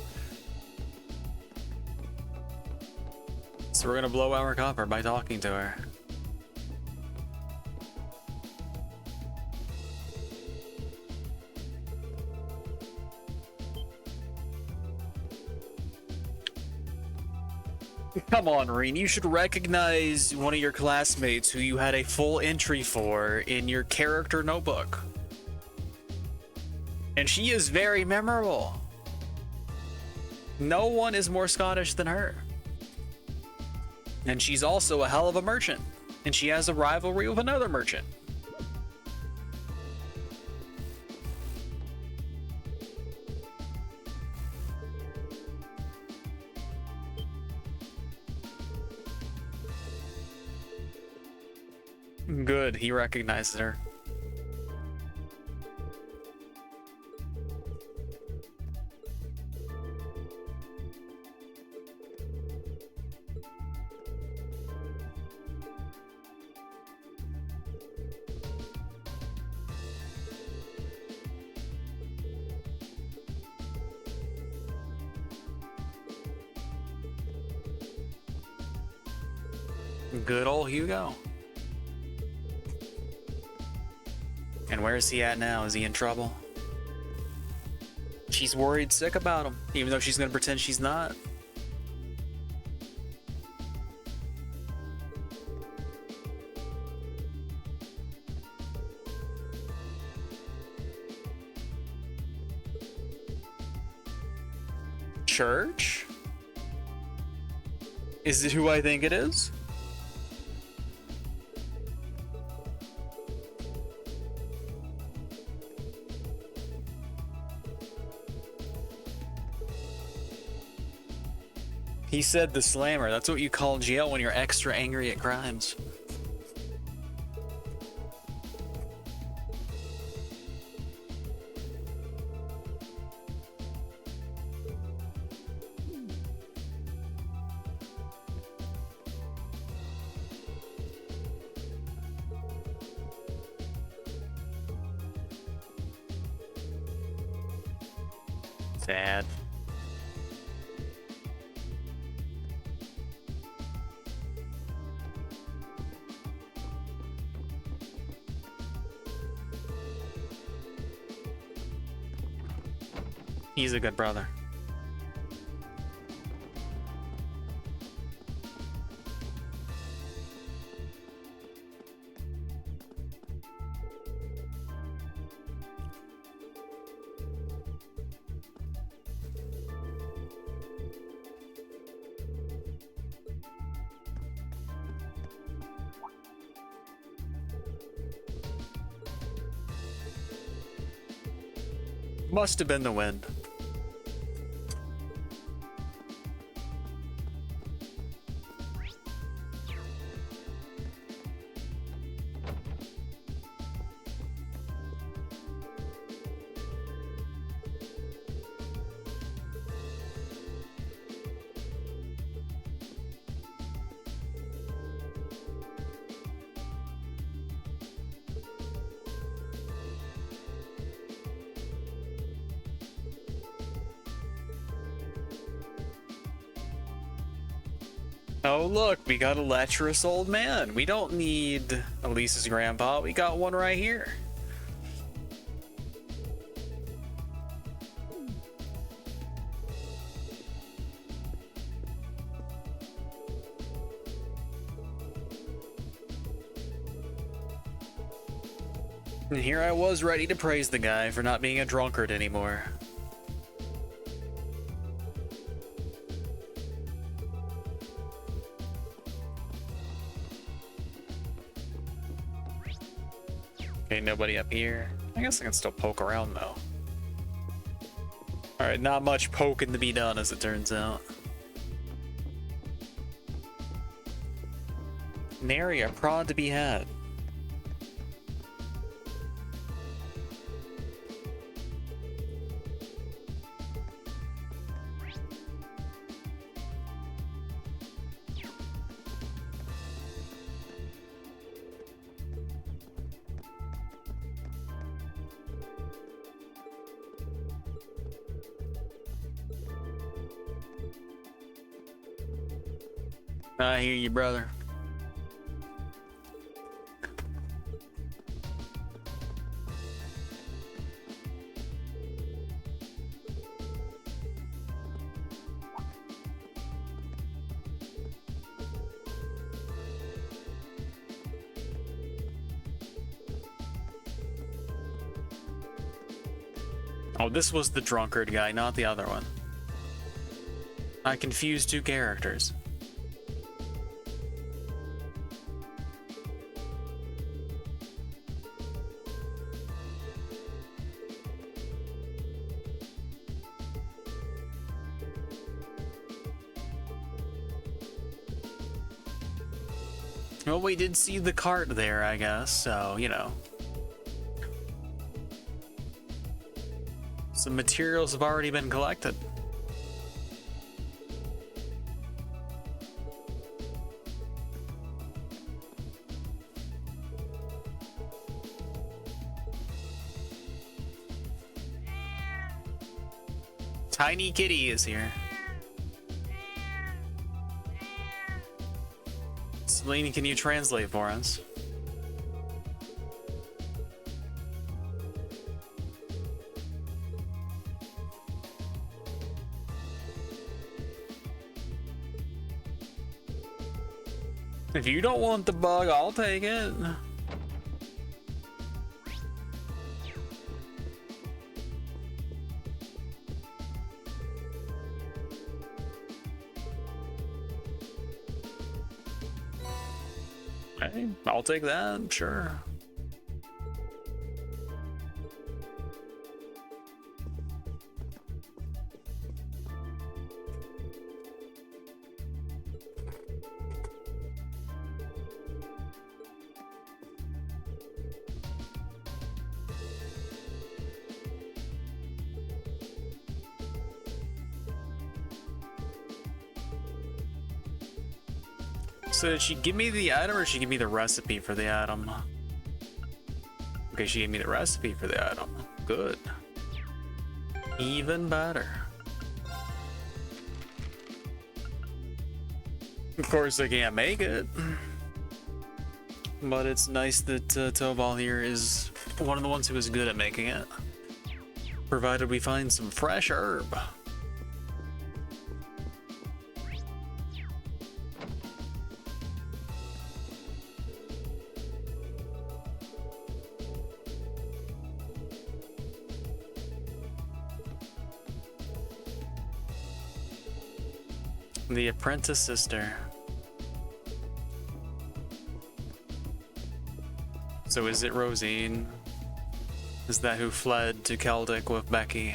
So we're gonna blow our cover by talking to her. Come on, Rean, you should recognize one of your classmates who you had a full entry for in your character notebook. And she is very memorable. No one is more Scottish than her. And she's also a hell of a merchant. And she has a rivalry with another merchant. Good, he recognizes her. Good old Hugo. And where is he at now? Is he in trouble? She's worried sick about him, even though she's gonna pretend she's not. Church? Is it who I think it is? He said the slammer. That's what you call jail when you're extra angry at crimes. Sad. He's a good brother. Must have been the wind. Oh look, we got a lecherous old man. We don't need Elise's grandpa. We got one right here. And here I was ready to praise the guy for not being a drunkard anymore. Okay, nobody up here. I guess I can still poke around though. Alright, not much poking to be done as it turns out. Nary a prod to be had. I hear you, brother. Oh, this was the drunkard guy, not the other one. I confused two characters. Well, we did see the cart there, I guess, so, you know. Some materials have already been collected. Tiny Kitty is here. Celine, can you translate for us? If you don't want the bug, I'll take it. Hey, I'll take that, sure. So did she give me the item or did she give me the recipe for the item? Okay, she gave me the recipe for the item. Good. Even better. Of course I can't make it. But it's nice that Tobal here is one of the ones who is good at making it. Provided we find some fresh herb. The apprentice sister. So is it Rosine? Is that who fled to Celtic with Becky?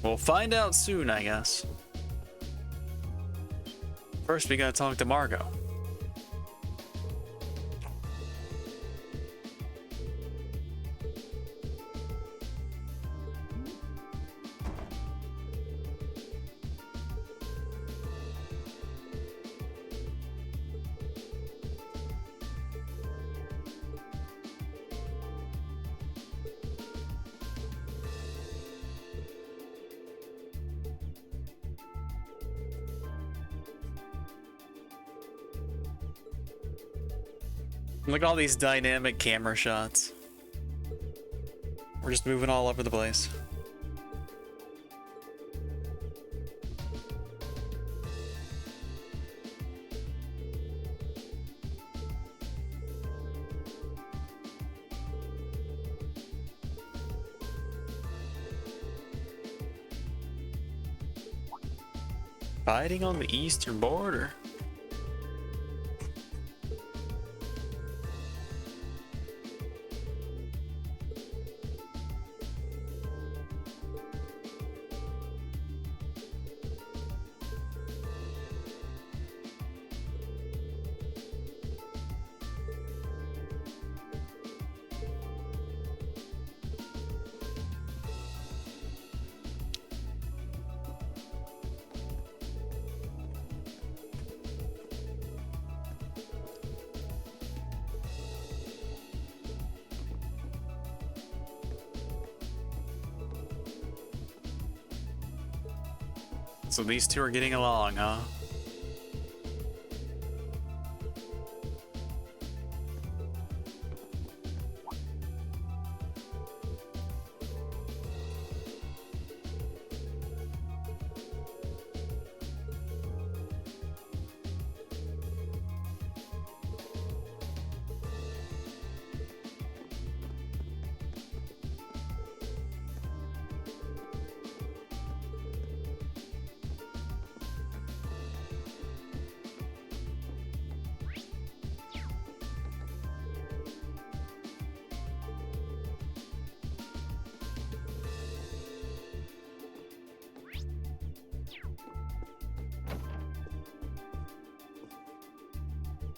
We'll find out soon, I guess. First, we gotta talk to Margot. Look at all these dynamic camera shots. We're just moving all over the place. Fighting on the eastern border. So these two are getting along, huh?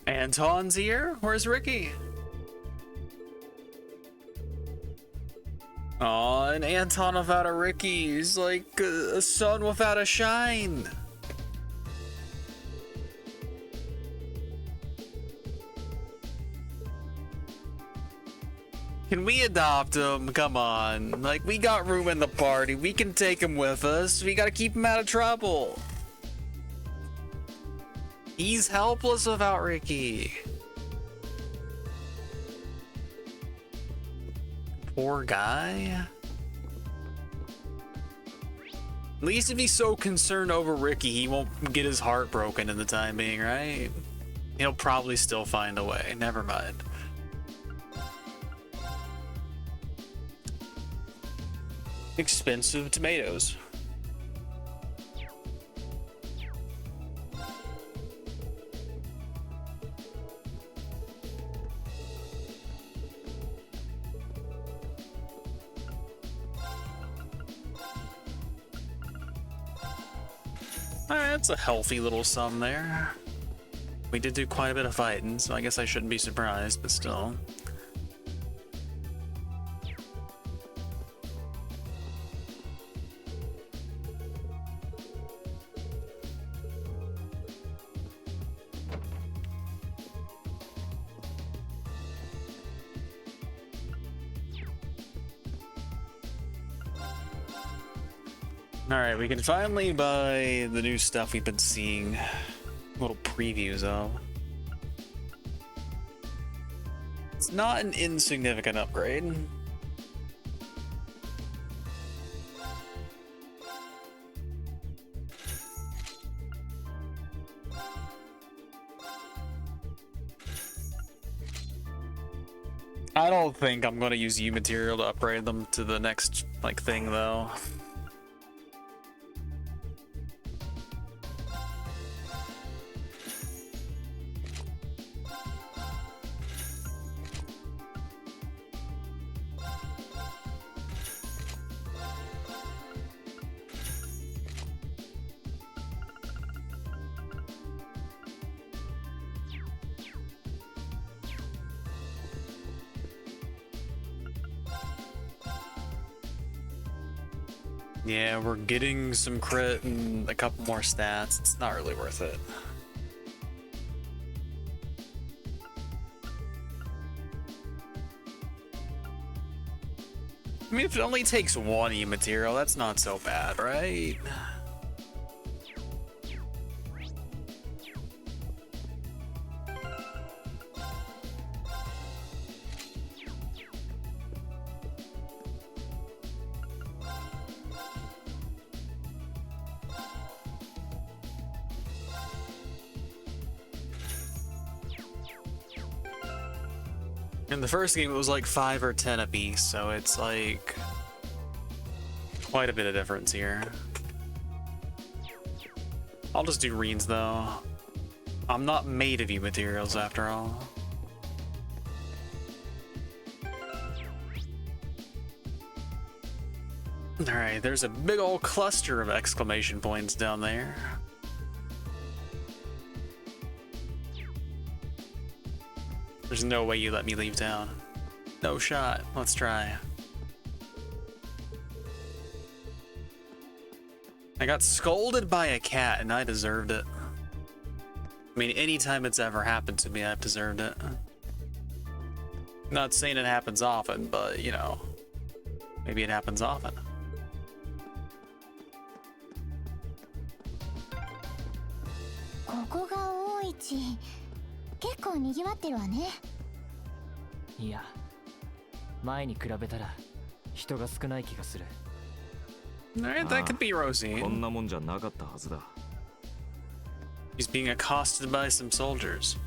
Anton's here? Where's Ricky? Aw, an Anton without a Ricky. He's like a sun without a shine. Can we adopt him? Come on. Like, we got room in the party. We can take him with us. We gotta keep him out of trouble. He's helpless without Ricky. Poor guy. At least if he's so concerned over Ricky, he won't get his heart broken in the time being, right? He'll probably still find a way. Never mind. Expensive tomatoes. Alright, that's a healthy little sum there. We did do quite a bit of fighting, so I guess I shouldn't be surprised, but still. Alright, we can finally buy the new stuff we've been seeing little previews of. It's not an insignificant upgrade. I don't think I'm going to use U material to upgrade them to the next like thing though. Yeah, we're getting some crit and a couple more stats. It's not really worth it. I mean, if it only takes one E material, that's not so bad, right? In the first game, it was like 5 or 10 apiece, so it's like quite a bit of difference here. I'll just do Reans though. I'm not made of you materials after all. Alright, there's a big old cluster of exclamation points down there. There's no way you let me leave town. No shot. Let's try. I got scolded by a cat and I deserved it. I mean, anytime it's ever happened to me, I've deserved it. Not saying it happens often, but you know, maybe it happens often. Yeah. 前に比べたら人が少ない気がする。 Alright, that could be Rosie. こんなもんじゃなかったはずだ。 He's being accosted by some soldiers.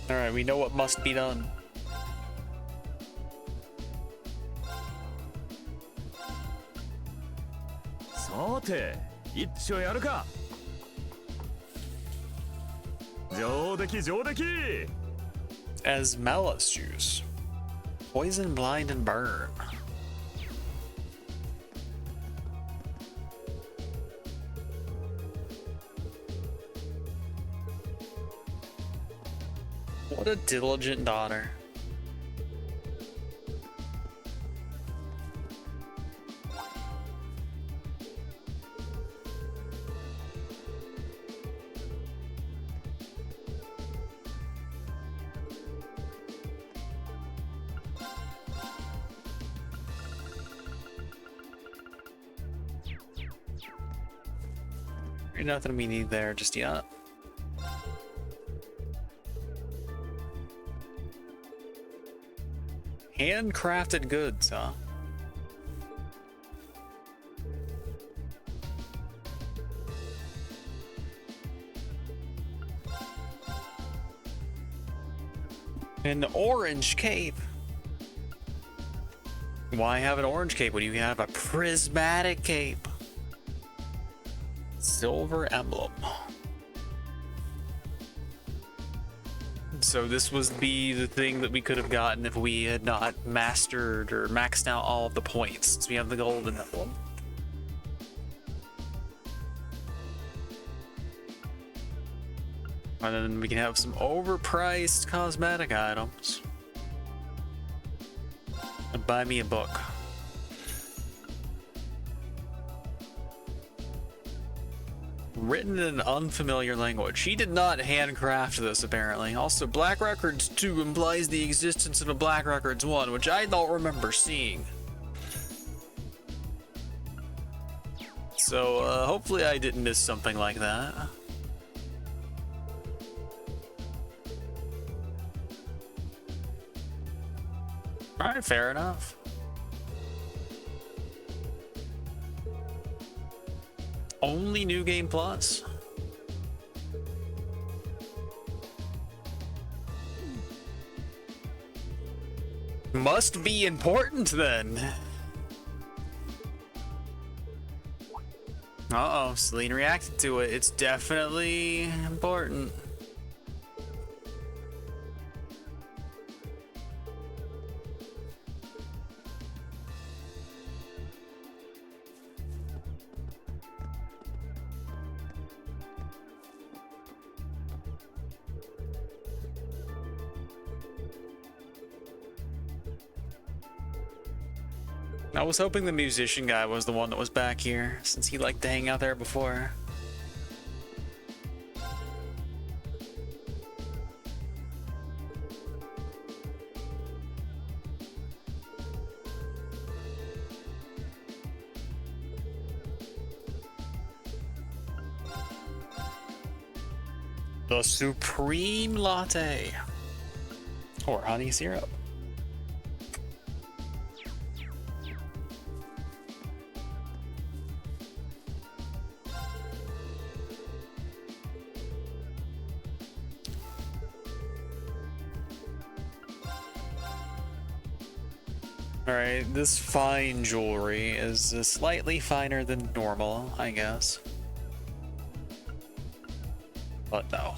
Alright, we know what must be done.さて一丁やるか。上出来上出来。 As Malus juice. Poison, blind, and burn. What a diligent daughter. Ain't nothing we need there just yet. Handcrafted goods, huh? An orange cape. Why have an orange cape when you have a prismatic cape? Silver emblem. So this was the thing that we could have gotten if we had not mastered or maxed out all of the points. So we have the golden emblem. And then we can have some overpriced cosmetic items. And buy me a book. Written in an unfamiliar language. He did not handcraft this, apparently. Also, Black Records 2 implies the existence of a Black Records 1, which I don't remember seeing. So, hopefully I didn't miss something like that. Alright, fair enough. Only New Game Plus? Must be important then. Uh-oh, Celine reacted to it. It's definitely important. I was hoping the musician guy was the one that was back here, since he liked to hang out there before. The Supreme Latte. Or honey syrup. Alright, this fine jewelry is slightly finer than normal, I guess. But no.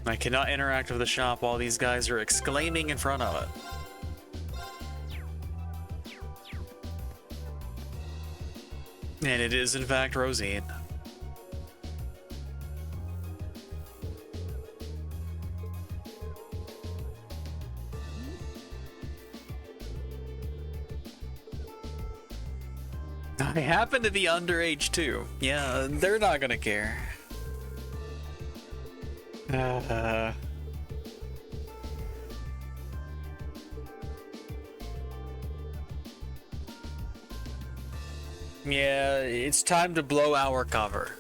I cannot interact with the shop while these guys are exclaiming in front of it. And it is, in fact, Rosine. I happen to be underage, too. Yeah, they're not gonna care. Yeah, it's time to blow our cover.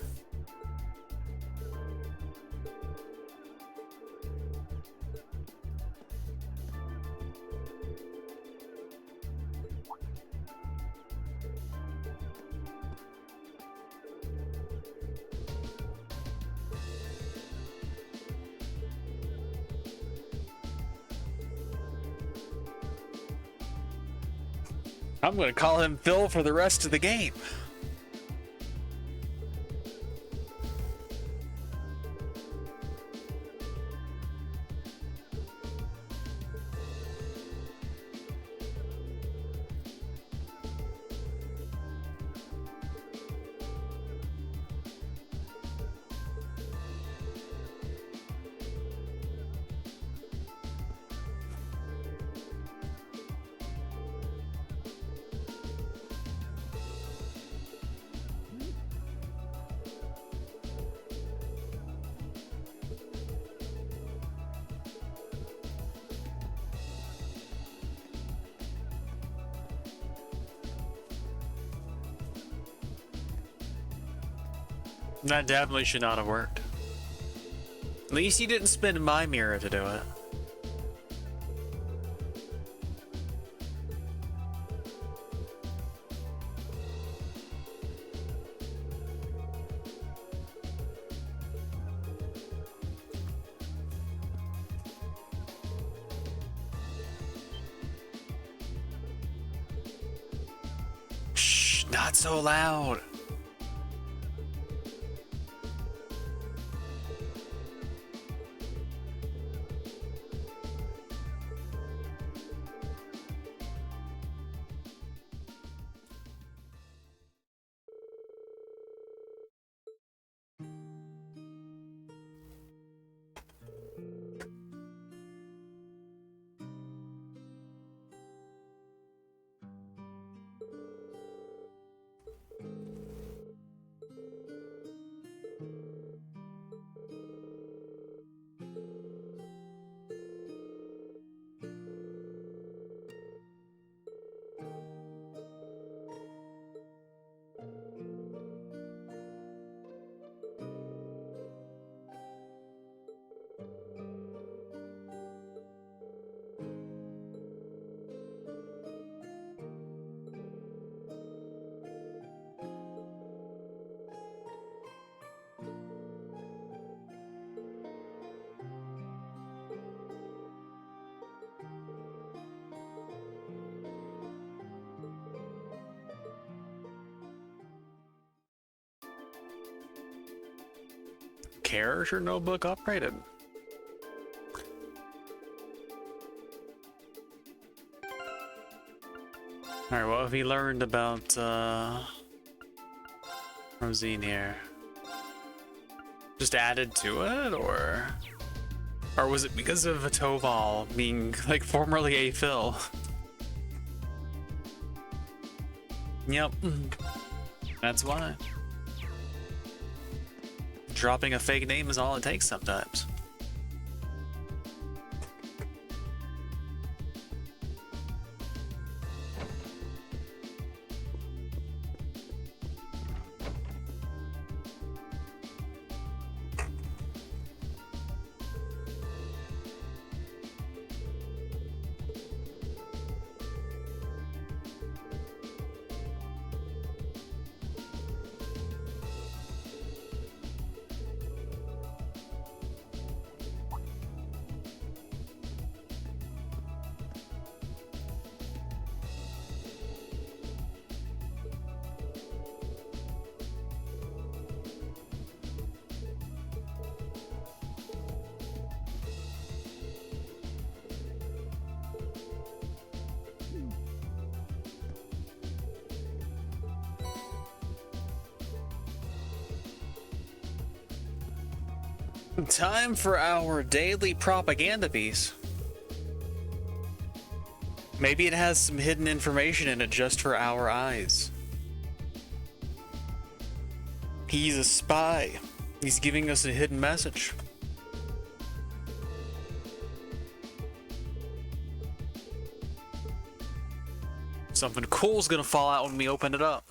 I'm gonna call him Phil for the rest of the game. That definitely should not have worked. At least you didn't spin my mirror to do it. Shh, not so loud. Character notebook upgraded. Alright, what have we learned about Rosine here? Just added to it, or was it because of Toval being like formerly a Phil? Yep, that's why. Dropping a fake name is all it takes sometimes. Time for our daily propaganda piece. Maybe it has some hidden information in it just for our eyes. He's a spy. He's giving us a hidden message. Something cool's gonna fall out when we open it up.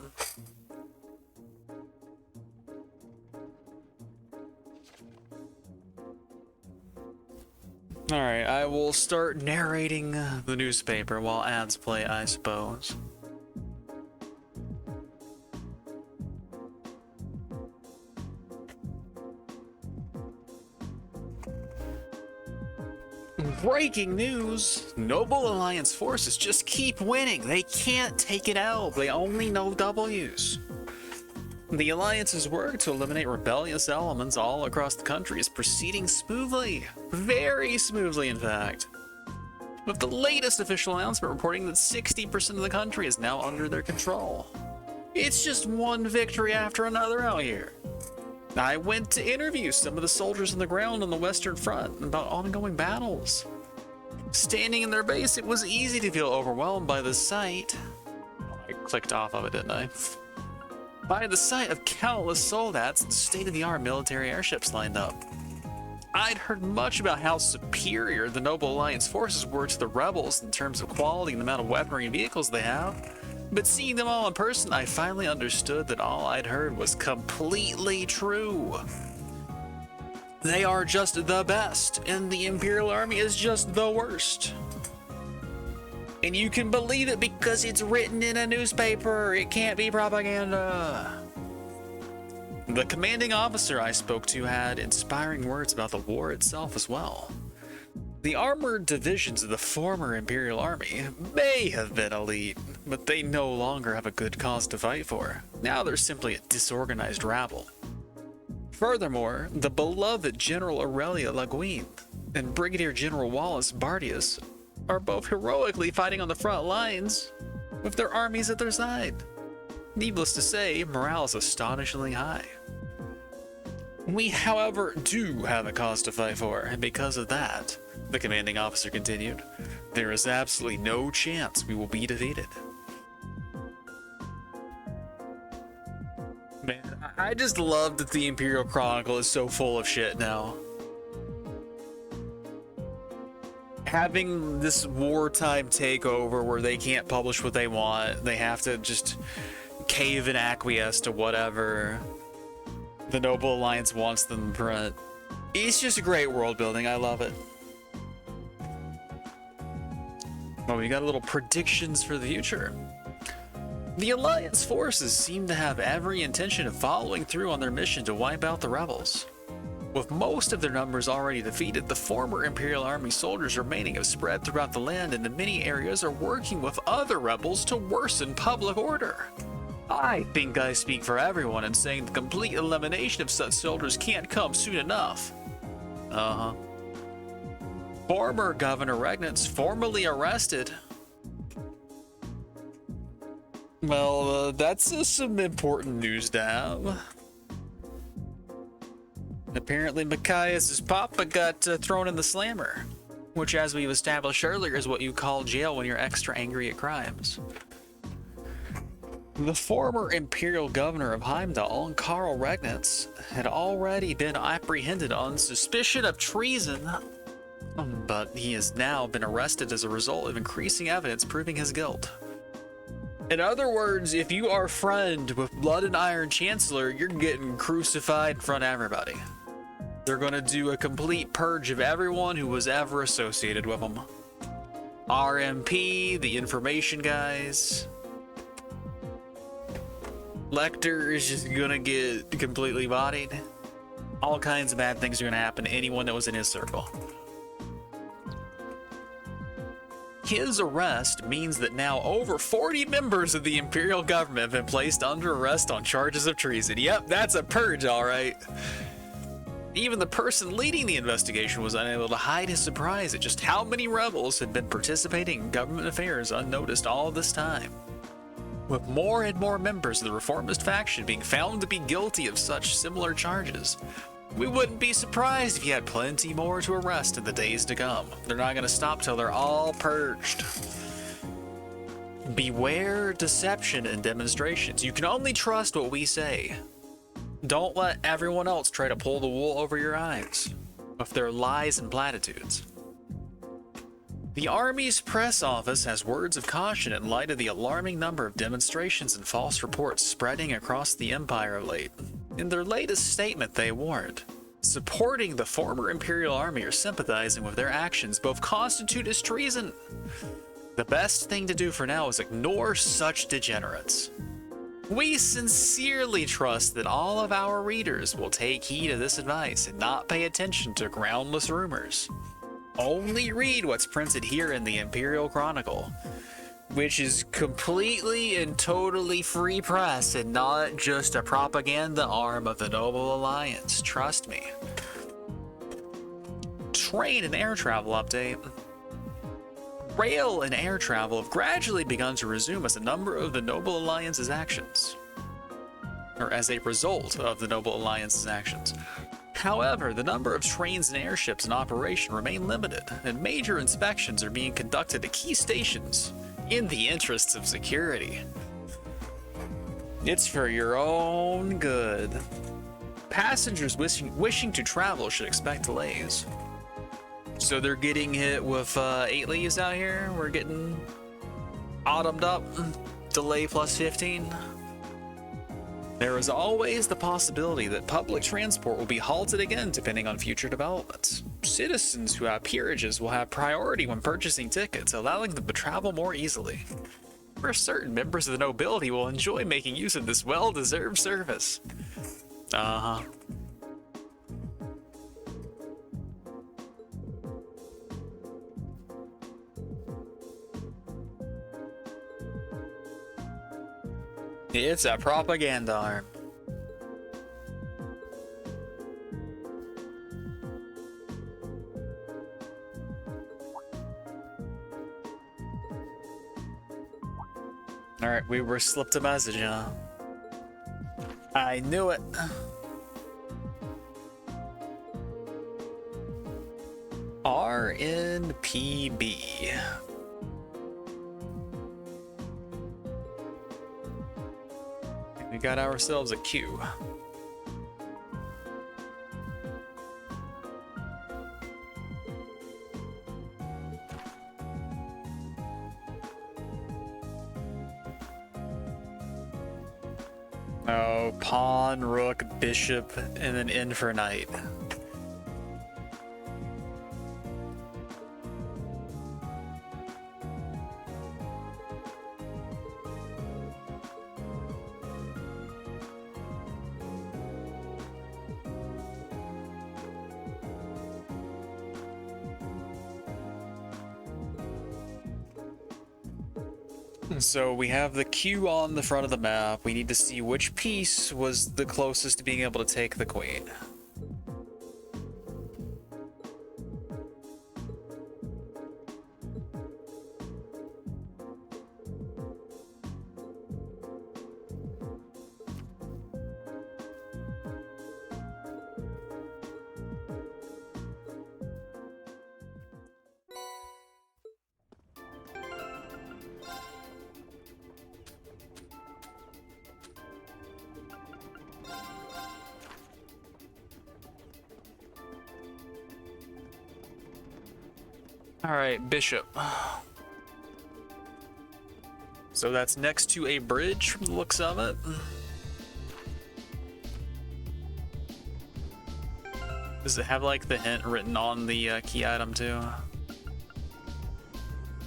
Alright, I will start narrating the newspaper while ads play, I suppose. Breaking news! Noble Alliance forces just keep winning. They can't take it out. They only know W's. The Alliance's work to eliminate rebellious elements all across the country is proceeding smoothly. Very smoothly, in fact. With the latest official announcement reporting that 60% of the country is now under their control. It's just one victory after another out here. I went to interview some of the soldiers on the ground on the Western Front about ongoing battles. Standing in their base, it was easy to feel overwhelmed by the sight. I clicked off of it, didn't I? By the sight of countless soldats and state-of-the-art military airships lined up. I'd heard much about how superior the Noble Alliance forces were to the rebels in terms of quality and the amount of weaponry and vehicles they have. But seeing them all in person, I finally understood that all I'd heard was completely true. They are just the best, and the Imperial Army is just the worst. And you can believe it because it's written in a newspaper. It can't be propaganda. The commanding officer I spoke to had inspiring words about the war itself as well. The armored divisions of the former Imperial Army may have been elite, but they no longer have a good cause to fight for. Now they're simply a disorganized rabble. Furthermore, the beloved General Aurelia Laguine and Brigadier General Wallace Bardius are both heroically fighting on the front lines with their armies at their side. Needless to say, morale is astonishingly high. We, however, do have a cause to fight for, and because of that, the commanding officer continued, there is absolutely no chance we will be defeated. Man, I just love that the Imperial Chronicle is so full of shit now. Having this wartime takeover where they can't publish what they want, they have to just cave and acquiesce to whatever the Noble Alliance wants them to print. It's just a great world building, I love it. Well, we got a little predictions for the future. The Alliance forces seem to have every intention of following through on their mission to wipe out the rebels. With most of their numbers already defeated, the former Imperial Army soldiers remaining have spread throughout the land and in many areas are working with other rebels to worsen public order. I think I speak for everyone in saying the complete elimination of such soldiers can't come soon enough. Former Governor Regnitz formally arrested. Well, that's some important news to have. Apparently Machias's papa got thrown in the slammer, which, as we've established earlier, is what you call jail when you're extra angry at crimes. The former Imperial Governor of Heimdall, Karl Regnitz, had already been apprehended on suspicion of treason, but he has now been arrested as a result of increasing evidence proving his guilt. In other words, if you are friend with Blood and Iron Chancellor, you're getting crucified in front of everybody. They're gonna do a complete purge of everyone who was ever associated with them. RMP, the information guys. Lecter is just gonna get completely bodied. All kinds of bad things are gonna happen to anyone that was in his circle. His arrest means that now over 40 members of the Imperial government have been placed under arrest on charges of treason. Yep, that's a purge, all right. Even the person leading the investigation was unable to hide his surprise at just how many rebels had been participating in government affairs unnoticed all this time. With more and more members of the reformist faction being found to be guilty of such similar charges, we wouldn't be surprised if you had plenty more to arrest in the days to come. They're not going to stop till they're all purged. Beware deception and demonstrations. You can only trust what we say. Don't let everyone else try to pull the wool over your eyes with their lies and platitudes. The Army's press office has words of caution in light of the alarming number of demonstrations and false reports spreading across the Empire of late. In their latest statement, they warned, supporting the former Imperial Army or sympathizing with their actions both constitute as treason. The best thing to do for now is ignore such degenerates. We sincerely trust that all of our readers will take heed of this advice and not pay attention to groundless rumors. Only read what's printed here in the Imperial Chronicle, which is completely and totally free press and not just a propaganda arm of the Noble Alliance. Trust me. Train and air travel update. Rail and air travel have gradually begun to resume as a number of the Noble Alliance's actions, or as a result of the Noble Alliance's actions. However, the number of trains and airships in operation remain limited, and major inspections are being conducted at key stations in the interests of security. It's for your own good. Passengers wishing to travel should expect delays. So they're getting hit with 8 leaves out here. We're getting autumned up. Delay plus 15. There is always the possibility that public transport will be halted again depending on future developments. Citizens who have peerages will have priority when purchasing tickets, allowing them to travel more easily. For certain, members of the nobility will enjoy making use of this well-deserved service. Uh-huh. It's a propaganda arm. Alright, we were slipped a message, huh? I knew it. RNPB. We got ourselves a queue. Oh, pawn, rook, bishop, and then in for knight. So we have the queue on the front of the map. We need to see which piece was the closest to being able to take the queen. Alright, bishop. So that's next to a bridge from the looks of it. Does it have like the hint written on the key item too?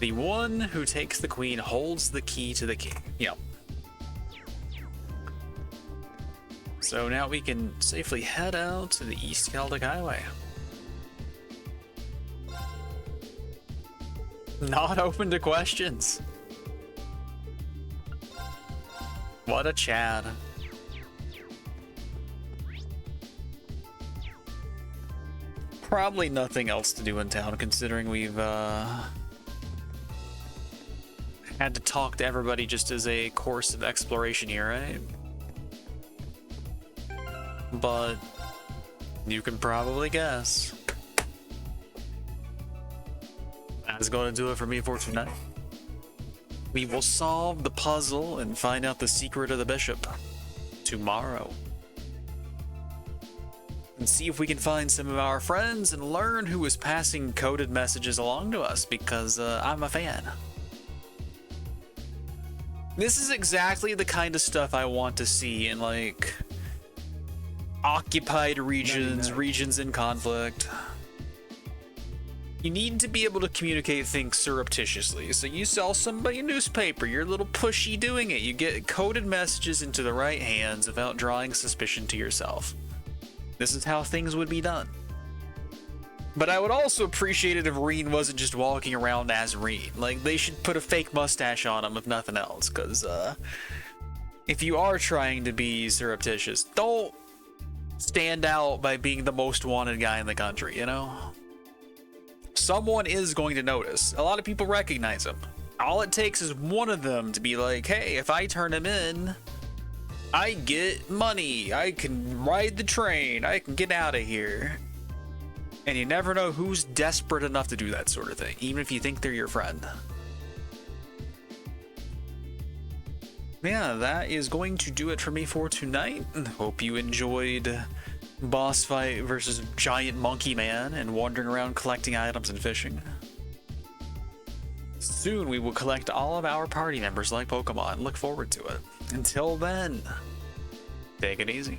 The one who takes the queen holds the key to the king. Yep. So now we can safely head out to the East Celtic Highway. Not open to questions. What a Chad. Probably nothing else to do in town, considering we've had to talk to everybody just as a course of exploration here, right? But you can probably guess. That's going to do it for me for tonight. We will solve the puzzle and find out the secret of the bishop tomorrow. And see if we can find some of our friends and learn who is passing coded messages along to us, because I'm a fan. This is exactly the kind of stuff I want to see in, like, occupied regions, regions in conflict. You need to be able to communicate things surreptitiously. So you sell somebody a newspaper, you're a little pushy doing it. You get coded messages into the right hands without drawing suspicion to yourself. This is how things would be done. But I would also appreciate it if Rean wasn't just walking around as Rean. Like, they should put a fake mustache on him if nothing else, because if you are trying to be surreptitious, don't stand out by being the most wanted guy in the country, you know? Someone is going to notice. A lot of people recognize him. All it takes is one of them to be like, hey, if I turn him in, I get money, I can ride the train, I can get out of here. And you never know who's desperate enough to do that sort of thing, even if you think they're your friend. Yeah, that is going to do it for me for tonight. Hope you enjoyed boss fight versus giant monkey man and wandering around collecting items and fishing. Soon we will collect all of our party members like Pokemon. Look forward to it. Until then, take it easy.